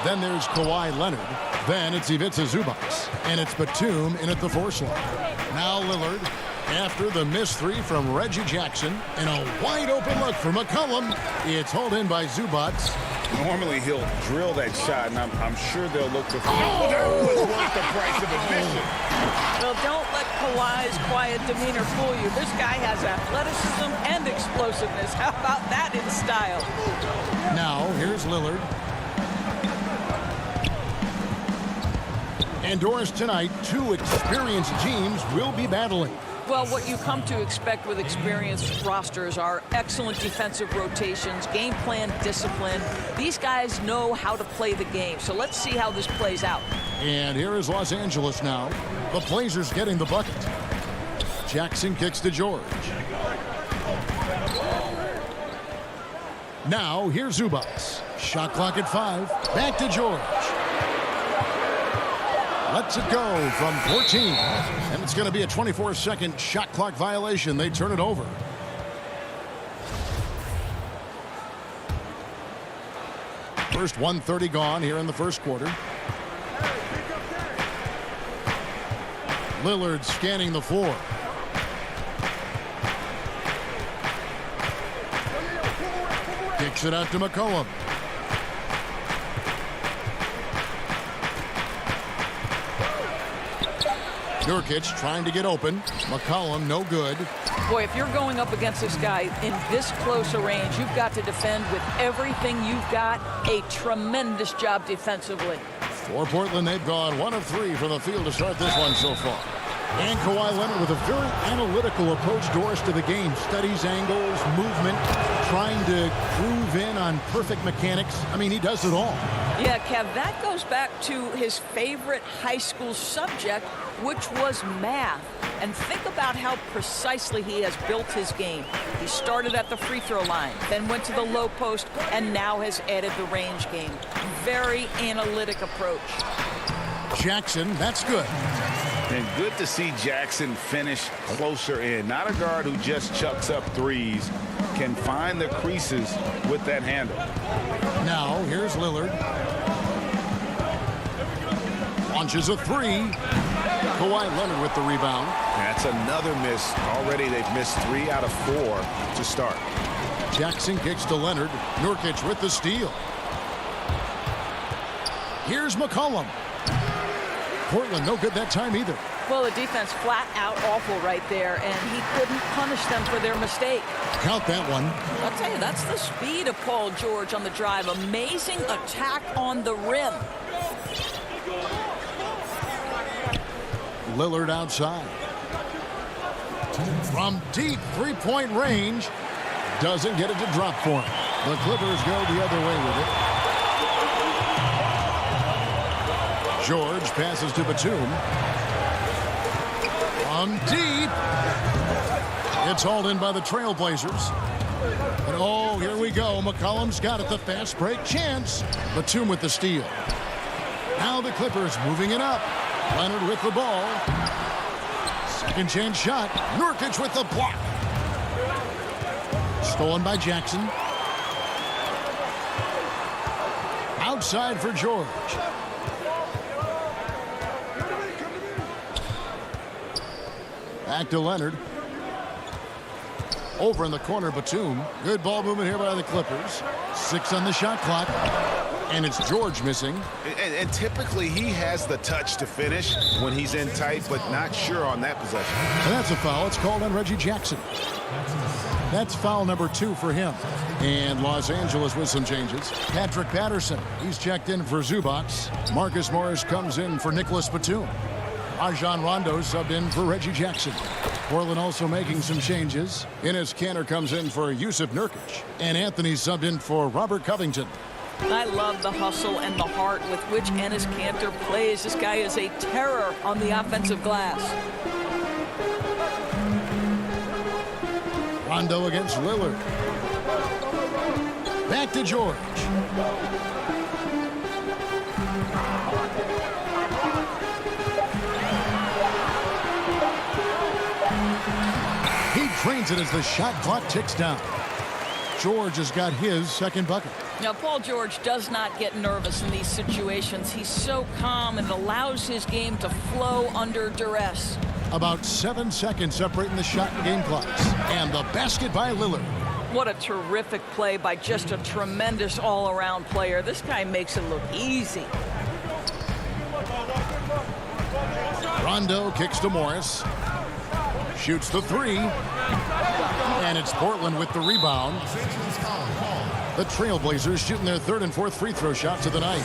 Then there's Kawhi Leonard. Then it's Ivica Zubac. And it's Batum in at the 4 slot. Now Lillard after the missed 3 from Reggie Jackson. And a wide open look for McCollum. It's hauled in by Zubac. Normally he'll drill that shot, and I'm sure they'll look to... Oh, that was worth the price of admission. Well, don't let Kawhi's quiet demeanor fool you. This guy has athleticism and explosiveness. How about that in style? Now, here's Lillard. Indoors tonight, two experienced teams will be battling. Well, what you come to expect with experienced rosters are excellent defensive rotations, game plan discipline. These guys know how to play the game. So let's see how this plays out. And here is Los Angeles now. The Blazers getting the bucket. Jackson kicks to George. Now, here's Zubac. Shot clock at 5. Back to George. Lets it go from 14. And it's going to be a 24-second shot clock violation. They turn it over. First 1:30 gone here in the first quarter. Lillard scanning the floor. Kicks it out to McCollum. Nurkic trying to get open. McCollum no good. Boy, if you're going up against this guy in this close a range, you've got to defend with everything you've got. A tremendous job defensively. For Portland, they've gone 1 of 3 from the field to start this one so far. And Kawhi Leonard with a very analytical approach, Doris, to the game. Studies angles, movement, trying to groove in on perfect mechanics. I mean, he does it all. Yeah, Kev, that goes back to his favorite high school subject, which was math. And think about how precisely he has built his game. He started at the free throw line, then went to the low post, and now has added the range game. Very analytic approach. Jackson, that's good. And good to see Jackson finish closer in. Not a guard who just chucks up threes. Can find the creases with that handle. Now, here's Lillard. Launches a 3. Kawhi Leonard with the rebound. That's another miss. Already they've missed 3 out of 4 to start. Jackson kicks to Leonard. Nurkic with the steal. Here's McCollum. Portland no good that time either. Well, the defense flat out awful right there, and he couldn't punish them for their mistake. Count that one. I'll tell you, that's the speed of Paul George on the drive. Amazing attack on the rim. Lillard outside. From deep three-point range. Doesn't get it to drop for him. The Clippers go the other way with it. George passes to Batum. From deep. It's hauled in by the Trailblazers. And oh, here we go. McCollum's got it. The fast break chance. Batum with the steal. Now the Clippers moving it up. Leonard with the ball. Second chance shot. Nurkic with the block. Stolen by Jackson. Outside for George. Back to Leonard. Over in the corner, Batum. Good ball movement here by the Clippers. 6 on the shot clock. And it's George missing. And typically he has the touch to finish when he's in tight, but not sure on that possession. And that's a foul. It's called on Reggie Jackson. That's foul number 2 for him. And Los Angeles with some changes. Patrick Patterson, he's checked in for Zubac. Marcus Morris comes in for Nicholas Batum. Rajon Rondo subbed in for Reggie Jackson. Portland also making some changes. Enes Kanter comes in for Yusuf Nurkic. And Anthony subbed in for Robert Covington. I love the hustle and the heart with which Enes Kanter plays. This guy is a terror on the offensive glass. Rondo against Lillard. Back to George. He trains it as the shot clock ticks down. George has got his second bucket. Now, Paul George does not get nervous in these situations. He's so calm and allows his game to flow under duress. About 7 seconds separating the shot and game clocks. And the basket by Lillard. What a terrific play by just a tremendous all-around player. This guy makes it look easy. Rondo kicks to Morris. Shoots the three. And it's Portland with the rebound. The Trailblazers shooting their third and fourth free throw shots of the night.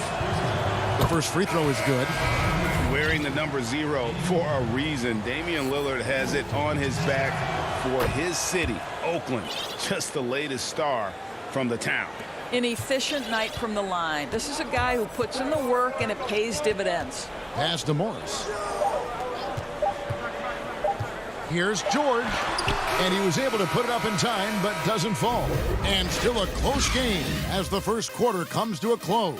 The first free throw is good. Wearing the number 0 for a reason. Damian Lillard has it on his back for his city, Oakland. Just the latest star from the town. An efficient night from the line. This is a guy who puts in the work and it pays dividends. Pass to Morris. Here's George. And he was able to put it up in time, but doesn't fall. And still a close game as the first quarter comes to a close.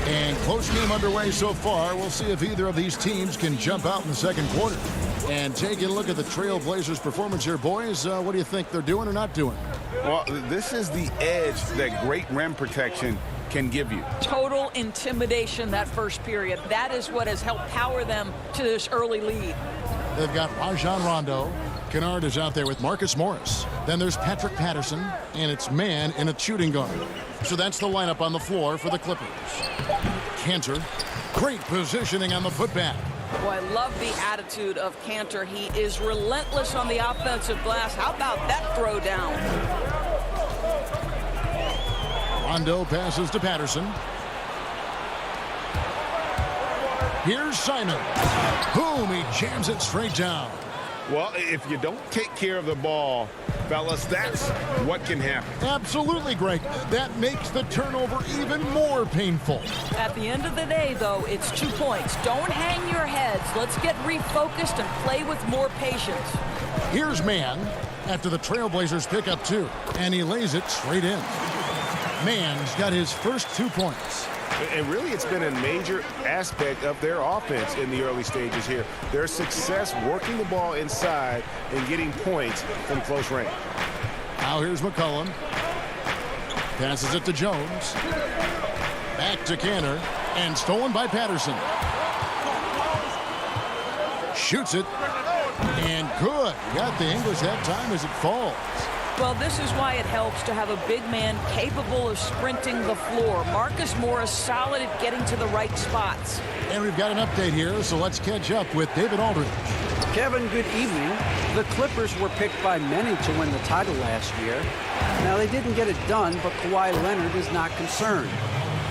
And close game underway so far. We'll see if either of these teams can jump out in the second quarter. And taking a look at the Trailblazers' performance here, boys, what do you think they're doing or not doing? Well, this is the edge that great rim protection can give you. Total intimidation that first period. That is what has helped power them to this early lead. They've got Rajon Rondo. Kennard is out there with Marcus Morris. Then there's Patrick Patterson, and it's man in a shooting guard. So that's the lineup on the floor for the Clippers. Cantor, great positioning on the putback. Boy, I love the attitude of Cantor. He is relentless on the offensive glass. How about that throw down? Rondo passes to Patterson. Here's Simon. Boom, he jams it straight down. Well, if you don't take care of the ball, fellas, that's what can happen. Absolutely, Greg. That makes the turnover even more painful. At the end of the day, though, it's 2 points. Don't hang your heads. Let's get refocused and play with more patience. Here's Mann after the Trailblazers pick up 2, and he lays it straight in. Mann's got his first 2 points. And really, it's been a major aspect of their offense in the early stages here. Their success working the ball inside and getting points from close range. Now here's McCollum. Passes it to Jones. Back to Cantor. And stolen by Patterson. Shoots it. And good. Got the English that time as it falls. Well, this is why it helps to have a big man capable of sprinting the floor. Marcus Morris solid at getting to the right spots. And we've got an update here, so let's catch up with David Aldridge. Kevin, good evening. The Clippers were picked by many to win the title last year. Now, they didn't get it done, but Kawhi Leonard is not concerned.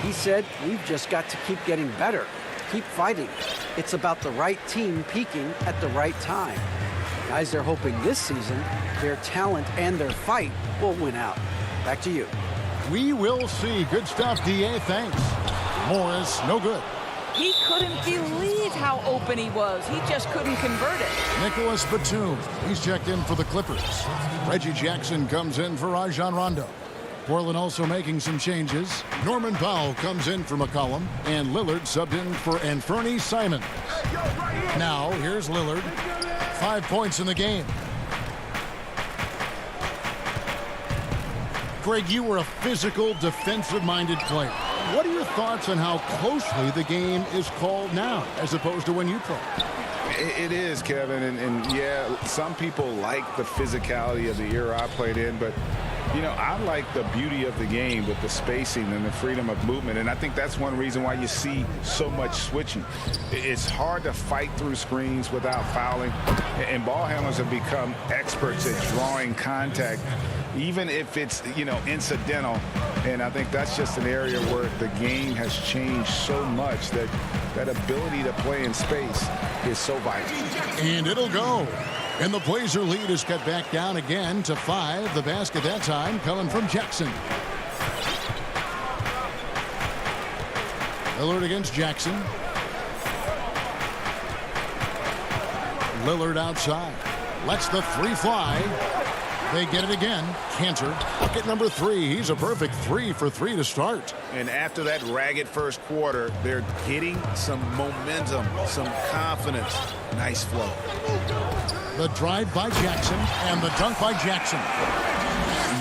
He said, we've just got to keep getting better, keep fighting. It's about the right team peaking at the right time. Guys, they're hoping this season their talent and their fight will win out. Back to you. We will see. Good stuff, D.A. Thanks. Morris, no good. He couldn't believe how open he was. He just couldn't convert it. Nicholas Batum, he's checked in for the Clippers. Reggie Jackson comes in for Rajon Rondo. Portland also making some changes. Norman Powell comes in for McCollum, and Lillard subbed in for Anthony Simons. Now, here's Lillard. 5 points in the game. Greg, you were a physical, defensive-minded player. What are your thoughts on how closely the game is called now, as opposed to when you played? It is, Kevin, and yeah, some people like the physicality of the era I played in, but you know, I like the beauty of the game with the spacing and the freedom of movement, and I think that's one reason why you see so much switching. It's hard to fight through screens without fouling, and ball handlers have become experts at drawing contact, even if it's, you know, incidental. And I think that's just an area where the game has changed so much that that ability to play in space is so vital. And it'll go. And the Blazer lead is cut back down again to 5. The basket that time coming from Jackson. Lillard against Jackson. Lillard outside. Lets the 3 fly. They get it again. Cantor, bucket number 3. He's a perfect 3 for 3 to start. And after that ragged first quarter, they're getting some momentum, some confidence. Nice flow. The drive by Jackson and the dunk by Jackson.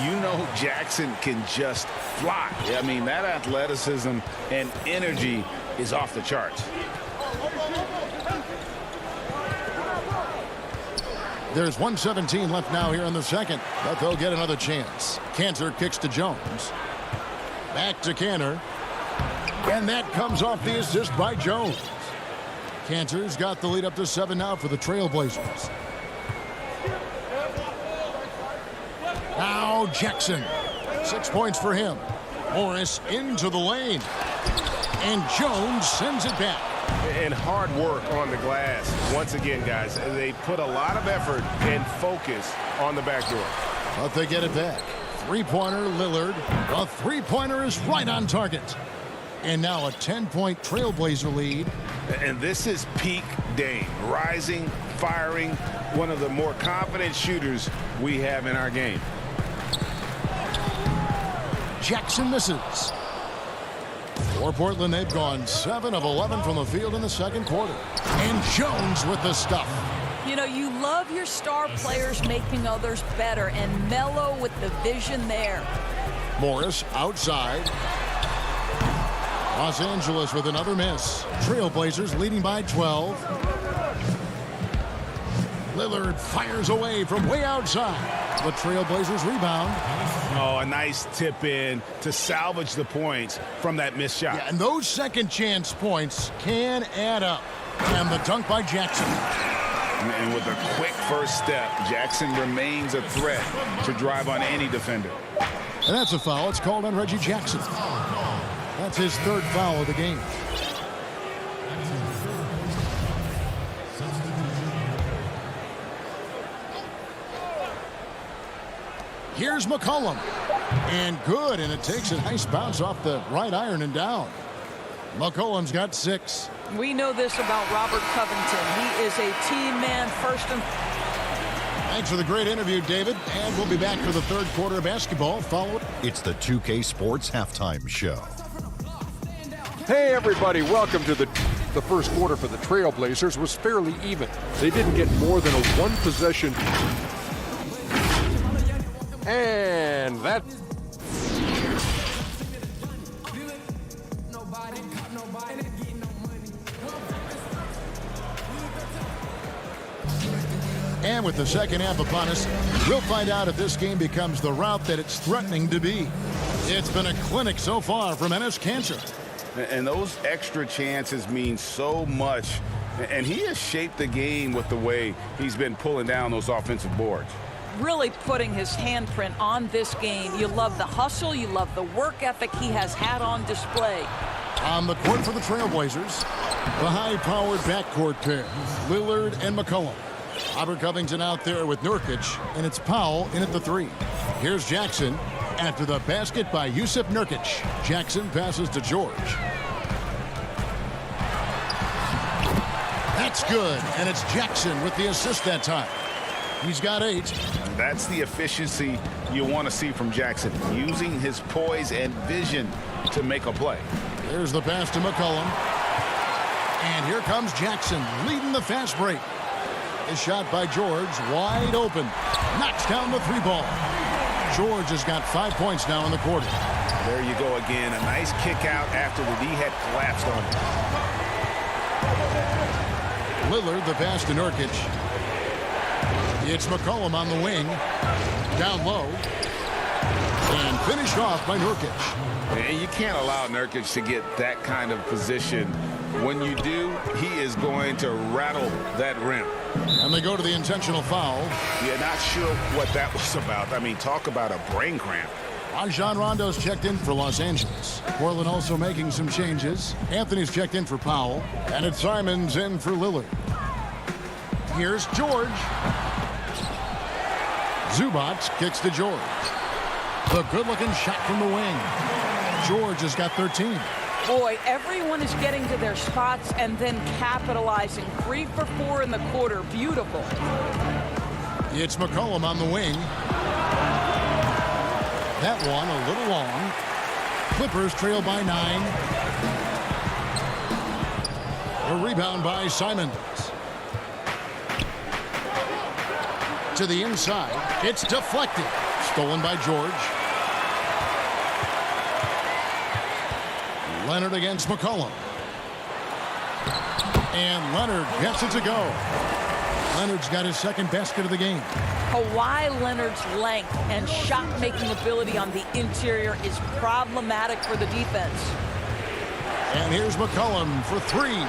You know Jackson can just fly. I mean, that athleticism and energy is off the charts. There's 1:17 left now here in the second, but they'll get another chance. Cantor kicks to Jones. Back to Cantor. And that comes off the assist by Jones. Cantor's got the lead up to 7 now for the Trailblazers. Now Jackson. 6 points for him. Morris into the lane. And Jones sends it back. And hard work on the glass. Once again, guys, they put a lot of effort and focus on the backdoor. But they get it back. Three-pointer, Lillard. The three-pointer is right on target. And now a 10-point Trailblazer lead. And this is peak Dame. Rising, firing, one of the more confident shooters we have in our game. Jackson misses. For Portland, they've gone 7 of 11 from the field in the second quarter. And Jones with the stuff. You know, you love your star players making others better, and Melo with the vision there. Morris outside. Los Angeles with another miss. Trailblazers leading by 12. Lillard fires away from way outside. The Trailblazers rebound. Oh, a nice tip in to salvage the points from that missed shot. Yeah, and those second chance points can add up. And the dunk by Jackson. And with a quick first step, Jackson remains a threat to drive on any defender. And that's a foul. It's called on Reggie Jackson. That's his third foul of the game. Here's McCollum. And good, and it takes a nice bounce off the right iron and down. McCollum's got 6. We know this about Robert Covington. He is a team man first and... Thanks for the great interview, David. And we'll be back for the third quarter of basketball. It's the 2K Sports Halftime Show. Hey, everybody. Welcome to the first quarter for the Trailblazers was fairly even. They didn't get more than a one-possession. And that... And with the second half upon us, we'll find out if this game becomes the route that it's threatening to be. It's been a clinic so far from Enes Kanter. And those extra chances mean so much. And he has shaped the game with the way he's been pulling down those offensive boards. Really putting his handprint on this game. You love the hustle. You love the work ethic he has had on display. On the court for the Trailblazers, the high-powered backcourt pair, Lillard and McCollum. Robert Covington out there with Nurkic, and it's Powell in at the 3. Here's Jackson after the basket by Yusuf Nurkic. Jackson passes to George. That's good, and it's Jackson with the assist that time. He's got 8. That's the efficiency you want to see from Jackson, using his poise and vision to make a play. There's the pass to McCollum. And here comes Jackson leading the fast break. A shot by George, wide open. Knocks down the 3-ball. George has got 5 points now in the quarter. There you go again. A nice kick out after the D had collapsed on him. Lillard, the pass to Nurkic. It's McCollum on the wing. Down low. And finished off by Nurkic. And you can't allow Nurkic to get that kind of position. When you do, he is going to rattle that rim. And they go to the intentional foul. Yeah, not sure what that was about. I mean, talk about a brain cramp. Rajon Rondo's checked in for Los Angeles. Portland also making some changes. Anthony's checked in for Powell. And it's Simons in for Lillard. Here's George. Zubac kicks to George. The good-looking shot from the wing. George has got 13. Boy, everyone is getting to their spots and then capitalizing. 3 for 4 in the quarter. Beautiful. It's McCollum on the wing. That one a little long. Clippers trail by 9. A rebound by Simons. To the inside. It's deflected. Stolen by George. Leonard against McCollum. And Leonard gets it to go. Leonard's got his second basket of the game. Kawhi Leonard's length and shot-making ability on the interior is problematic for the defense. And here's McCollum for three.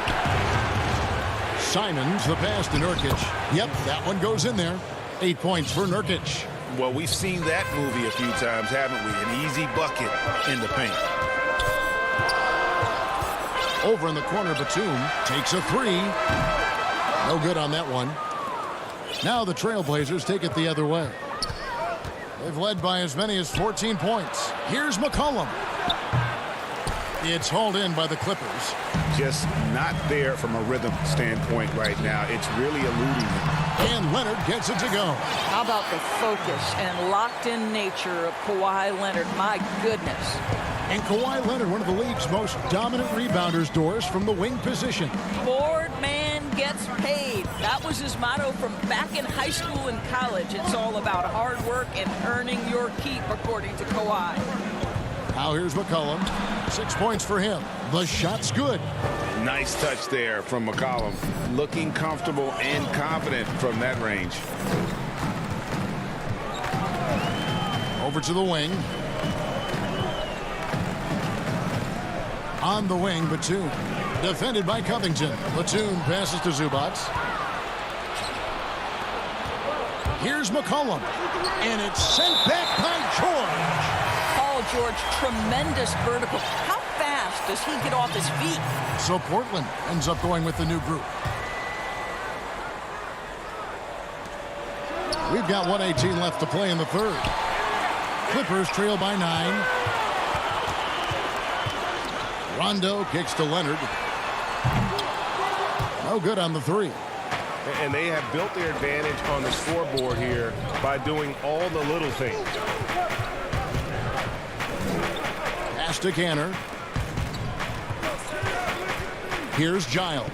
Simons the pass to Nurkic. Yep, that one goes in there. 8 points for Nurkic. Well, we've seen that movie a few times, haven't we? An easy bucket in the paint. Over in the corner, Batum takes a three. No good on that one. Now the Trailblazers take it the other way. They've led by as many as 14 points. Here's McCollum. It's hauled in by the Clippers. Just not there from a rhythm standpoint right now. It's really eluding him. And Leonard gets it to go. How about the focus and locked-in nature of Kawhi Leonard? My goodness. And Kawhi Leonard, one of the league's most dominant rebounders, Doris, from the wing position. Board man gets paid. That was his motto from back in high school and college. It's all about hard work and earning your keep, according to Kawhi. Now here's McCollum. 6 points for him. The shot's good. Nice touch there from McCollum. Looking comfortable and confident from that range. Over to the wing. On the wing, Batum. Defended by Covington. Batum passes to Zubac. Here's McCollum. And it's sent back by George. George, tremendous vertical. How fast does he get off his feet? So Portland ends up going with the new group. We've got 1:18 left to play in the third. Clippers trail by 9. Rondo kicks to Leonard. No good on the three. And they have built their advantage on the scoreboard here by doing all the little things. Pass to Canner. Here's Giles.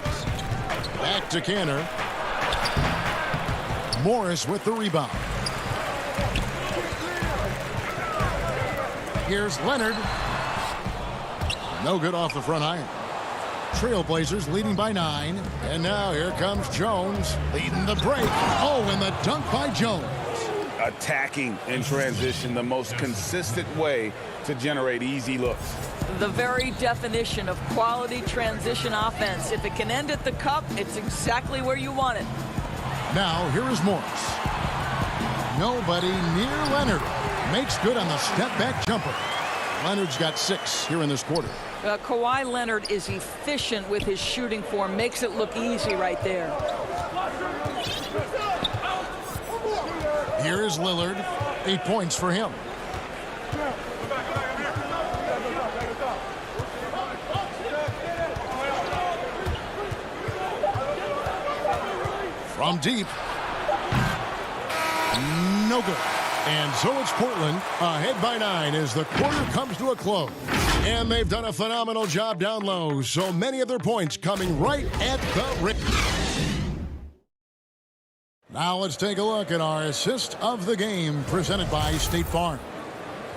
Back to Canner. Morris with the rebound. Here's Leonard. No good off the front iron. Trailblazers leading by 9. And now here comes Jones leading the break. Oh, and the dunk by Jones. Attacking in transition, the most consistent way to generate easy looks. The very definition of quality transition offense. If it can end at the cup, it's exactly where you want it. Now here is Morris. Nobody near Leonard. Makes good on the step-back jumper. Leonard's got 6 here in this quarter. Kawhi Leonard is efficient with his shooting form. Makes it look easy right there. Here is Lillard. 8 points for him. From deep. No good. And so it's Portland ahead by 9 as the quarter comes to a close. And they've done a phenomenal job down low. So many of their points coming right at the rim. Now let's take a look at our assist of the game presented by State Farm.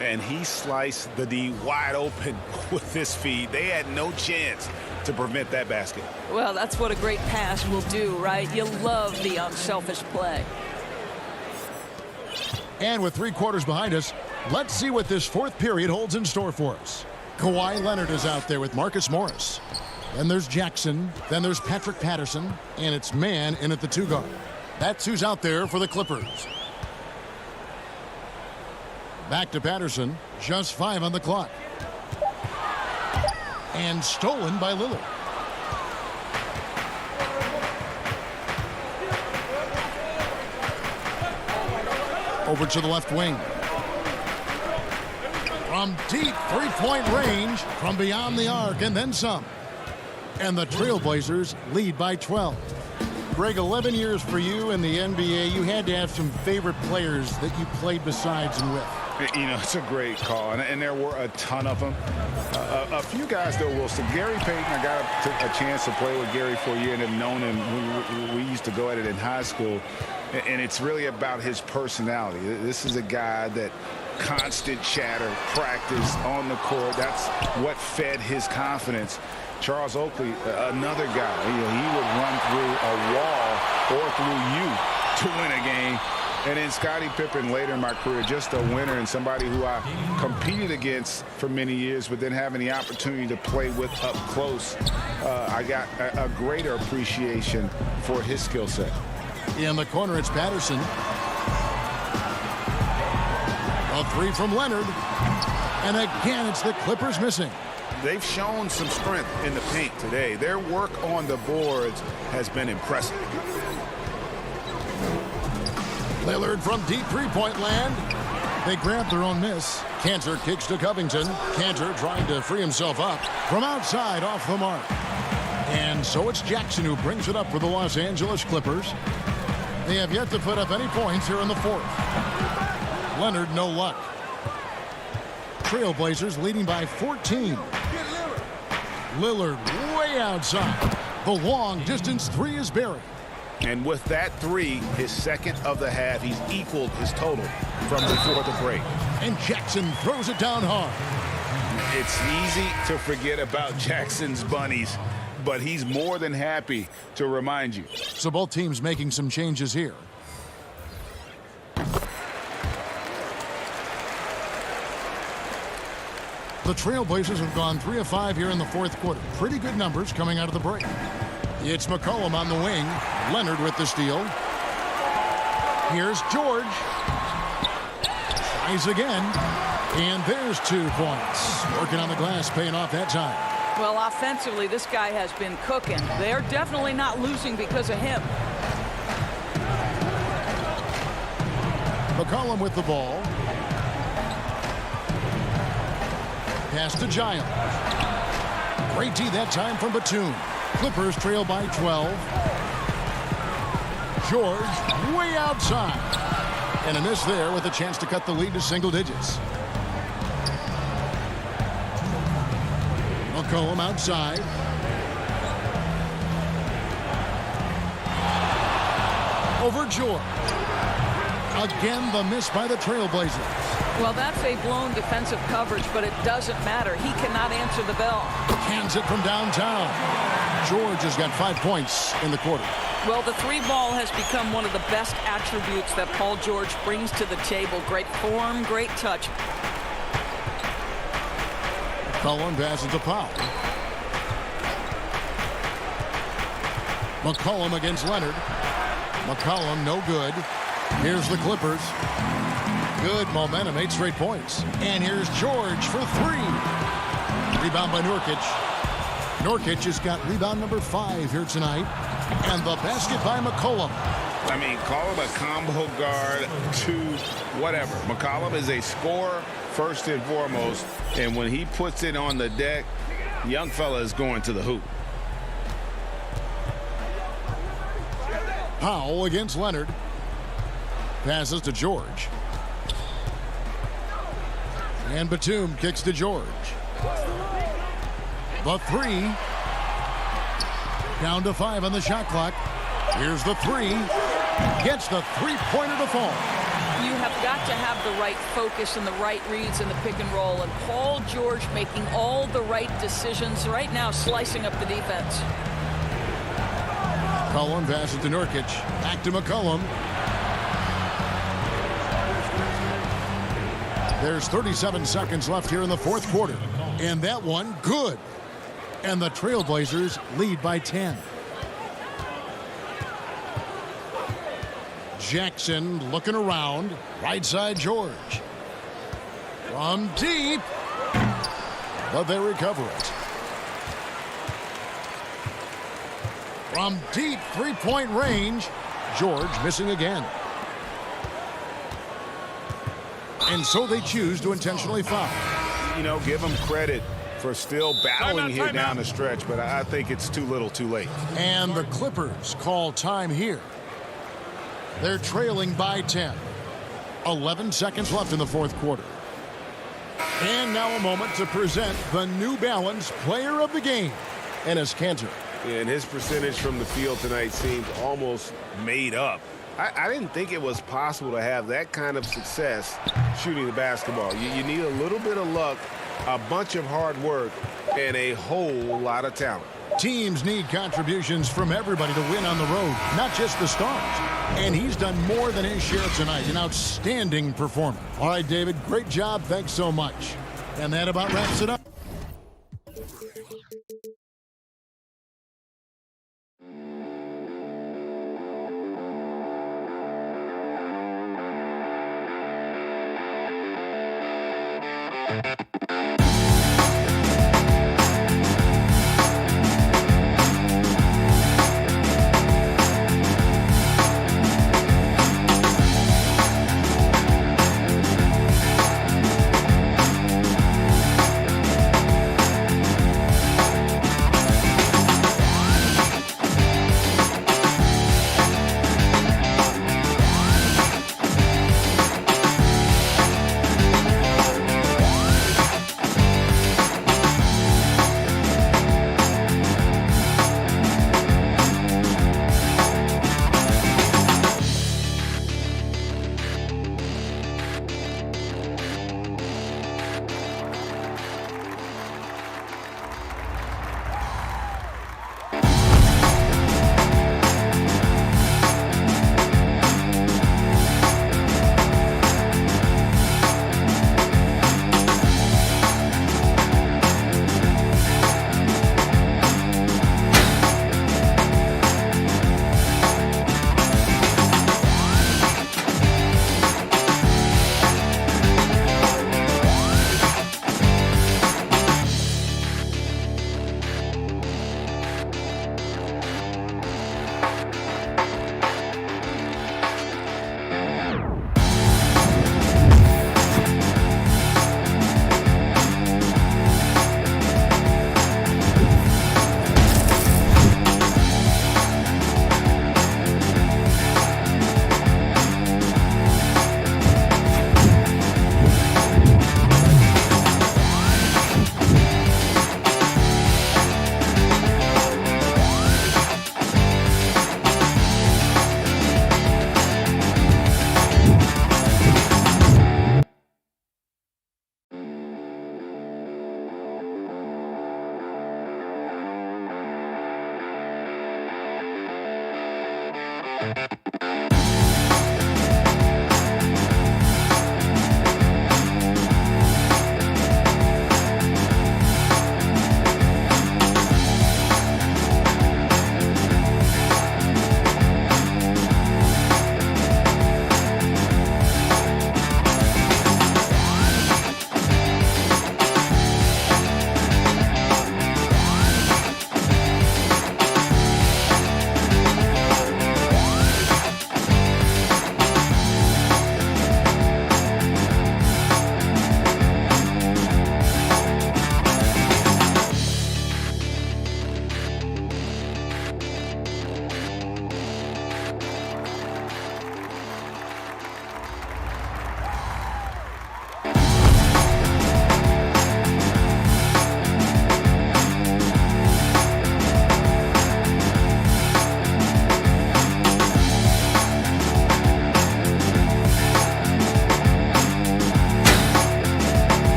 And he sliced the D wide open with this feed. They had no chance to prevent that basket. Well, that's what a great pass will do, right? You love the unselfish play. And with 3 quarters behind us, let's see what this fourth period holds in store for us. Kawhi Leonard is out there with Marcus Morris. Then there's Jackson. Then there's Patrick Patterson. And it's Man in at the 2 guard. That's who's out there for the Clippers. Back to Patterson. Just 5 on the clock. And stolen by Lillard. Over to the left wing. From deep 3-point range, from beyond the arc, and then some. And the Trailblazers lead by 12. Greg, 11 years for you in the NBA. You had to have some favorite players that you played besides and with. You know, it's a great call, and there were a ton of them. A few guys, though, Wilson. Gary Payton, I got a chance to play with Gary for a year and have known him. We used to go at it in high school, and it's really about his personality. This is a guy that constant chatter, practice on the court. That's what fed his confidence. Charles Oakley, another guy, he would run through a wall or through you to win a game. And then Scottie Pippen later in my career, just a winner and somebody who I competed against for many years, but then having the opportunity to play with up close, I got a greater appreciation for his skill set. In the corner, it's Patterson. A three from Leonard. And again, it's the Clippers missing. They've shown some strength in the paint today. Their work on the boards has been impressive. Lillard from deep three-point land. They grab their own miss. Cantor kicks to Covington. Cantor trying to free himself up from outside off the mark. And so it's Jackson who brings it up for the Los Angeles Clippers. They have yet to put up any points here in the fourth. Leonard, no luck. Trailblazers leading by 14. Lillard way outside. The long distance three is buried. And with that three, his second of the half, he's equaled his total from before the break. And Jackson throws it down hard. It's easy to forget about Jackson's bunnies, but he's more than happy to remind you. So both teams making some changes here. The Trailblazers have gone 3 of 5 here in the fourth quarter. Pretty good numbers coming out of the break. It's McCollum on the wing. Leonard with the steal. Here's George. Tries again. And there's 2 points. Working on the glass, paying off that time. Well, offensively, this guy has been cooking. They're definitely not losing because of him. McCollum with the ball. Pass to Giles. Great D that time from Batum. Clippers trail by 12. George way outside. And a miss there with a chance to cut the lead to single digits. McCollum outside. Over George. Again, the miss by the Trailblazers. Well, that's a blown defensive coverage, but it doesn't matter. He cannot answer the bell. Hands it from downtown. George has got 5 points in the quarter. Well, the three ball has become one of the best attributes that Paul George brings to the table. Great form, great touch. McCollum passes to Powell. McCollum against Leonard. McCollum no good. Here's the Clippers. Good momentum, 8 straight points. And here's George for 3. Rebound by Nurkic. Nurkic has got rebound number 5 here tonight. And the basket by McCollum. I mean, call him a combo guard to whatever. McCollum is a scorer first and foremost. And when he puts it on the deck, young fella is going to the hoop. Powell against Leonard. Passes to George. And Batum kicks to George. The 3. Down to 5 on the shot clock. Here's the 3. Gets the three-pointer to fall. You have got to have the right focus and the right reads in the pick and roll. And Paul George making all the right decisions right now, slicing up the defense. McCollum passes to Nurkic. Back to McCollum. There's 37 seconds left here in the fourth quarter. And that one, good. And the Trailblazers lead by 10. Jackson looking around. Right side, George. From deep. But they recover it. From deep three-point range. George missing again. And so they choose to intentionally foul. You know, give them credit for still battling here down the stretch, but I think it's too little too late. And the Clippers call time here. They're trailing by 10. 11 seconds left in the fourth quarter. And now a moment to present the New Balance Player of the Game, Enes Kanter. And his percentage from the field tonight seems almost made up. I didn't think it was possible to have that kind of success shooting the basketball. You need a little bit of luck, a bunch of hard work, and a whole lot of talent. Teams need contributions from everybody to win on the road, not just the stars. And he's done more than his share tonight. An outstanding performance. All right, David, great job. Thanks so much. And that about wraps it up.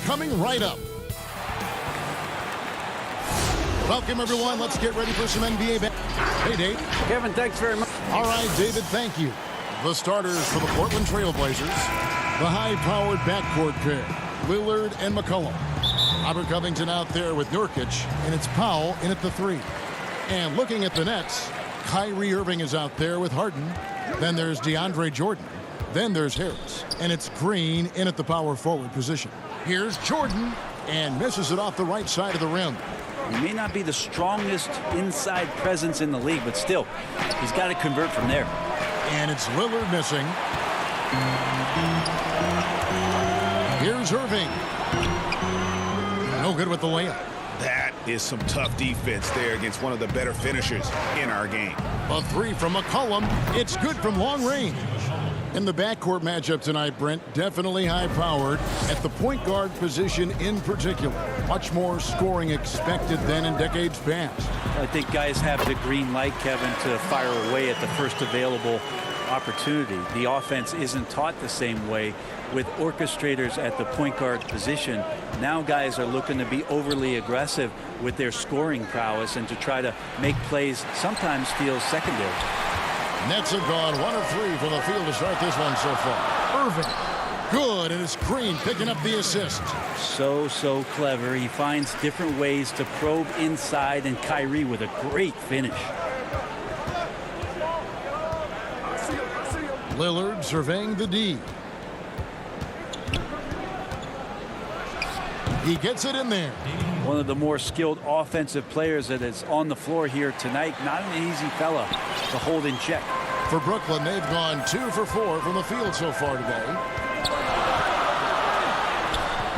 Coming right up. Welcome, everyone. Let's get ready for some NBA. Hey, Dave. Kevin, thanks very much. All right, David, thank you. The starters for the Portland Trail Blazers. The high-powered backcourt pair, Lillard and McCollum. Robert Covington out there with Nurkic, and it's Powell in at the 3. And looking at the Nets, Kyrie Irving is out there with Harden. Then there's DeAndre Jordan. Then there's Harris. And it's Green in at the power forward position. Here's Jordan, and misses it off the right side of the rim. He may not be the strongest inside presence in the league, but still, he's got to convert from there. And it's Lillard missing. Here's Irving. No good with the layup. That is some tough defense there against one of the better finishers in our game. A 3 from McCollum. It's good from long range. In the backcourt matchup tonight, Brent, definitely high-powered at the point guard position in particular. Much more scoring expected than in decades past. I think guys have the green light, Kevin, to fire away at the first available opportunity. The offense isn't taught the same way with orchestrators at the point guard position. Now guys are looking to be overly aggressive with their scoring prowess and to try to make plays sometimes feels secondary. Nets have gone 1 of 3 from the field to start this one so far. Irving, good, and it's Green picking up the assist. So clever. He finds different ways to probe inside, and Kyrie with a great finish. Lillard surveying the D. He gets it in there. One of the more skilled offensive players that is on the floor here tonight. Not an easy fella to hold in check. For Brooklyn, they've gone 2 for 4 from the field so far today.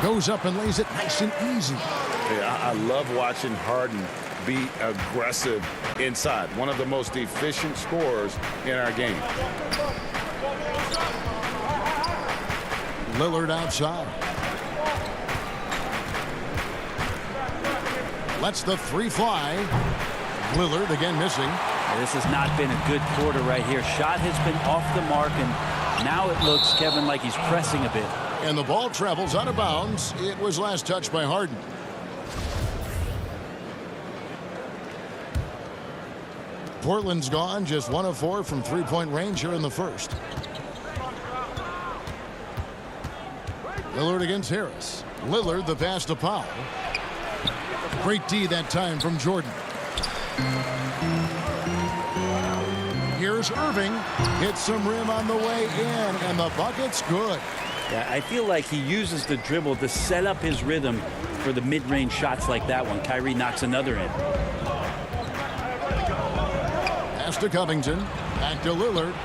Goes up and lays it nice and easy. Yeah, I love watching Harden be aggressive inside. One of the most efficient scorers in our game. Lillard outside. Lets the 3 fly. Lillard again missing. This has not been a good quarter right here. Shot has been off the mark, and now it looks, Kevin, like he's pressing a bit. And the ball travels out of bounds. It was last touched by Harden. Portland's gone just 1 of 4 from three-point range here in the first. Lillard against Harris. Lillard the pass to Powell. Great D that time from Jordan. Here's Irving. Hits some rim on the way in, and the bucket's good. Yeah, I feel like he uses the dribble to set up his rhythm for the mid-range shots like that one. Kyrie knocks another in. Pass to Covington. Back to Lillard.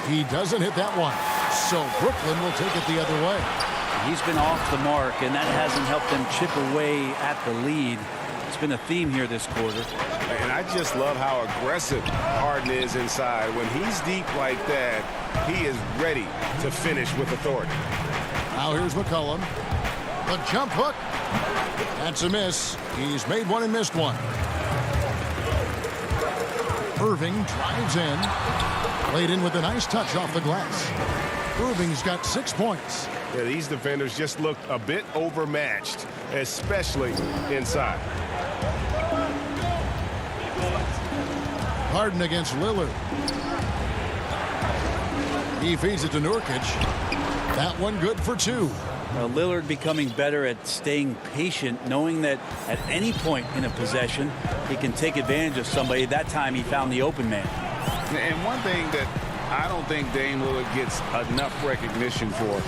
He doesn't hit that one. So Brooklyn will take it the other way. He's been off the mark, and that hasn't helped them chip away at the lead. It's been a theme here this quarter. And I just love how aggressive Harden is inside. When he's deep like that, he is ready to finish with authority. Now here's McCollum. The jump hook. That's a miss. He's made one and missed one. Irving drives in. Laid in with a nice touch off the glass. Irving's got 6 points. Yeah, these defenders just looked a bit overmatched, especially inside. Harden against Lillard. He feeds it to Nurkic. That one good for 2. Lillard becoming better at staying patient, knowing that at any point in a possession, he can take advantage of somebody. That time he found the open man. And one thing that I don't think Dame Lillard gets enough recognition for,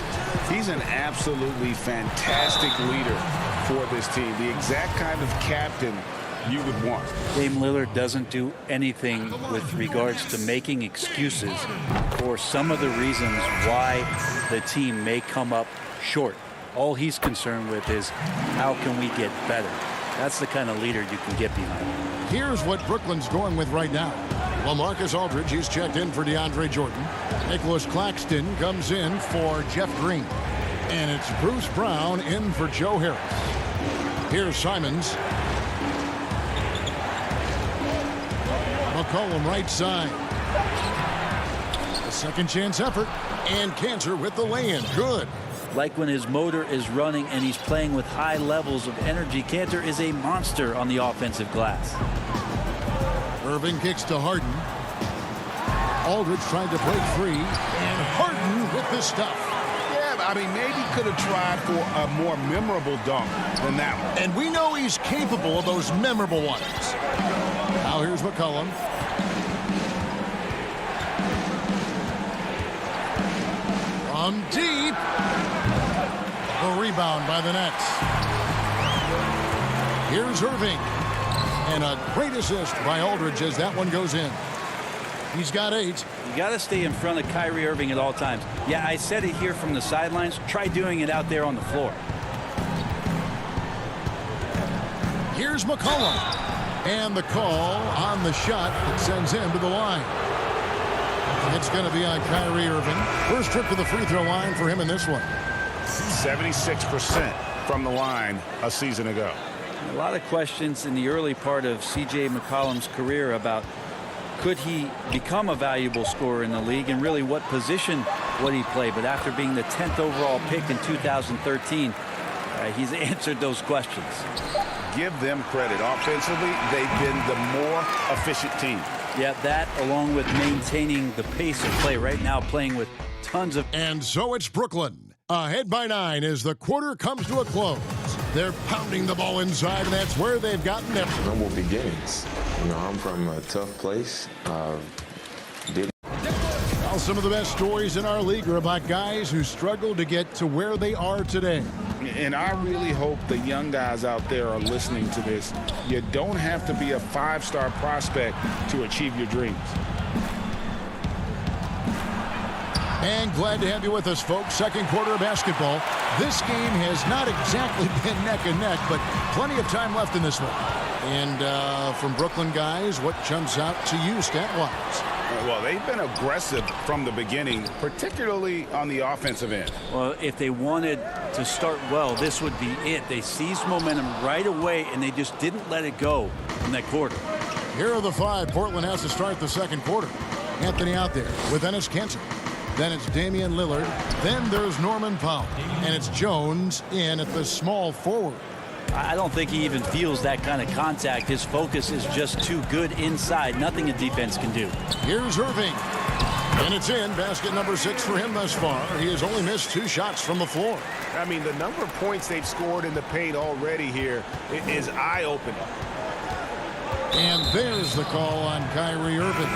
he's an absolutely fantastic leader for this team. The exact kind of captain you would want. Dame Lillard doesn't do anything with regards to making excuses for some of the reasons why the team may come up short. All he's concerned with is how can we get better. That's the kind of leader you can get behind. Here's what Brooklyn's going with right now. LaMarcus Aldridge, he's checked in for DeAndre Jordan. Nicholas Claxton comes in for Jeff Green. And it's Bruce Brown in for Joe Harris. Here's Simons. McCollum right side. A second chance effort. And Cantor with the lay-in. Good. Like when his motor is running and he's playing with high levels of energy, Cantor is a monster on the offensive glass. Irving kicks to Harden. Aldridge trying to break free. And Harden with the stuff. Yeah, I mean, maybe could have tried for a more memorable dunk than that one. And we know he's capable of those memorable ones. Now here's McCollum. From deep. A rebound by the Nets. Here's Irving. And a great assist by Aldridge as that one goes in. He's got 8. You got to stay in front of Kyrie Irving at all times. Yeah, I said it here from the sidelines. Try doing it out there on the floor. Here's McCollum. And the call on the shot that sends him to the line. It's going to be on Kyrie Irving. First trip to the free throw line for him in this one. 76% from the line a season ago. A lot of questions in the early part of C.J. McCollum's career about could he become a valuable scorer in the league and really what position would he play. But after being the 10th overall pick in 2013, he's answered those questions. Give them credit. Offensively, they've been the more efficient team. Yeah, that along with maintaining the pace of play right now, playing with tons of... And so it's Brooklyn. Ahead by 9 as the quarter comes to a close. They're pounding the ball inside, and that's where they've gotten their humble beginnings. You know, I'm from a tough place. Well, some of the best stories in our league are about guys who struggled to get to where they are today. And I really hope the young guys out there are listening to this. You don't have to be a 5-star prospect to achieve your dreams. And glad to have you with us, folks. Second quarter of basketball. This game has not exactly been neck and neck, but plenty of time left in this one. And from Brooklyn guys, what jumps out to you stat-wise? Well, they've been aggressive from the beginning, particularly on the offensive end. Well, if they wanted to start well, this would be it. They seized momentum right away, and they just didn't let it go in that quarter. Here are the 5 Portland has to start the second quarter. Anthony out there with Enes Kanter. Then it's Damian Lillard. Then there's Norman Powell. And it's Jones in at the small forward. I don't think he even feels that kind of contact. His focus is just too good inside. Nothing a defense can do. Here's Irving. And it's in. Basket number 6 for him thus far. He has only missed 2 shots from the floor. I mean, the number of points they've scored in the paint already here is eye-opening. And there's the call on Kyrie Irving.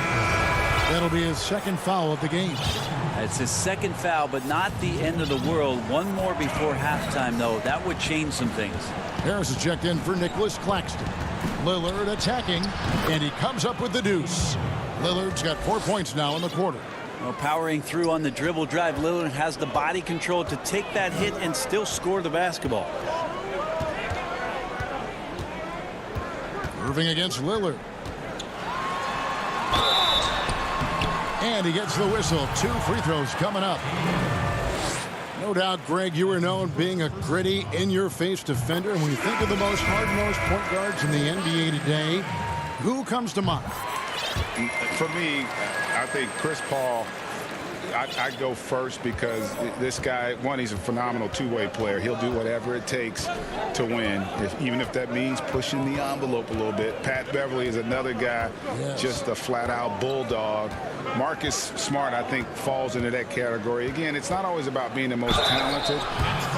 That'll be his second foul of the game. It's his second foul, but not the end of the world. One more before halftime, though. That would change some things. Harris is checked in for Nicholas Claxton. Lillard attacking, and he comes up with the deuce. Lillard's got 4 points now in the quarter. Well, powering through on the dribble drive, Lillard has the body control to take that hit and still score the basketball. Irving against Lillard. And he gets the whistle. 2 free throws coming up. No doubt, Greg, you are known being a gritty, in-your-face defender. And when you think of the most hard-nosed point guards in the NBA today, who comes to mind? For me, I think Chris Paul I go first because this guy, one, he's a phenomenal two-way player. He'll do whatever it takes to win, even if that means pushing the envelope a little bit. Pat Beverly is another guy, just a flat-out bulldog. Marcus Smart, I think, falls into that category. Again, it's not always about being the most talented,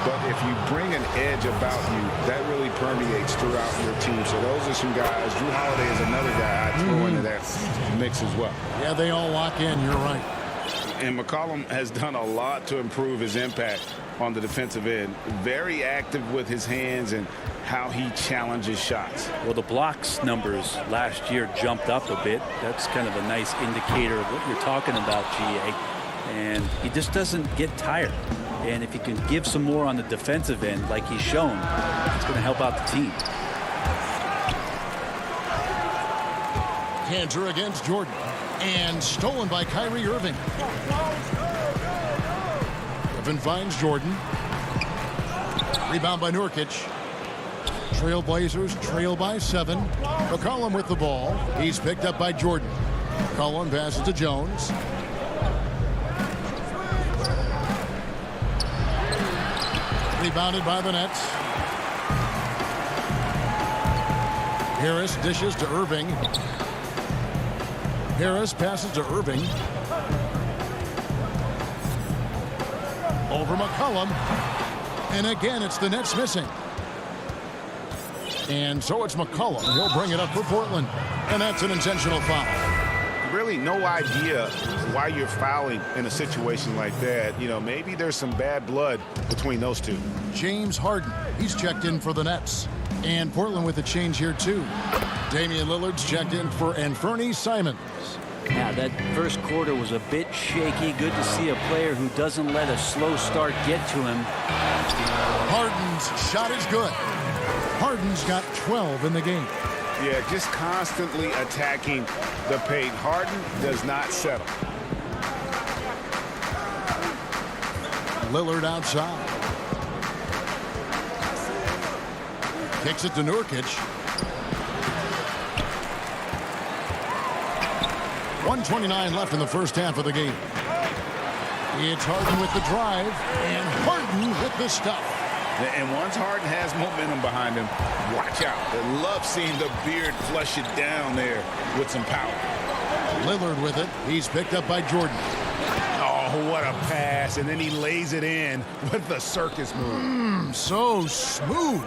but if you bring an edge about you, that really permeates throughout your team. So those are some guys. Drew Holiday is another guy I'd throw into that mix as well. Yeah, they all lock in. You're right. And McCollum has done a lot to improve his impact on the defensive end. Very active with his hands and how he challenges shots. Well, the blocks numbers last year jumped up a bit. That's kind of a nice indicator of what you're talking about, GA. And he just doesn't get tired. And if he can give some more on the defensive end like he's shown, it's going to help out the team. Cantor against Jordan. And stolen by Kyrie Irving. Griffin finds Jordan. Rebound by Nurkic. Trailblazers trail by 7. McCollum with the ball. He's picked up by Jordan. McCollum passes to Jones. Rebounded by the Nets. Harris dishes to Irving. Harris passes to Irving. Over McCollum. And again, it's the Nets missing. And so it's McCollum. He'll bring it up for Portland. And that's an intentional foul. Really no idea why you're fouling in a situation like that. You know, maybe there's some bad blood between those two. James Harden. He's checked in for the Nets. And Portland with a change here, too. Damian Lillard's checked in for Anthony Simons. Yeah, that first quarter was a bit shaky. Good to see a player who doesn't let a slow start get to him. Harden's shot is good. Harden's got 12 in the game. Yeah, just constantly attacking the paint. Harden does not settle. Lillard outside. Kicks it to Nurkic. 1:29 left in the first half of the game. It's Harden with the drive, and Harden with the stuff. And once Harden has momentum behind him, watch out. I love seeing the beard flush it down there with some power. Lillard with it. He's picked up by Jordan. Oh, what a pass. And then he lays it in with the circus move. So smooth.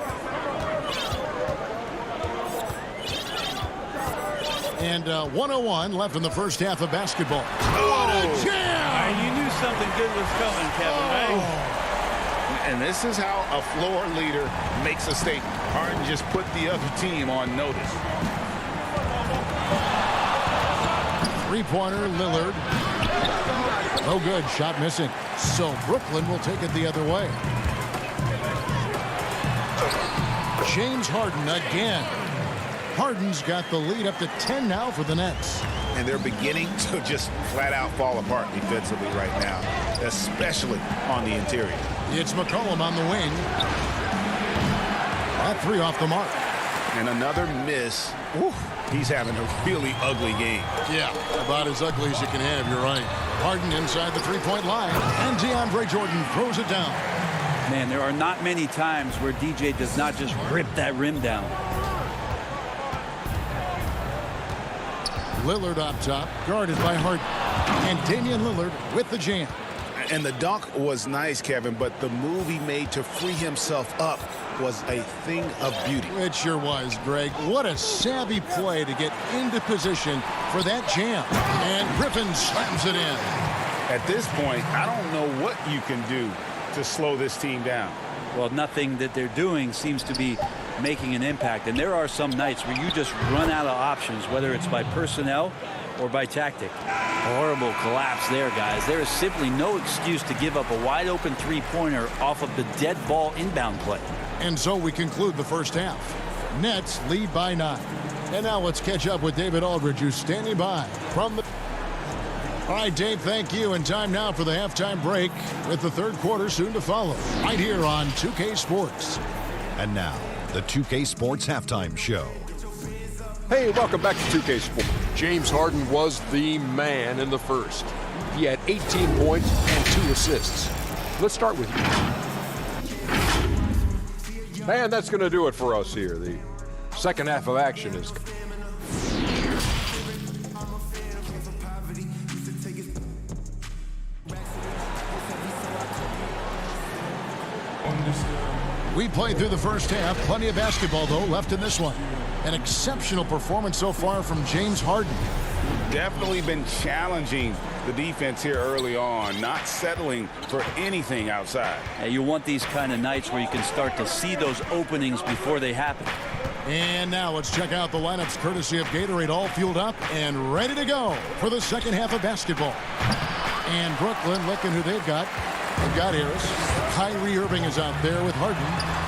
And 1:01 left in the first half of basketball. What a jam! You knew something good was coming, Kevin, right? And this is how a floor leader makes a statement. Harden just put the other team on notice. Three-pointer, Lillard. No good, shot missing. So Brooklyn will take it the other way. James Harden again. Harden's got the lead up to 10 now for the Nets. And they're beginning to just flat out fall apart defensively right now, especially on the interior. It's McCollum on the wing. That three off the mark. And another miss. Ooh, he's having a really ugly game. Yeah, about as ugly as you can have, you're right. Harden inside the three-point line, and DeAndre Jordan throws it down. Man, there are not many times where DJ does not just rip that rim down. Lillard up top, guarded by Harden. And Damian Lillard with the jam. And the dunk was nice, Kevin, but the move he made to free himself up was a thing of beauty. It sure was, Greg. What a savvy play to get into position for that jam. And Griffin slams it in. At this point, I don't know what you can do to slow this team down. Well, nothing that they're doing seems to be making an impact. And there are some nights where you just run out of options, whether it's by personnel or by tactic. Horrible collapse there, guys. There is simply no excuse to give up a wide-open three-pointer off of the dead ball inbound play. And so we conclude the first half. Nets lead by 9. And now let's catch up with David Aldridge, who's standing by from the... All right, Dave, thank you. And time now for the halftime break with the third quarter soon to follow. Right here on 2K Sports. And now, the 2K Sports Halftime Show. Hey, welcome back to 2K Sports. James Harden was the man in the first. He had 18 points and 2 assists. Let's start with you. And that's going to do it for us here. The second half of action is... We played through the first half. Plenty of basketball, though, left in this one. An exceptional performance so far from James Harden. Definitely been challenging the defense here early on, not settling for anything outside. Yeah, you want these kind of nights where you can start to see those openings before they happen. And now let's check out the lineups courtesy of Gatorade, all fueled up and ready to go for the second half of basketball. And Brooklyn, looking who they've got. They've got Harris. Kyrie Irving is out there with Harden.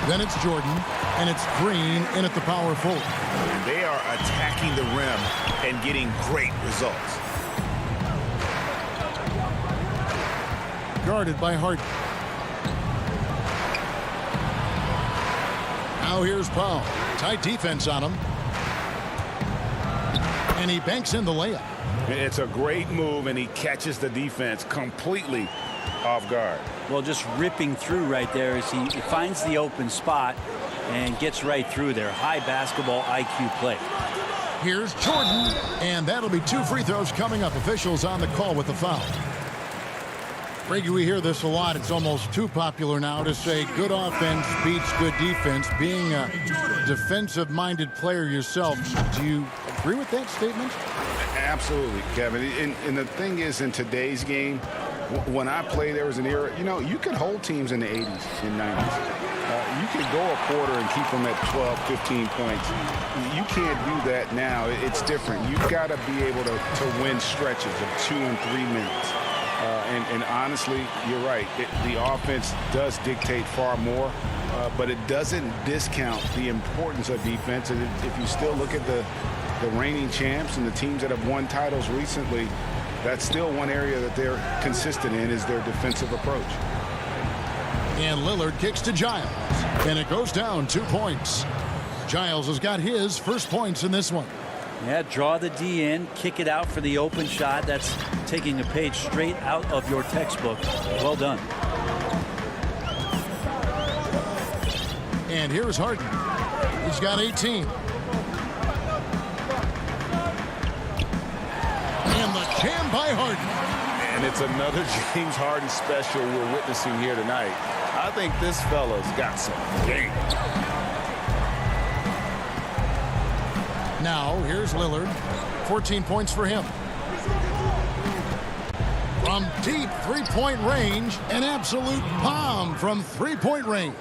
Then it's Jordan. And it's Green in at the power forward. They are attacking the rim and getting great results. Guarded by Harden. Now here's Powell. Tight defense on him. And he banks in the layup. It's a great move, and he catches the defense completely off guard. Well, just ripping through right there as he finds the open spot and gets right through there. High basketball IQ play. Here's Jordan, and that'll be 2 free throws coming up. Officials on the call with the foul. Reggie, we hear this a lot. It's almost too popular now to say good offense beats good defense. Being a defensive-minded player yourself, do you agree with that statement? Absolutely, Kevin. And the thing is, in today's game, when I played, there was an era, you could hold teams in the 80s and 90s. You could go a quarter and keep them at 12, 15 points. You can't do that now. It's different. You've got to be able to win stretches of 2 and 3 minutes. And honestly, you're right. The offense does dictate far more, but it doesn't discount the importance of defense. And if you still look at the reigning champs and the teams that have won titles recently, that's still one area that they're consistent in, is their defensive approach. And Lillard kicks to Giles, and it goes down 2 points. Giles has got his first points in this one. Yeah, draw the D in, kick it out for the open shot. That's taking a page straight out of your textbook. Well done. And here's Harden. He's got 18. And the jam by Harden. And it's another James Harden special we're witnessing here tonight. I think this fella's got some game. Now, here's Lillard. 14 points for him. From deep three-point range, an absolute bomb from three-point range.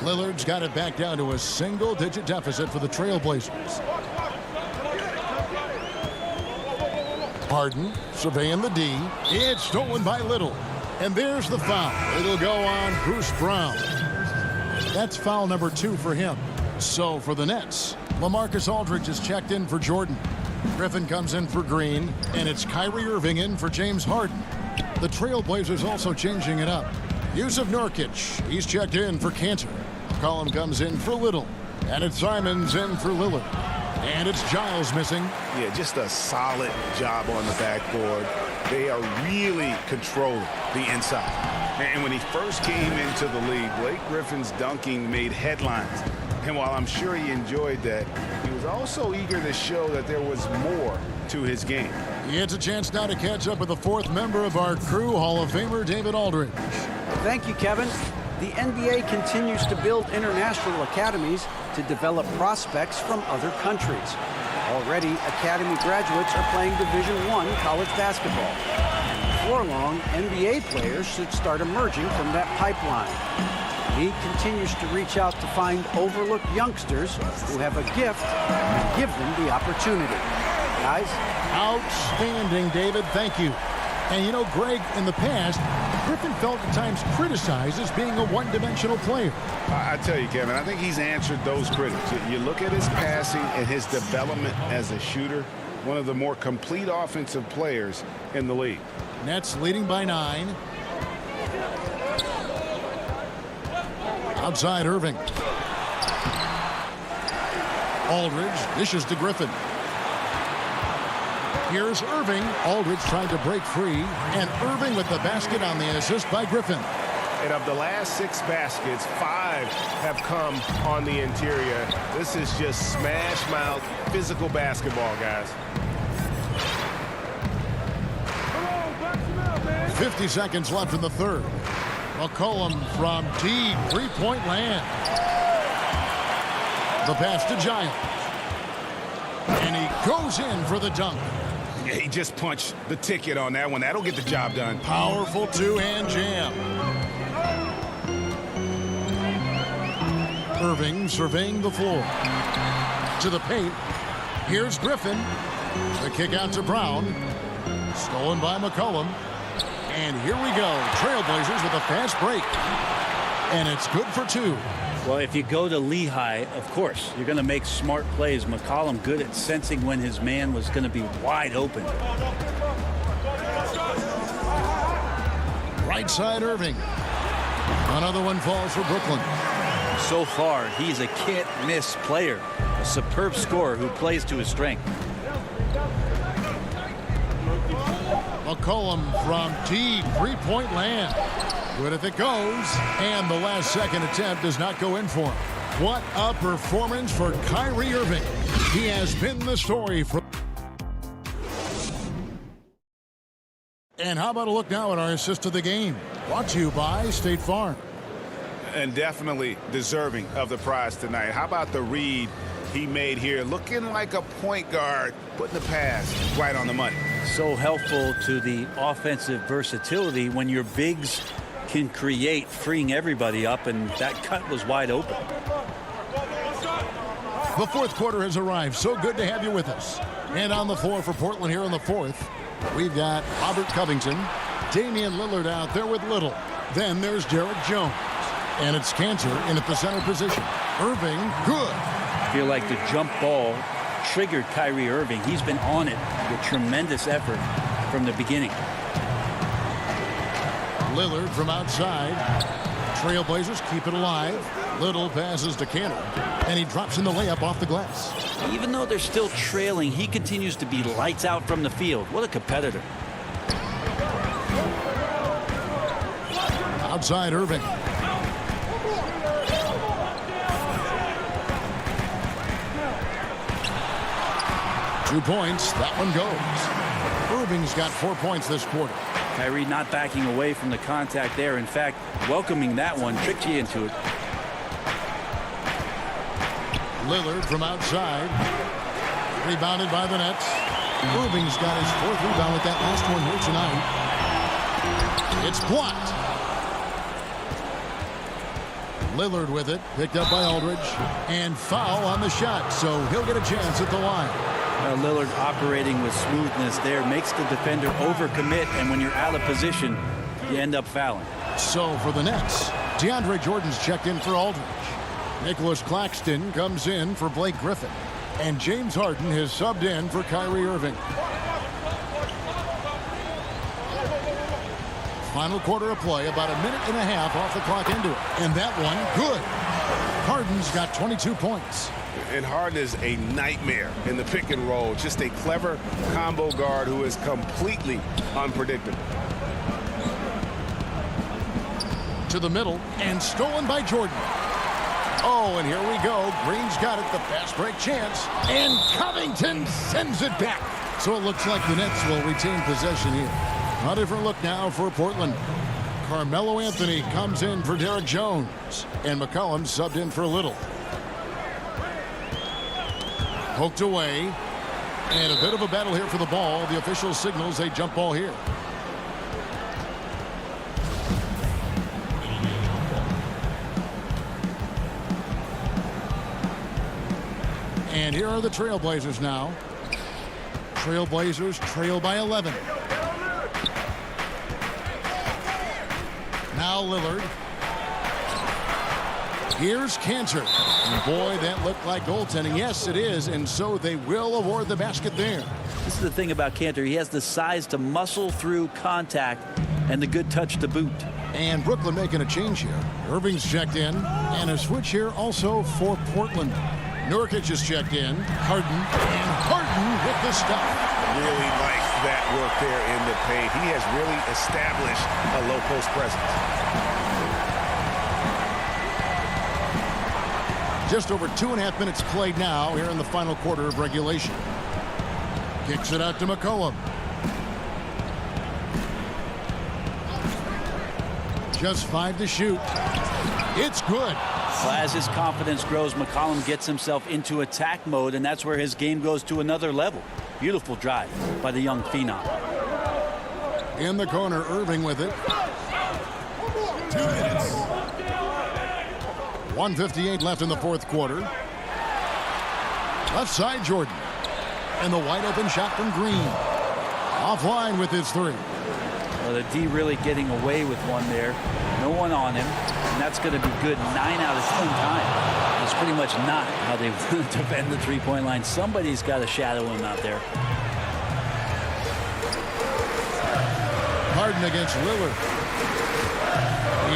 Lillard's got it back down to a single-digit deficit for the Trailblazers. Harden surveying the D. It's stolen by Little. And there's the foul. It'll go on Bruce Brown. That's foul number 2 for him. So for the Nets, LaMarcus Aldridge is checked in for Jordan. Griffin comes in for Green, and it's Kyrie Irving in for James Harden. The Trailblazers also changing it up. Yusuf Nurkic, he's checked in for Cantor. McCollum comes in for Little, and it's Simons in for Lillard. And it's Giles missing. Yeah, just a solid job on the backboard. They are really controlling the inside. And when he first came into the league, Blake Griffin's dunking made headlines. And while I'm sure he enjoyed that, he was also eager to show that there was more to his game. It's a chance now to catch up with the 4th member of our crew, Hall of Famer David Aldridge. Thank you, Kevin. The NBA continues to build international academies to develop prospects from other countries. Already, academy graduates are playing Division I college basketball. And before long, NBA players should start emerging from that pipeline. The league continues to reach out to find overlooked youngsters who have a gift and give them the opportunity. Guys? Outstanding, David. Thank you. And you know, Greg, in the past, Griffin felt at times criticized as being a one-dimensional player. I tell you, Kevin, I think he's answered those critics. You look at his passing and his development as a shooter, one of the more complete offensive players in the league. Nets leading by 9. Outside Irving. Aldridge dishes to Griffin. Here's Irving. Aldridge trying to break free. And Irving with the basket on the assist by Griffin. And of the last 6 baskets, 5 have come on the interior. This is just smash mouth physical basketball, guys. 50 seconds left in the third. McCollum from deep 3-point land. The pass to Giles. And he goes in for the dunk. He just punched the ticket on that one. That'll get the job done. Powerful two-hand jam. Irving surveying the floor. To the paint. Here's Griffin. The kick out to Brown. Stolen by McCollum. And here we go. Trailblazers with a fast break. And it's good for 2. Well, if you go to Lehigh, of course, you're going to make smart plays. McCollum good at sensing when his man was going to be wide open. Right side Irving. Another one falls for Brooklyn. So far, he's a can't-miss player. A superb scorer who plays to his strength. McCollum from deep 3-point land. Good if it goes. And the last second attempt does not go in for him. What a performance for Kyrie Irving. He has been the story for... And how about a look now at our assist of the game? Brought to you by State Farm. And definitely deserving of the prize tonight. How about the read he made here? Looking like a point guard, putting the pass right on the money. So helpful to the offensive versatility when your bigs can create, freeing everybody up, and that cut was wide open. The fourth quarter has arrived. So good to have you with us. And on the floor for Portland here in the fourth, we've got Robert Covington, Damian Lillard out there with Little. Then there's Derek Jones. And it's Cantor in at the center position. Irving, good. I feel like the jump ball triggered Kyrie Irving. He's been on it with tremendous effort from the beginning. Lillard from outside. Trailblazers keep it alive. Little passes to Cantor. And he drops in the layup off the glass. Even though they're still trailing, he continues to be lights out from the field. What a competitor. Outside Irving. 2 points. That one goes. Irving's got 4 points this quarter. Kyrie not backing away from the contact there. In fact, welcoming that one tricked you into it. Lillard from outside. Rebounded by the Nets. Irving's got his 4th rebound with that last one here tonight. It's blocked. Lillard with it. Picked up by Aldridge. And foul on the shot. So he'll get a chance at the line. Lillard operating with smoothness there makes the defender overcommit, and when you're out of position, you end up fouling. So for the Nets, DeAndre Jordan's checked in for Aldridge. Nicholas Claxton comes in for Blake Griffin. And James Harden has subbed in for Kyrie Irving. Final quarter of play, about a minute and a half off the clock into it. And that one, good. Harden's got 22 points. And Harden is a nightmare in the pick and roll. Just a clever combo guard who is completely unpredictable. To the middle, and stolen by Jordan. Oh, and here we go. Green's got it, the fast break chance. And Covington sends it back. So it looks like the Nets will retain possession here. A different look now for Portland. Carmelo Anthony comes in for Derek Jones. And McCollum subbed in for Little. Poked away. And a bit of a battle here for the ball. The official signals a jump ball here. And here are the Trailblazers now. Trailblazers trail by 11. Now Lillard. Here's Cantor. And boy, that looked like goaltending. Yes, it is. And so they will award the basket there. This is the thing about Cantor. He has the size to muscle through contact and the good touch to boot. And Brooklyn making a change here. Irving's checked in. And a switch here also for Portland. Nurkic is checked in. Harden, and Harden with the stop. Really like that work there in the paint. He has really established a low post presence. Just over 2.5 minutes played now here in the final quarter of regulation. Kicks it out to McCollum. Just 5 to shoot. It's good. Well, as his confidence grows, McCollum gets himself into attack mode, and that's where his game goes to another level. Beautiful drive by the young phenom. In the corner, Irving with it. 2 minutes. 1:58 left in the fourth quarter. Left side, Jordan. And the wide open shot from Green. Offline with his 3. Well, the D really getting away with one there. No one on him. And that's going to be good 9 out of 10 times. That's pretty much not how they defend the three-point line. Somebody's got to shadow him out there. Harden against Lillard.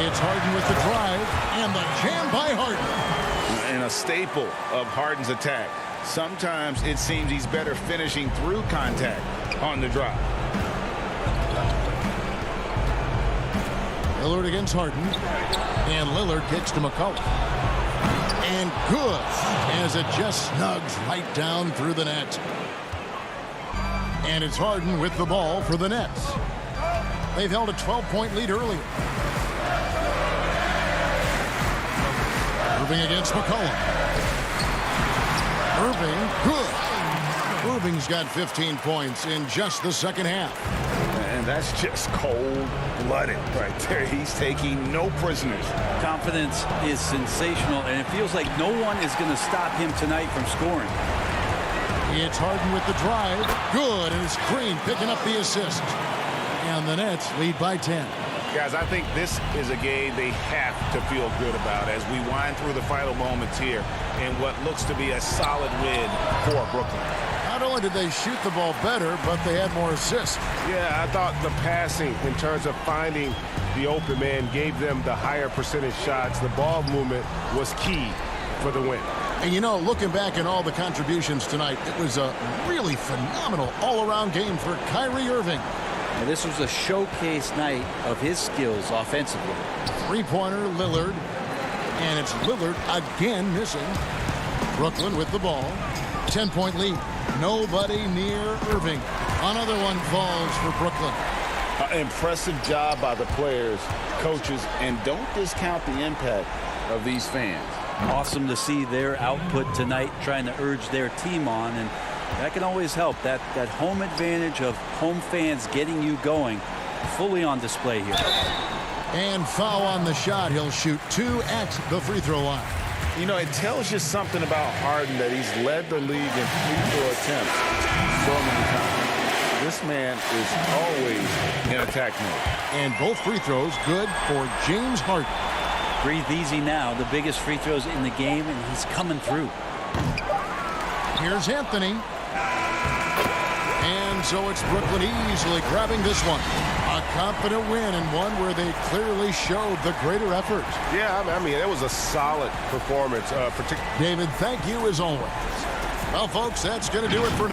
It's Harden with the drive. And the jam by Harden. And a staple of Harden's attack. Sometimes it seems he's better finishing through contact on the drive. Lillard against Harden. And Lillard kicks to McCollum. And good, as it just snugs right down through the net. And it's Harden with the ball for the Nets. They've held a 12-point lead earlier. Irving against McCollum. Irving, good. Irving's got 15 points in just the second half. And that's just cold-blooded right there. He's taking no prisoners. Confidence is sensational, and it feels like no one is going to stop him tonight from scoring. It's Harden with the drive. Good, and it's Green picking up the assist. And the Nets lead by 10. Guys, I think this is a game they have to feel good about as we wind through the final moments here in what looks to be a solid win for Brooklyn. Not only did they shoot the ball better, but they had more assists. Yeah, I thought the passing in terms of finding the open man gave them the higher percentage shots. The ball movement was key for the win. And you know, looking back at all the contributions tonight, it was a really phenomenal all-around game for Kyrie Irving. Now, this was a showcase night of his skills offensively. Three-pointer, Lillard. And it's Lillard again missing. Brooklyn with the ball. 10-point lead. Nobody near Irving. Another one falls for Brooklyn. Impressive job by the players, coaches, and don't discount the impact of these fans. Awesome to see their output tonight, trying to urge their team on, and that can always help. That home advantage of home fans getting you going, fully on display here. And foul on the shot. He'll shoot 2 at the free throw line. You know, it tells you something about Harden that he's led the league in free throw attempts so many times. This man is always in attack mode. And both free throws good for James Harden. Breathe easy now. The biggest free throws in the game, and he's coming through. Here's Anthony. And so it's Brooklyn easily grabbing this one. A confident win, and one where they clearly showed the greater effort. Yeah, I mean, it was a solid performance. David, thank you as always. Well, folks, that's going to do it for